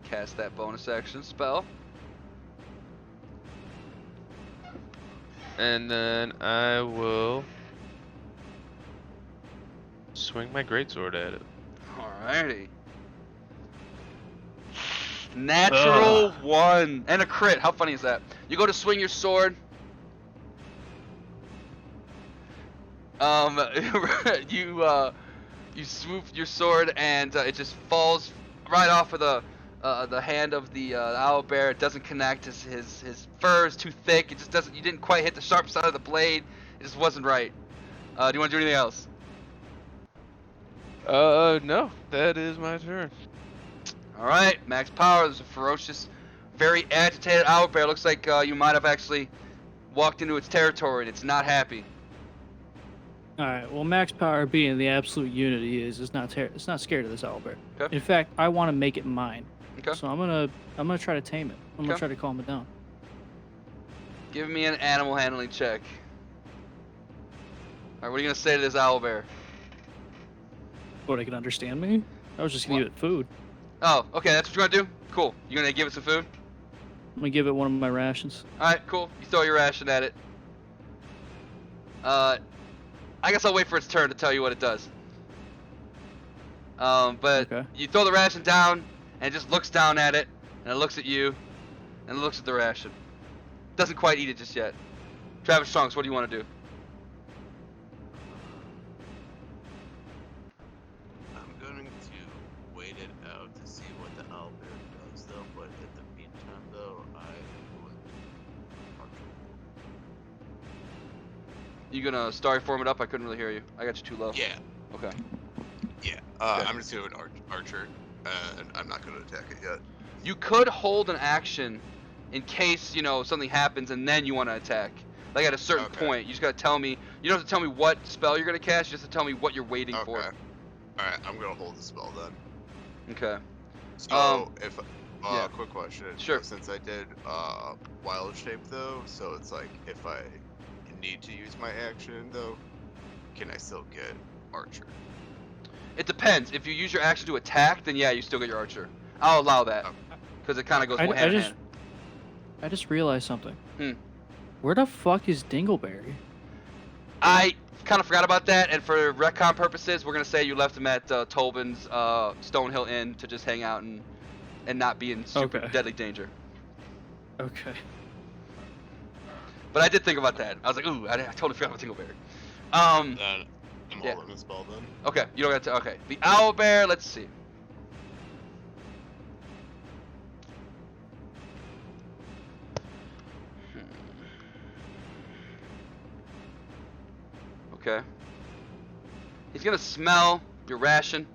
Cast that bonus action spell. And then I will swing my greatsword at it. Alrighty. Natural 1 and a crit. How funny is that? You go to swing your sword. You swoop your sword and it just falls right off of the hand of the owlbear. It doesn't connect. His fur is too thick. It just doesn't. You didn't quite hit the sharp side of the blade. It just wasn't right. Do you want to do anything else? No, that is my turn. All right, Max Power. There's a ferocious, very agitated owlbear. Looks like you might have actually walked into its territory and it's not happy. All right. Well, Max Power being the absolute unit he is not it's not scared of this owlbear. Okay. In fact, I want to make it mine. Okay. So I'm gonna try to tame it. I'm gonna Okay. try to calm it down. Give me an animal handling check. Alright, what are you gonna say to this owlbear? What, it can understand me? I was just gonna give it food. Oh, okay, that's what you're gonna do? Cool. You're gonna give it some food? I'm gonna give it one of my rations. Alright, cool. You throw your ration at it. I guess I'll wait for its turn to tell you what it does. But Okay. you throw the ration down, and it just looks down at it, and it looks at you, and it looks at the ration. Doesn't quite eat it just yet. Travis Trunks, what do you want to do? I'm going to wait it out to see what the owlbear does, though. But in the meantime, though, I would. You gonna starry form it up? I couldn't really hear you. I got you too low. Yeah, Okay. yeah. Okay. I'm just doing archer, and I'm not going to attack it yet. You could hold an action in case, you know, something happens and then you want to attack. Like at a certain Okay. point. You just gotta tell me. You don't have to tell me what spell you're gonna cast, you just have to tell me what you're waiting for. Okay. Alright, I'm going to hold the spell then. Okay. So, if. yeah. Quick question. Sure. So since I did wild shape, though, so it's like if I need to use my action, though, can I still get archer? It depends. If you use your action to attack, then yeah, you still get your archer. I'll allow that. Okay. Because it kind of goes I hand in just- hand. I just realized something. Hmm. Where the fuck is Dingleberry? I kind of forgot about that, and for retcon purposes, we're gonna say you left him at Tobin's Stonehill Inn to just hang out and not be in super Okay. deadly danger. Okay. But I did think about that. I was like, ooh, I totally forgot about Dingleberry. Then I'm Yeah. holding the spell then. Okay, you don't got to. Okay, the owlbear. Let's see. Okay. He's gonna smell your ration.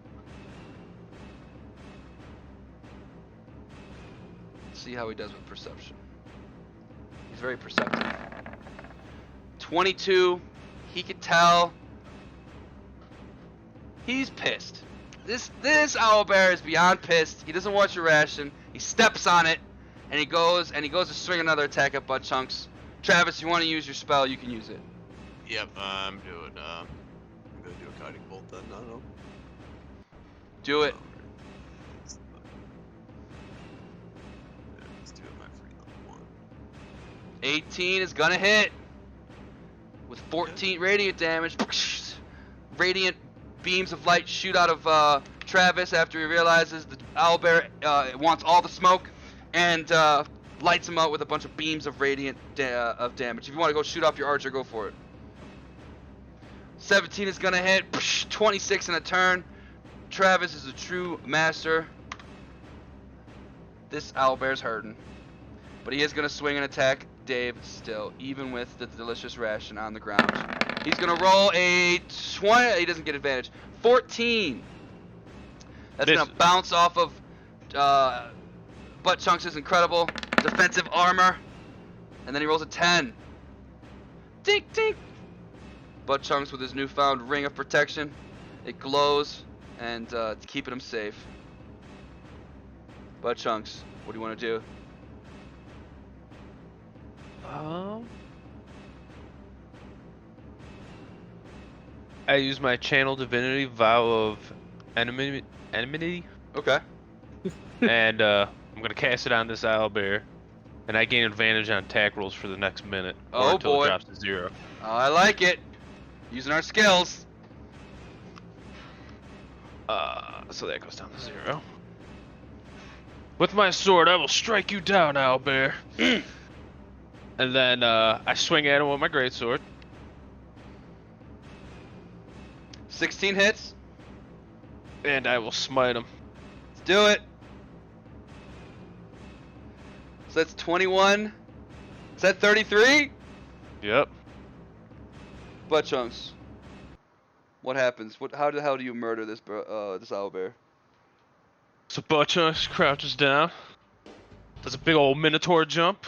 See how he does with perception. He's very perceptive. 22. He could tell. He's pissed. This owlbear is beyond pissed. He doesn't want your ration. He steps on it, and he goes to swing another attack at Butt Chunks. Travis, you want to use your spell? You can use it. Yep, I'm doing. I'm gonna do a guiding bolt then. No. Do it. Let's do it my free level 1. 18 is gonna hit with 14 radiant damage. Radiant beams of light shoot out of Travis after he realizes the owlbear wants all the smoke, and lights him out with a bunch of beams of radiant of damage. If you want to go shoot off your archer, go for it. 17 is gonna hit. 26 in a turn. Travis is a true master. This owlbear's hurting, but he is gonna swing and attack Dave still, even with the delicious ration on the ground. He's gonna roll a 20. He doesn't get advantage. 14. That's gonna bounce off of Butt Chunks' incredible defensive armor, and then he rolls a 10. Tink tink. Butt Chunks with his newfound ring of protection. It glows, and it's keeping him safe. Butt Chunks, what do you want to do? I use my channel divinity vow of enmity, Okay. and I'm gonna cast it on this owlbear, and I gain advantage on attack rolls for the next minute, or Oh, until boy. it drops to 0. I like it. Using our skills. So that goes down to 0. With my sword, I will strike you down, owlbear. And then I swing at him with my greatsword. 16 hits. And I will smite him. Let's do it. So that's 21. Is that 33? Yep. Butt Chunks. What happens? How the hell do you murder this this owlbear? So Butt Chunks crouches down. Does a big old minotaur jump.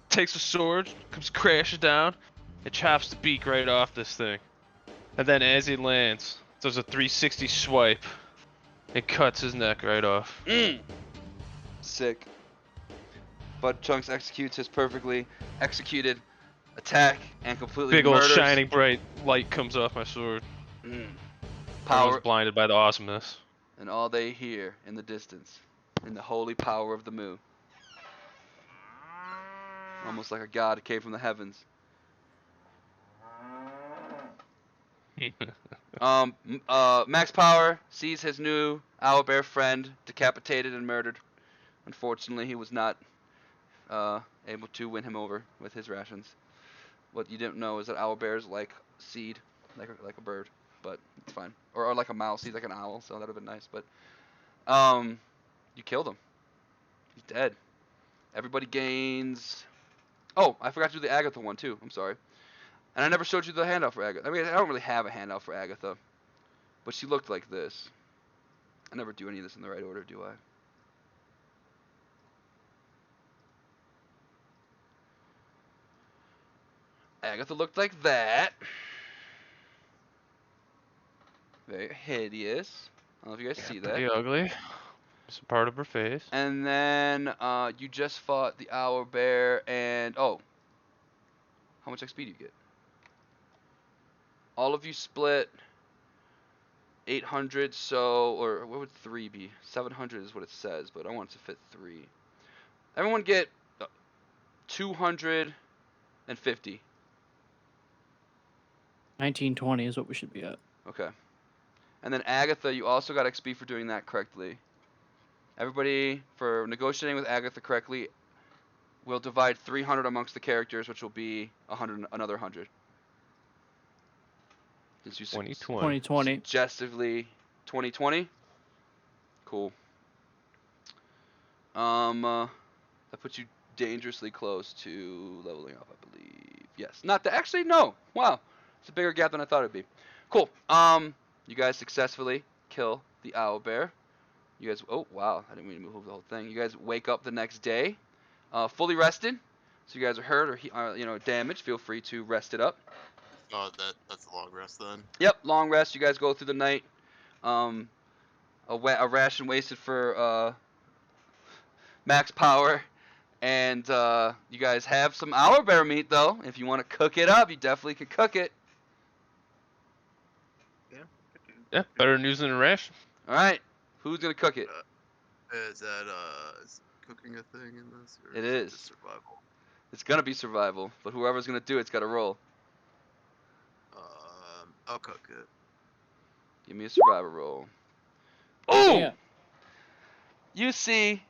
takes a sword, comes crashing down, and chops the beak right off this thing. And then as he lands, does a 360 swipe and cuts his neck right off. Sick. But Chunks executes his perfectly executed attack and completely Big old murders. shining bright light comes off my sword. Mm. Everyone's Power blinded by the awesomeness. and all they hear in the distance, in the holy power of the moo. Almost like a god who came from the heavens. Max Power sees his new owlbear friend decapitated and murdered. Unfortunately, he was not able to win him over with his rations. What you didn't know is that owlbears like seed, like a bird, but it's fine. Or like a mouse, he's like an owl, so that would have been nice. But you killed him. He's dead. Everybody gains. Oh, I forgot to do the Agatha one too. I'm sorry. And I never showed you the handout for Agatha. I mean, I don't really have a handout for Agatha, but she looked like this. I never do any of this in the right order, do I? Agatha looked like that. Very hideous. I don't know if you guys see that. Pretty ugly. It's a part of her face. And then you just fought the owlbear, and oh, how much XP do you get? All of you split 800, so, or what would 3 be? 700 is what it says, but I want it to fit 3. Everyone get 250. 1920 is what we should be at. Okay. And then Agatha, you also got XP for doing that correctly. Everybody, for negotiating with Agatha correctly, will divide 300 amongst the characters, which will be 100, another 100. Since you 2020. 2020. suggestively 2020. Cool. That puts you dangerously close to leveling up, I believe. Yes. Not that. Actually, no. Wow. It's a bigger gap than I thought it'd be. Cool. You guys successfully kill the owlbear. You guys. Oh wow. I didn't mean to move the whole thing. You guys wake up the next day, fully rested. So you guys are hurt or damaged. Feel free to rest it up. Oh, that's a long rest then. Yep. Long rest. You guys go through the night. A ration wasted for Max Power. And you guys have some owlbear meat, though. If you want to cook it up, you definitely can cook it. Yeah, better news than a ration. All right. Who's going to cook it? Is that is cooking a thing in this? Or It is. is. Just survival? It's going to be survival, but whoever's going to do it's got to roll. I'll cook it. Give me a survival roll. Oh! Yeah. You see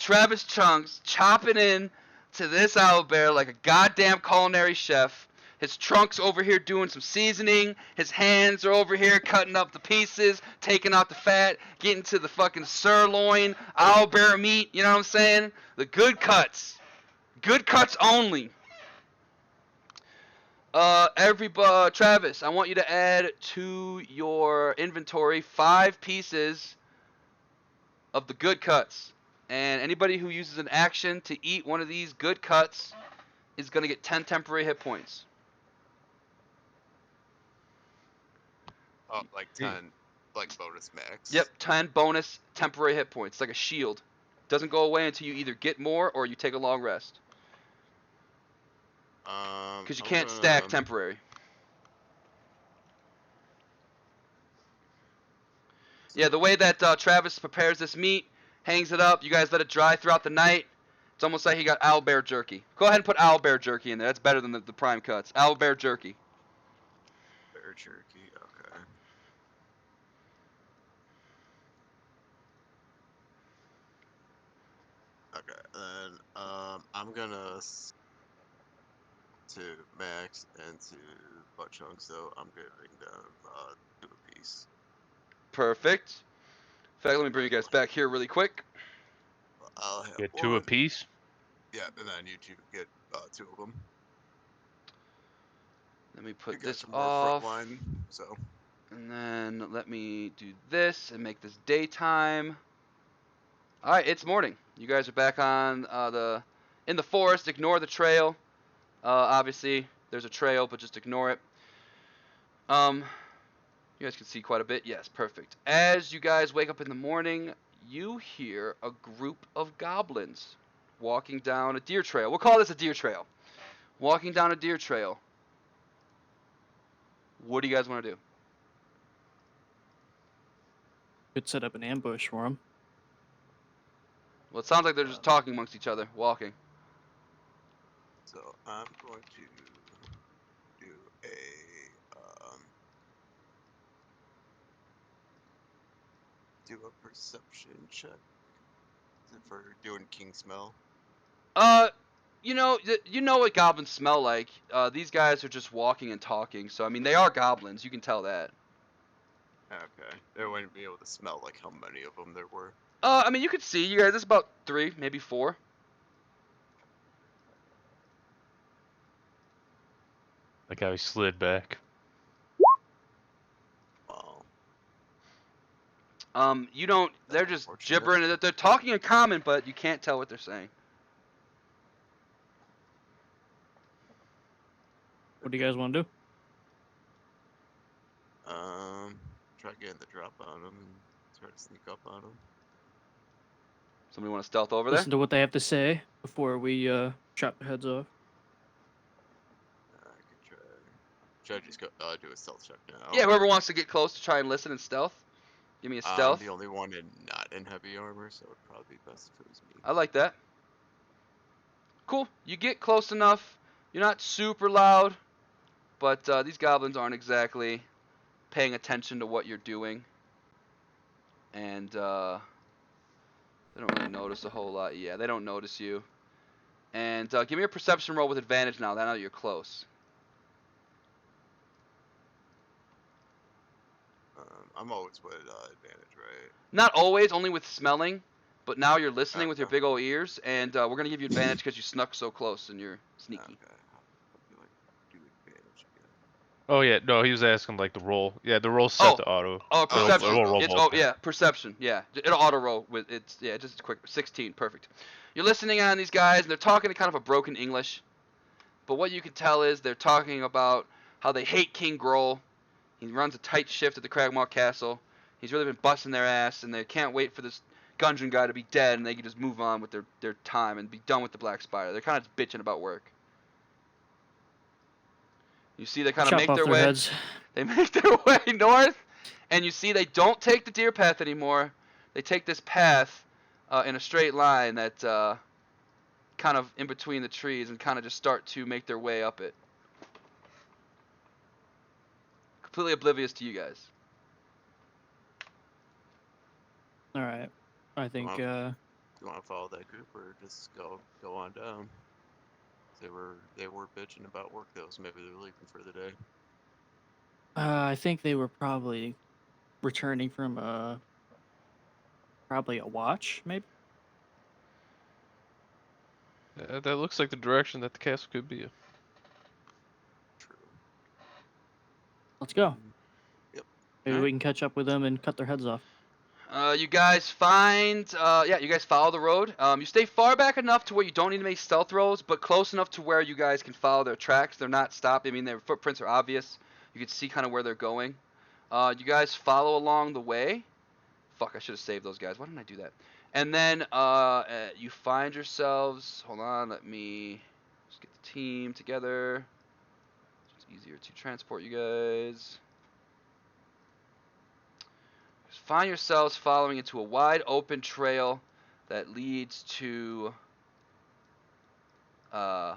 Travis Chunks chopping in to this owlbear like a goddamn culinary chef. His trunk's over here doing some seasoning. His hands are over here cutting up the pieces, taking out the fat, getting to the fucking sirloin, owlbear meat, you know what I'm saying? The good cuts. Good cuts only. Travis, I want you to add to your inventory 5 pieces of the good cuts. And anybody who uses an action to eat one of these good cuts is going to get 10 temporary hit points. Oh, like 10, like bonus max. Yep, 10 bonus temporary hit points. It's like a shield. Doesn't go away until you either get more or you take a long rest. Because you can't stack temporary. Yeah, the way that Travis prepares this meat, hangs it up, you guys let it dry throughout the night. It's almost like he got owlbear jerky. Go ahead and put owlbear jerky in there. That's better than the prime cuts. Owlbear jerky. Bear jerky, okay. Okay, then I'm gonna to Max and to Butt Chunks, so I'm giving them 2 apiece. Perfect. In fact, let me bring you guys back here really quick. I'll have Get 1. 2 apiece. Yeah, and then you 2 get 2 of them. Let me You put guys this are more off. frontline, so. And then let me do this and make this daytime. Alright, it's morning. You guys are back on the in the forest. Ignore the trail. Obviously, there's a trail, but just ignore it. You guys can see quite a bit. Yes, perfect. As you guys wake up in the morning, you hear a group of goblins walking down a deer trail. We'll call this a deer trail. Walking down a deer trail. What do you guys want to do? Could set up an ambush for him. Well, it sounds like they're just talking amongst each other, walking. So I'm going to do a perception check for doing king smell. You know what goblins smell like. These guys are just walking and talking, so I mean they are goblins. You can tell that. Okay, they wouldn't be able to smell like how many of them there were. I mean you could see you guys. There's about 3, maybe 4. Like how he slid back. Wow. You don't. They're That's just unfortunate. gibbering. They're talking in common, but you can't tell what they're saying. What do you guys want to do? Try getting the drop on them and try to sneak up on them. Somebody want to stealth over there? Listen to what they have to say before we chop their heads off. I could try. Should I just go do a stealth check now? Yeah, whoever wants to get close to try and listen and stealth. Give me a stealth. I'm the only one not in heavy armor, so it'd probably be best if it was me. I like that. Cool. You get close enough. You're not super loud, but these goblins aren't exactly paying attention to what you're doing, and they don't really notice a whole lot. Yeah, they don't notice you. And give me a perception roll with advantage now that you're close. I'm always with advantage, right? Not always, only with smelling, but now you're listening with your Okay. big old ears, and we're gonna give you advantage because you snuck so close and you're sneaky. Okay. I'll do advantage again. Oh yeah, no, he was asking like the roll. Yeah, the roll's set to auto. Oh, Oh, perception. It'll roll It's both. yeah, perception. Yeah, it'll auto roll with it's yeah, just quick. 16, perfect. You're listening on these guys, and they're talking in kind of a broken English, but what you can tell is they're talking about how they hate King Grohl. He runs a tight shift at the Cragmaw Castle. He's really been busting their ass, and they can't wait for this Gundren guy to be dead, and they can just move on with their time and be done with the Black Spider. They're kind of just bitching about work. You see, they kind of Chop make off their their way. heads. They make their way north, and you see they don't take the deer path anymore. They take this path in a straight line that kind of in between the trees and kind of just start to make their way up it. Completely oblivious to you guys. All right. I think Do you want to follow that group or just go on down? They were bitching about work though, so maybe they're leaving for the day. I think they were probably returning from probably a watch, maybe. That looks like the direction that the castle could be. True. Let's go. Yep. Maybe Alright. we can catch up with them and cut their heads off. You guys find, you guys follow the road. You stay far back enough to where you don't need to make stealth rolls, but close enough to where you guys can follow their tracks. They're not stopped. I mean, their footprints are obvious. You can see kind of where they're going. You guys follow along the way. Fuck, I should have saved those guys. Why didn't I do that? And then you find yourselves. Hold on, let me just get the team together. It's easier to transport you guys. Find yourselves following into a wide open trail that leads to a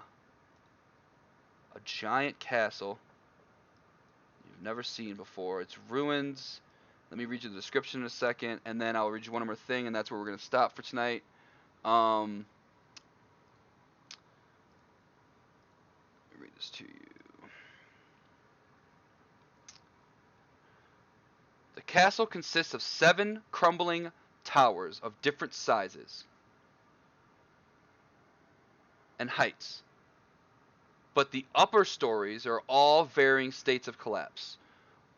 giant castle you've never seen before. It's ruins. Let me read you the description in a second, and then I'll read you one more thing, and that's where we're going to stop for tonight. Let me read this to you. The castle consists of 7 crumbling towers of different sizes and heights, but the upper stories are all varying states of collapse.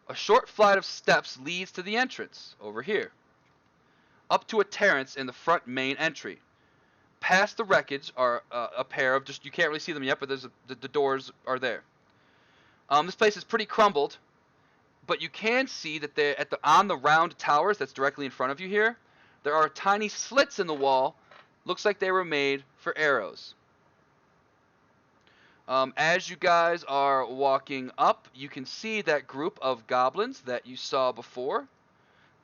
A short flight of steps leads to the entrance, over here, up to a terrace in the front main entry. past the wreckage are a pair of you can't really see them yet, but the doors are there. This place is pretty crumbled, but you can see that they're on the round towers that's directly in front of you here. There are tiny slits in the wall. Looks like they were made for arrows. As you guys are walking up, you can see that group of goblins that you saw before.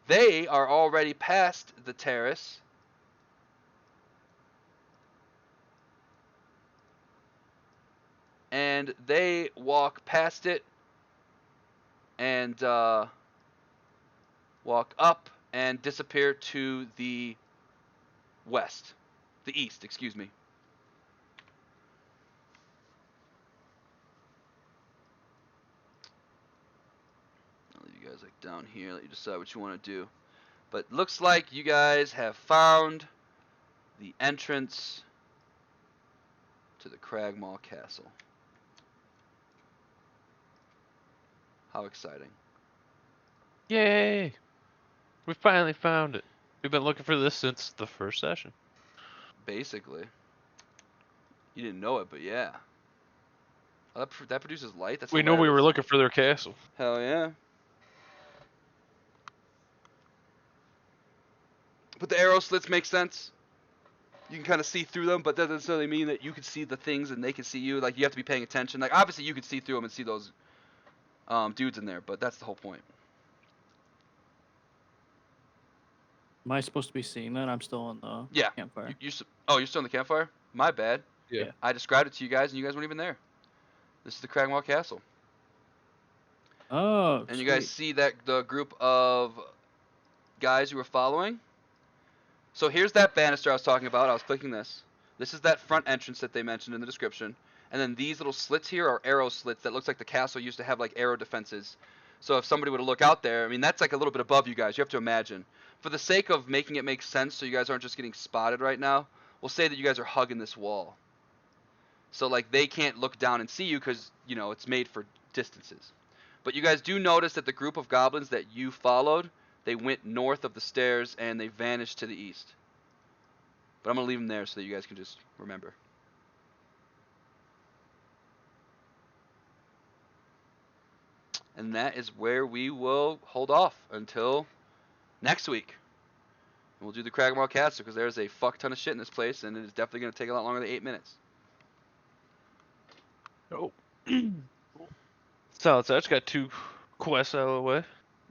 They are already past the terrace. And they walk past it and walk up and disappear to the west. The east, excuse me. I'll leave you guys like down here, let you decide what you want to do. But looks like you guys have found the entrance to the Cragmaw Castle. How exciting. Yay! We finally found it. We've been looking for this since the first session. Basically. You didn't know it, but yeah. Oh, that produces light? That's We knew we were hilarious. looking for their castle. Hell yeah. But the arrow slits make sense. You can kind of see through them, but that doesn't necessarily mean that you can see the things and they can see you. Like, you have to be paying attention. Like, obviously you can see through them and see those dudes in there, but that's the whole point. Am I supposed to be seeing that? I'm still on the Yeah. campfire. You're still on the campfire? My bad. Yeah. I described it to you guys, and you guys weren't even there. This is the Cragmaw Castle. Oh, And you guys see that the group of guys you were following? So here's that banister I was talking about. I was clicking this. This is that front entrance that they mentioned in the description. And then these little slits here are arrow slits that looks like the castle used to have like arrow defenses. So if somebody were to look out there, I mean, that's like a little bit above you guys. You have to imagine. For the sake of making it make sense so you guys aren't just getting spotted right now, we'll say that you guys are hugging this wall. So like they can't look down and see you because, you know, it's made for distances. But you guys do notice that the group of goblins that you followed, they went north of the stairs and they vanished to the east. But I'm going to leave them there so that you guys can just remember. And that is where we will hold off until next week. And we'll do the Cragmaw Castle because there's a fuck ton of shit in this place and it is definitely going to take a lot longer than 8 minutes. Oh. Solid. So I just got 2 quests out of the way.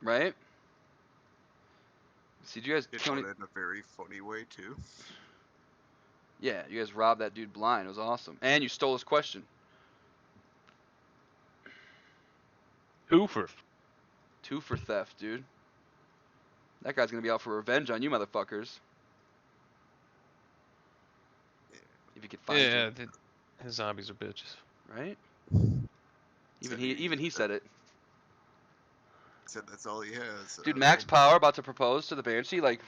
Right? See, did you guys It kill went any... in a very funny way too. Yeah, you guys robbed that dude blind. It was awesome. And you stole his question. 2 for 2 for theft, dude. That guy's gonna be out for revenge on you motherfuckers. If you could find him. His zombies are bitches. Right? Even he said it. Said that's all he has. Dude, Max Power about to propose to the Banshee, like,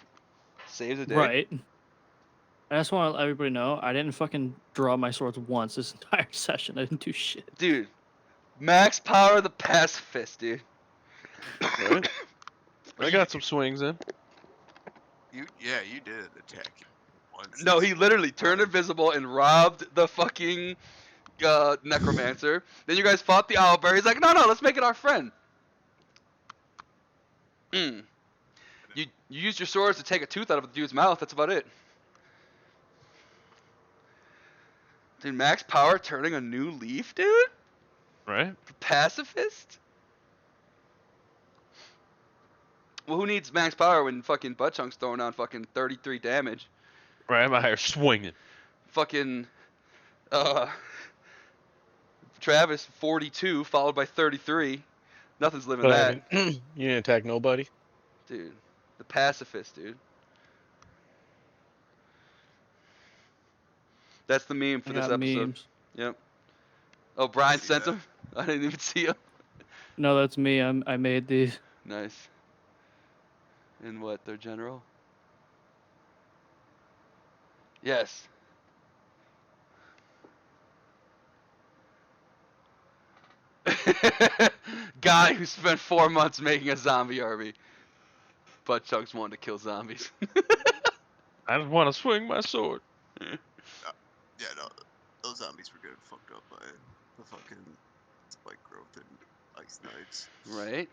saves the day. Right. I just want to let everybody know I didn't fucking draw my swords once this entire session. I didn't do shit. Dude, Max Power the pacifist, dude. Right? I got some swings in. You did attack him once. No, he literally turned invisible and robbed the fucking necromancer. Then you guys fought the owlbear. He's like, no, let's make it our friend. You used your swords to take a tooth out of the dude's mouth. That's about it. Dude, Max Power turning a new leaf, dude? Right? Pacifist? Well, who needs Max Power when fucking Buttchunk's throwing down fucking 33 damage? Right, I'm out here swinging. Fucking, Travis, 42, followed by 33. Nothing's living that. You didn't attack nobody? Dude, the pacifist, dude. That's the meme for I this got episode. memes. Yep. Oh, Brian See sent that? him? I didn't even see him. No, that's me. I made these. Nice. And what, their general? Yes. Guy who spent 4 months making a zombie army. Buttchucks wanted to kill zombies. I just want to swing my sword. Yeah, no, those zombies were getting fucked up by the fucking spike growth and ice knights. Right?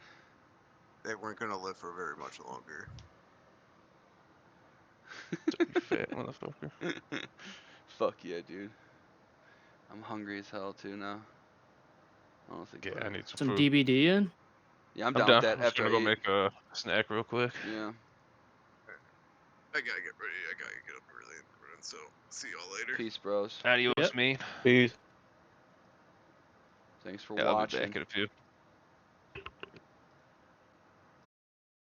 They weren't gonna live for very much longer. You fat motherfucker. Fuck yeah, dude. I'm hungry as hell too now. I don't think. Yeah, about I it. need some Some food. DBD in? Yeah, I'm I'm down down. with that I'm just after gonna I go eat. make a snack real quick. Yeah. I gotta get ready. I gotta get up early in the morning. So see y'all later. Peace, bros. Adios, Yep. me. Peace. Thanks for Yeah, I'll be watching. back in a few.